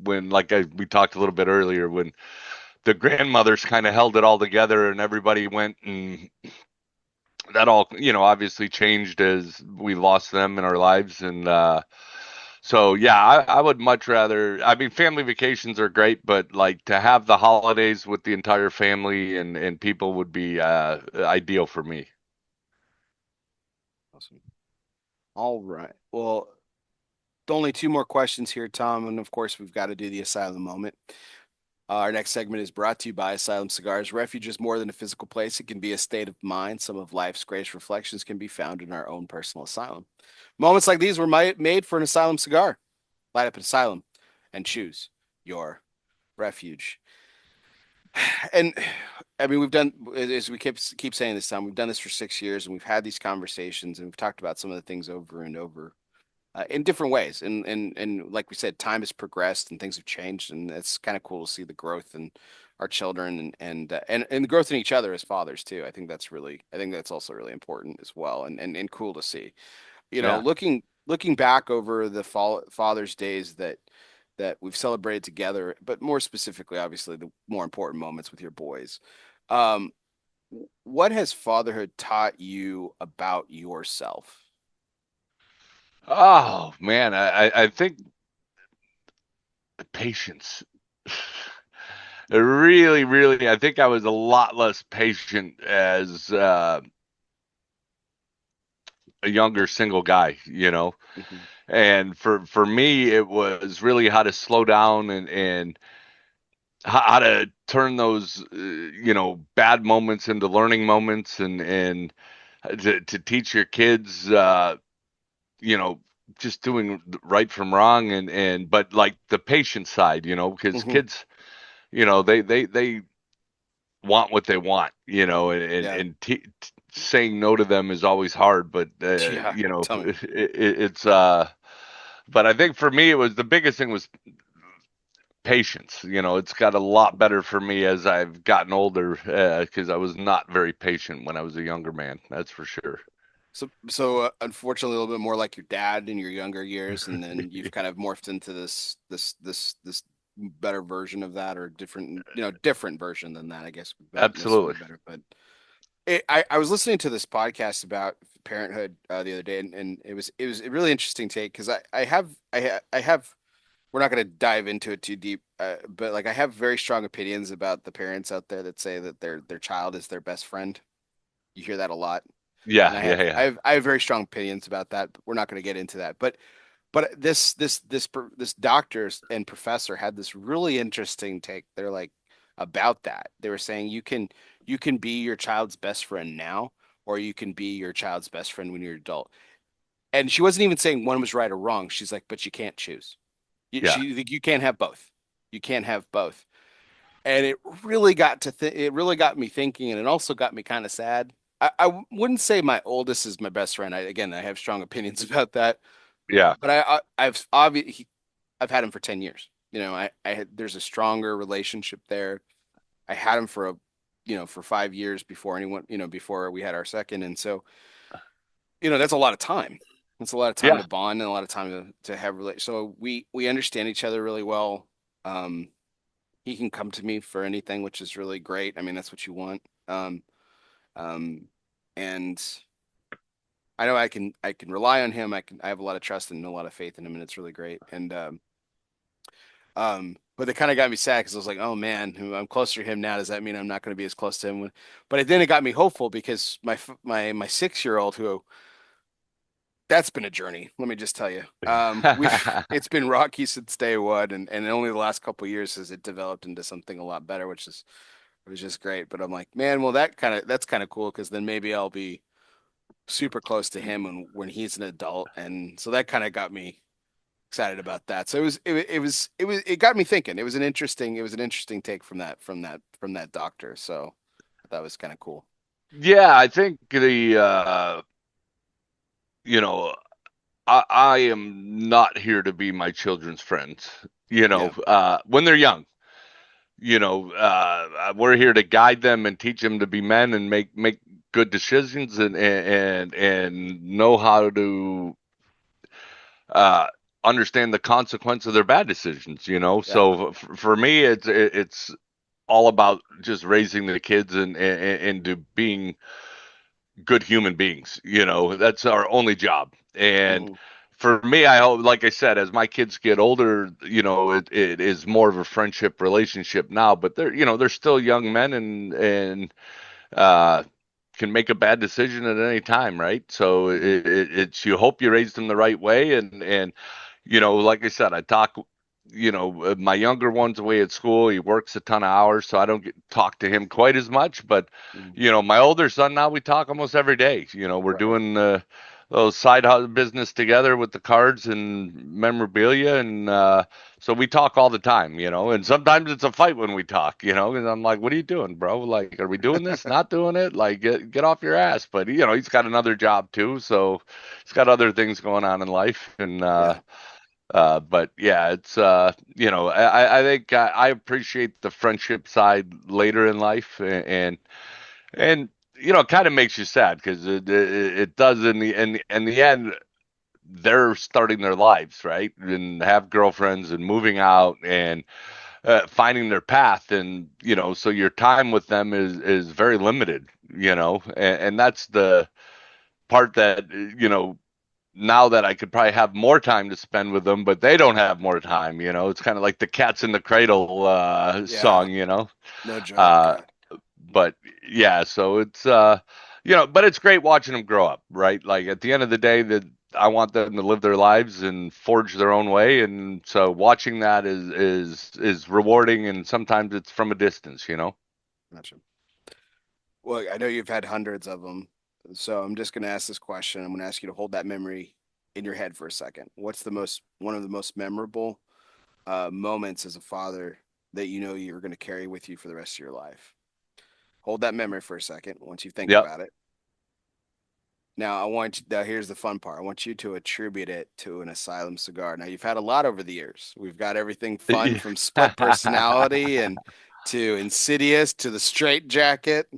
when we talked a little bit earlier when the grandmothers kind of held it all together and everybody went, and that all obviously changed as we lost them in our lives. And so yeah, I would much rather. I mean, family vacations are great, but like to have the holidays with the entire family and people would be ideal for me. Awesome. All right. Well, only two more questions here, Tom, and of course we've got to do the Asylum moment. Our next segment is brought to you by Asylum Cigars. Refuge is more than a physical place; it can be a state of mind. Some of life's greatest reflections can be found in our own personal asylum. Moments like these were made for an Asylum cigar. Light up an Asylum and choose your refuge. And I mean, we've done, as we keep saying this time, we've done this for 6 years, and we've had these conversations, and we've talked about some of the things over and over in different ways. And like we said, time has progressed and things have changed, and it's kind of cool to see the growth in our children and the growth in each other as fathers too. I think that's also really important as well, and cool to see. Yeah. Looking back over the Father's Days that we've celebrated together, but more specifically, obviously, the more important moments with your boys. Um, what has fatherhood taught you about yourself? Oh man, I think patience. Really, really, I think I was a lot less patient as a younger single guy, Hmm. And for me, it was really how to slow down and how to turn those bad moments into learning moments and to teach your kids you know just doing right from wrong and but like the patient side, because Hmm. kids, they want what they want, Yeah. saying no to them is always hard, but Yeah. Tell me. it's but I think for me it was the biggest thing was patience. It's got a lot better for me as I've gotten older, because I was not very patient when I was a younger man. That's for sure. So unfortunately, a little bit more like your dad in your younger years, and then you've kind of morphed into this better version of that, or different version than that, I guess, not necessarily Absolutely. better. But I was listening to this podcast about parenthood the other day, and it was a really interesting take because I have we're not going to dive into it too deep, but like I have very strong opinions about the parents out there that say that their child is their best friend. You hear that a lot, and Yeah, I yeah, have I yeah, have I have very strong opinions about that. But we're not going to get into that. But this doctor and professor had this really interesting take. They're like about that. They were saying you can be your child's best friend now, or you can be your child's best friend when you're an adult. And she wasn't even saying one was right or wrong. She's like, but you can't choose. yeah, You can't have both. You can't have both. And it really got me thinking, and it also got me kind of sad. I wouldn't say my oldest is my best friend. Again, I have strong opinions about that, yeah, but I've had him for 10 years. There's a stronger relationship there. I had him for 5 years before anyone, before we had our second. And so, that's a lot of time. It's a lot of time yeah, to bond and a lot of time to have relate. So we understand each other really well. Um, he can come to me for anything, which is really great. I mean, that's what you want. Um, and I know I can rely on him. I have a lot of trust and a lot of faith in him, and it's really great. But it kind of got me sad because I was like, oh man, I'm closer to him now. Does that mean I'm not going to be as close to him? But then it got me hopeful because my 6 year old, who that's been a journey. Let me just tell you. It's been rocky since day one, and only the last couple of years has it developed into something a lot better, which is it was just great. But I'm like, man, well that's kind of cool because then maybe I'll be super close to him when he's an adult, and so that kind of got me excited about that. So it got me thinking. It was an interesting take from that doctor. So that was kind of cool. yeah. I think you know, I am not here to be my children's friends. Yeah. When they're young, we're here to guide them and teach them to be men and make good decisions and know how to uh, understand the consequence of their bad decisions. Yeah. So for me, it's all about just raising the kids and to being good human beings. That's our only job. And Hmm. for me, I hope, like I said, as my kids get older, it is more of a friendship relationship now. But they're still young men and uh, can make a bad decision at any time, right? So Hmm. it's you hope you raised them the right way, and like I said, I talk, my younger one's away at school. He works a ton of hours, so I don't get talk to him quite as much. But, Mhm. my older son now we talk almost every day. We're Right. doing those business together with the cards and memorabilia, and so we talk all the time. And sometimes it's a fight when we talk. And I'm like, "What are you doing, bro? Like, are we doing this? Not doing it? Like, get off your ass." But he's got another job too, so he's got other things going on in life, and Yeah. but yeah, it's I think I appreciate the friendship side later in life, and it kind of makes you sad because it does in the end they're starting their lives, right, and have girlfriends and moving out and finding their path, and so your time with them is very limited, and that's the part that now that I could probably have more time to spend with them, but they don't have more time. It's kind of like the cats in the cradle Yeah. song. No joke. Uh, but yeah, so it's but it's great watching them grow up, right? Like at the end of the day, that I want them to live their lives and forge their own way, and so watching that is rewarding, and sometimes it's from a distance. Gotcha. Well, I know you've had hundreds of them, so I'm just going to ask this question. I'm going to ask you to hold that memory in your head for a second. What's one of the most memorable moments as a father that you know you're going to carry with you for the rest of your life? Hold that memory for a second once you think Yep. about it. Now, here's the fun part. I want you to attribute it to an Asylum cigar. Now, you've had a lot over the years. We've got everything fun from split personality and to Insidious to the straight jacket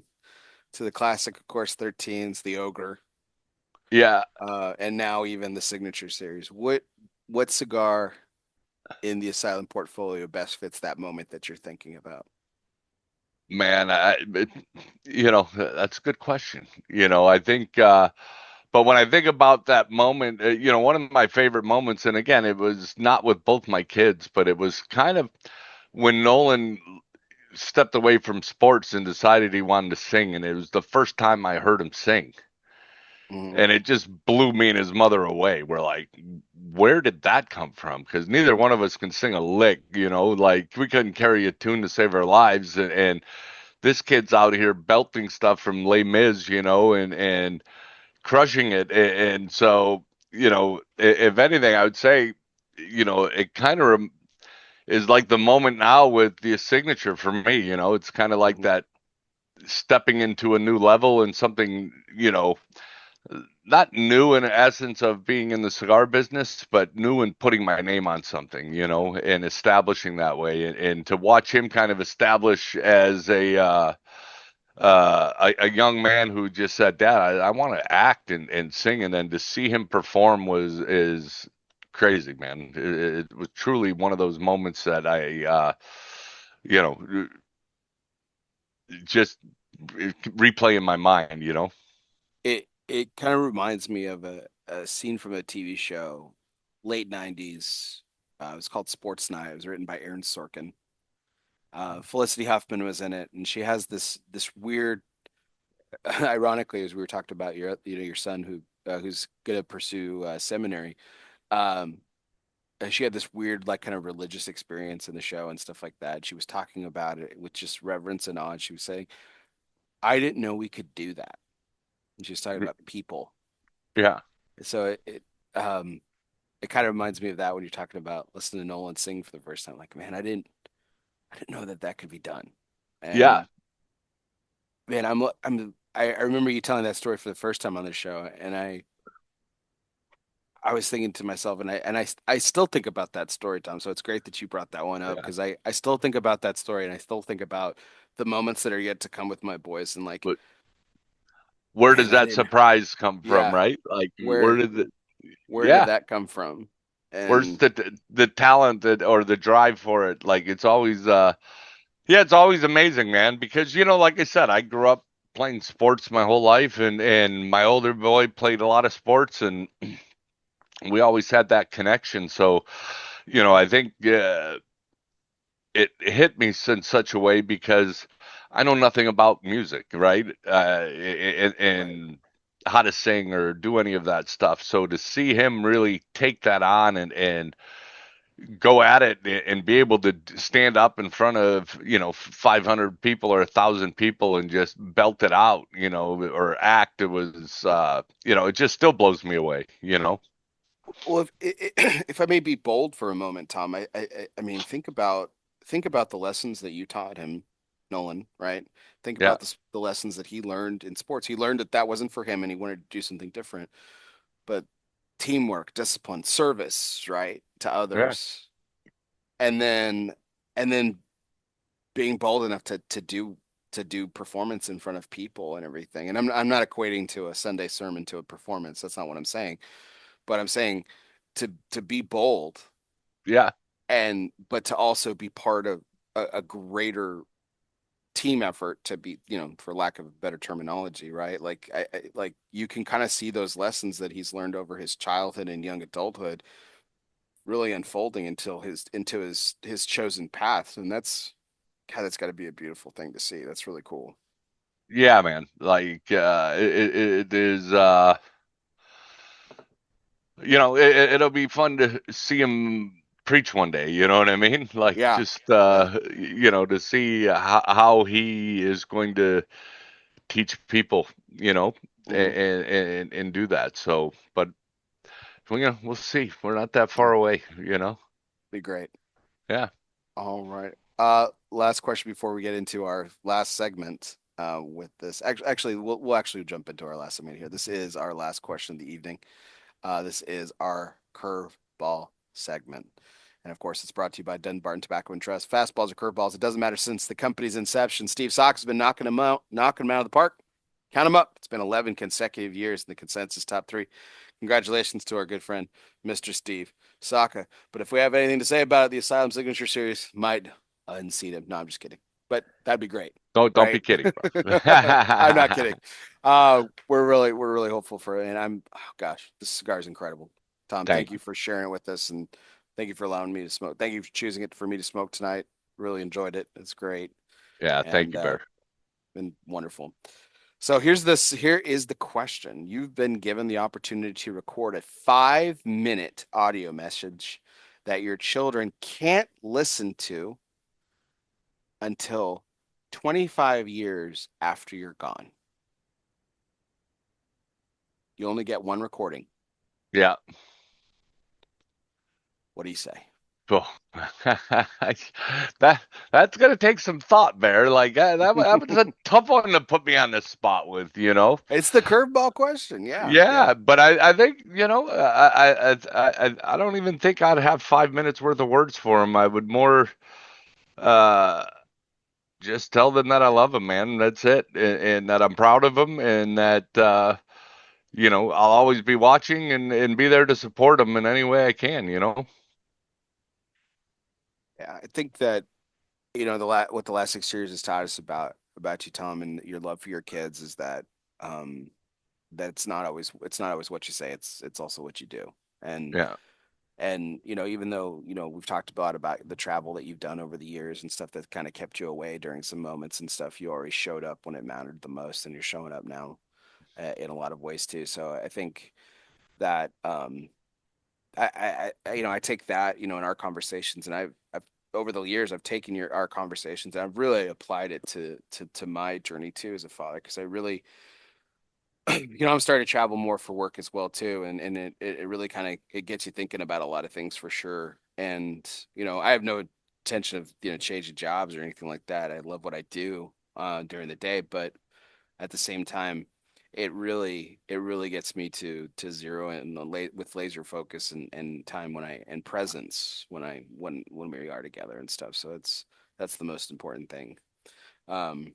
to the classic, of course, 13s, the Ogre, Yeah, and now even the signature series. What cigar in the Asylum portfolio best fits that moment that you're thinking about? man, that's a good question. I think, but when I think about that moment, one of my favorite moments, and again, it was not with both my kids, but it was kind of when Nolan stepped away from sports and decided he wanted to sing, and it was the first time I heard him sing. Mhm. And it just blew me and his mother away. We're like, where did that come from? Because neither one of us can sing a lick, like we couldn't carry a tune to save our lives. And this kid's out here belting stuff from Les Mis, and crushing it. And so, if anything, I would say, it kind of is like the moment now with the signature for me. It's kind of like Mhm. that stepping into a new level and something, not new in essence of being in the cigar business, but new in putting my name on something, and establishing that way. And to watch him kind of establish as a young man who just said, "Dad, I want to act and sing," and then to see him perform is crazy, man. It was truly one of those moments that I, you know, just replay in my mind. It kind of reminds me of a scene from a TV show, late '90s. It was called Sports Night. It was written by Aaron Sorkin. Felicity Huffman was in it, and she has this weird. Ironically, as we were talking about your son who's going to pursue seminary. Um, she had this weird like kind of religious experience in the show and stuff like that. She was talking about it with just reverence and awe. And she was saying, "I didn't know we could do that." And she was talking about people. Yeah, So um, it kind of reminds me of that when you're talking about listening to Nolan sing for the first time. Like, man, I didn't know that could be done. yeah, And man, I remember you telling that story for the first time on the show, and I was thinking to myself, and I still think about that story, Tom. So it's great that you brought that one up yeah. because I still think about that story, and I still think about the moments that are yet to come with my boys, and like, But where man, does I that didn't, surprise come from, yeah, right? Like, where where did it? where did Yeah, that come from? where's And the talent or the drive for it? Like, it's always yeah, it's always amazing, man. Because like I said, I grew up playing sports my whole life, and my older boy played a lot of sports, and we always had that connection. So, I think it hit me in such a way because I know nothing about music, right? right, how to sing or do any of that stuff. So to see him really take that on and go at it and be able to stand up in front of 500 people or 1,000 people and just belt it out, or act, it was it just still blows me away. Well, if I may be bold for a moment, Tom, I mean, think about the lessons that you taught him, Nolan, right? Think Yeah, about the lessons that he learned in sports. He learned that that wasn't for him, and he wanted to do something different. But teamwork, discipline, service, right, to yeah, others, and then being bold enough to do performance in front of people and everything. And I'm not equating to a Sunday sermon to a performance. That's not what I'm saying. But I'm saying to be bold yeah, and but to also be part of a greater team effort to be, for lack of better terminology, right? Like like you can kind of see those lessons that he's learned over his childhood and young adulthood really unfolding until his chosen path. And that's got to be a beautiful thing to see. That's really cool. yeah, man. Like it is. It'll be fun to see him preach one day. You know what I mean? Like Yeah. just Yeah. to see how he is going to teach people, Hmm. and do that. So, but we'll see. We're not that far away. Be great. Yeah. All right. Last question before we get into our last segment. With this, actually, we'll actually jump into our last segment here. This is our last question of the evening. This is our curveball segment. And of course, it's brought to you by Dunbarton Tobacco and Trust. Fastballs or curveballs, it doesn't matter since the company's inception. Steve Sox has been knocking them out of the park. Count them up. It's been 11 consecutive years in the consensus top three. Congratulations to our good friend, Mr. Steve Saka. But if we have anything to say about it, the Asylum Signature Series might unseat him. No, I'm just kidding. But that'd be great, Don't be right? kidding, bro. I'm not kidding. We're really hopeful for it, and oh gosh, this cigar is incredible. Tom, thank Thank you you. for sharing it with us, and thank you for allowing me to smoke. Thank you for choosing it for me to smoke tonight. Really enjoyed it. It's great, Yeah, thank and you, Bear. been wonderful. So here is the question. You've been given the opportunity to record a 5-minute audio message that your children can't listen to until 25 years after you're gone. You only get one recording. Yeah. What do you say? Oh. that that's gonna take some thought, Bear. Like that was a tough one to put me on the spot with. It's the curveball question. Yeah, yeah. Yeah, but I think I don't even think I'd have 5 minutes worth of words for him. I would more uh just tell them that I love them, man. That's it, and that I'm proud of them, and that I'll always be watching and be there to support them in any way I can. Yeah, I think that what the last 6 years has taught us about you, Tom, and your love for your kids is that that it's not always what you say. It's also what you do. And Yeah, even though we've talked about the travel that you've done over the years and stuff that kind of kept you away during some moments and stuff, you always showed up when it mattered the most, and you're showing up now in a lot of ways too. So I think that I take that in our conversations, and I've over the years I've taken our conversations and I've really applied it to my journey too as a father, because I really I'm starting to travel more for work as well too, and it really kind of it gets you thinking about a lot of things for sure. And I have no intention of changing jobs or anything like that. I love what I do during the day, but at the same time, it really gets me to zero in with laser focus and time and presence when we are together and stuff. So that's the most important thing. Um,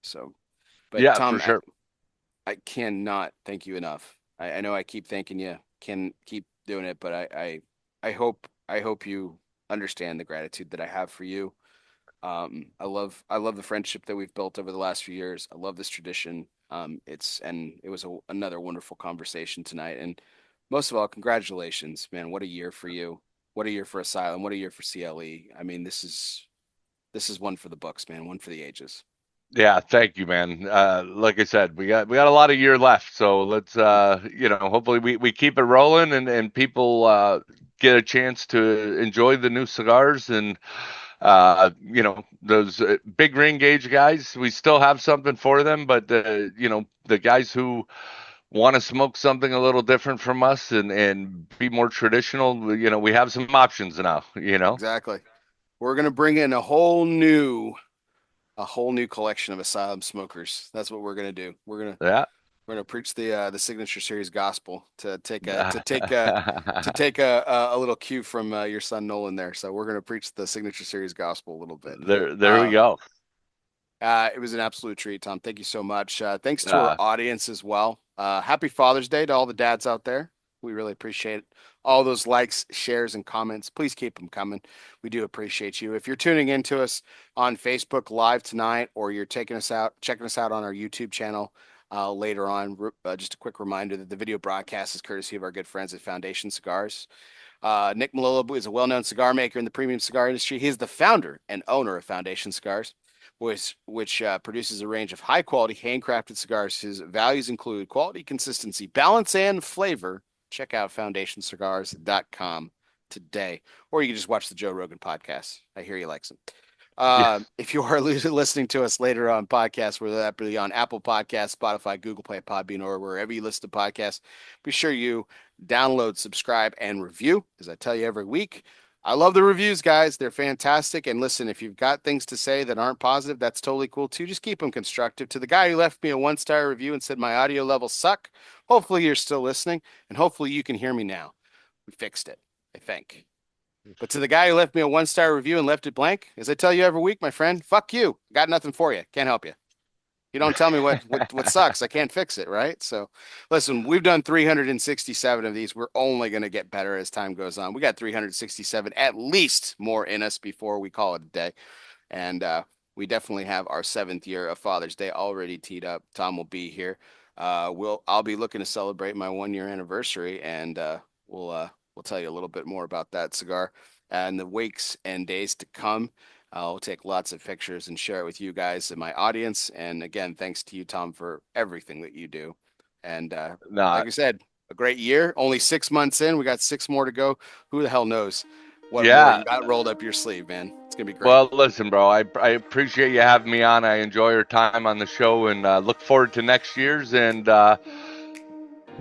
so, but yeah, for Tom, sure. I cannot thank you enough. I know I keep thanking you, can keep doing it, but I hope you understand the gratitude that I have for you. I love the friendship that we've built over the last few years. I love this tradition. It was another wonderful conversation tonight. And most of all, congratulations, man. What a year for you. What a year for Asylum. What a year for CLE. I mean, this is one for the books, man. One for the ages. Yeah, thank you, man. Like I said, we got a lot of year left, so let's hopefully we keep it rolling and people get a chance to enjoy the new cigars and those big ring gauge guys. We still have something for them, but the guys who want to smoke something a little different from us and be more traditional, we have some options now. Exactly. We're gonna bring in a whole new collection of Asylum smokers. That's what we're gonna do. Yeah. We're gonna preach the signature series gospel to take a little cue from your son Nolan there. So we're gonna preach the signature series gospel a little bit. There we go. It was an absolute treat, Tom. Thank you so much. Thanks to our Uh, audience as well. Happy Father's Day to all the dads out there. We really appreciate all those likes, shares, and comments. Please keep them coming. We do appreciate you. If you're tuning in to us on Facebook Live tonight, or you're checking us out on our YouTube channel later on, just a quick reminder that the video broadcast is courtesy of our good friends at Foundation Cigars. Nick Malilla is a well-known cigar maker in the premium cigar industry. He is the founder and owner of Foundation Cigars, which produces a range of high-quality, handcrafted cigars. His values include quality, consistency, balance, and flavor. Check out foundationcigars.com today, or you can just watch the Joe Rogan podcast. I hear he likes them. yeah. If you are listening to us later on podcasts, whether that be on Apple Podcasts, Spotify, Google Play, Podbean, or wherever you listen to podcasts, be sure you download, subscribe, and review. As I tell you every week, I love the reviews, guys. They're fantastic. And listen, if you've got things to say that aren't positive, that's totally cool too. Just keep them constructive. To the guy who left me a 1-star review and said my audio levels suck, hopefully you're still listening, and hopefully you can hear me now. We fixed it, I think. But to the guy who left me a 1-star review and left it blank, as I tell you every week, my friend, fuck you. Got nothing for you. Can't help you. You don't tell me what sucks. I can't fix it, right? So, listen, we've done 367 of these. We're only going to get better as time goes on. We got 367 at least more in us before we call it a day. And we definitely have our 7th year of Father's Day already teed up. Tom will be here. I'll be looking to celebrate my 1-year anniversary, and we'll tell you a little bit more about that cigar and the weeks and days to come. I'll take lots of pictures and share it with you guys and my audience. And again, thanks to you, Tom, for everything that you do. And No, like I said, a great year. Only 6 months in. We got 6 more to go. Who the hell knows what more yeah. you got rolled up your sleeve, man? It's gonna be great. Well, listen, bro, I appreciate you having me on. I enjoy your time on the show and look forward to next year's. And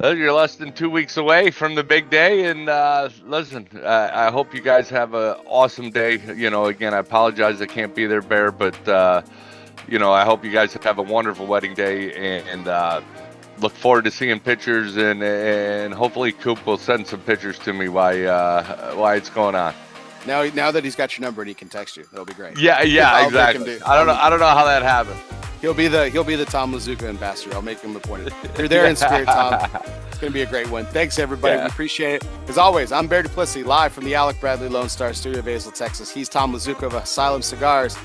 you're less than 2 weeks away from the big day. And listen, I hope you guys have an awesome day. Again, I apologize I can't be there, Bear, but I hope you guys have a wonderful wedding day and look forward to seeing pictures and hopefully Coop will send some pictures to me why it's going on. Now that he's got your number and he can text you, that'll be great. Yeah, exactly. I don't know how that happened. He'll be the Tom Lazuka ambassador. I'll make him appointed. You're there in spirit, Tom. It's gonna be a great one. Thanks everybody. Yeah. We appreciate it. As always, I'm Bear Duplessis, live from the Alec Bradley Lone Star Studio of Azle, Texas. He's Tom Lazuka of Asylum Cigars.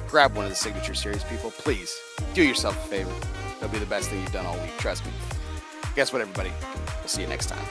Grab one of the signature series, people. Please do yourself a favor. It'll be the best thing you've done all week. Trust me. Guess what, everybody? We'll see you next time.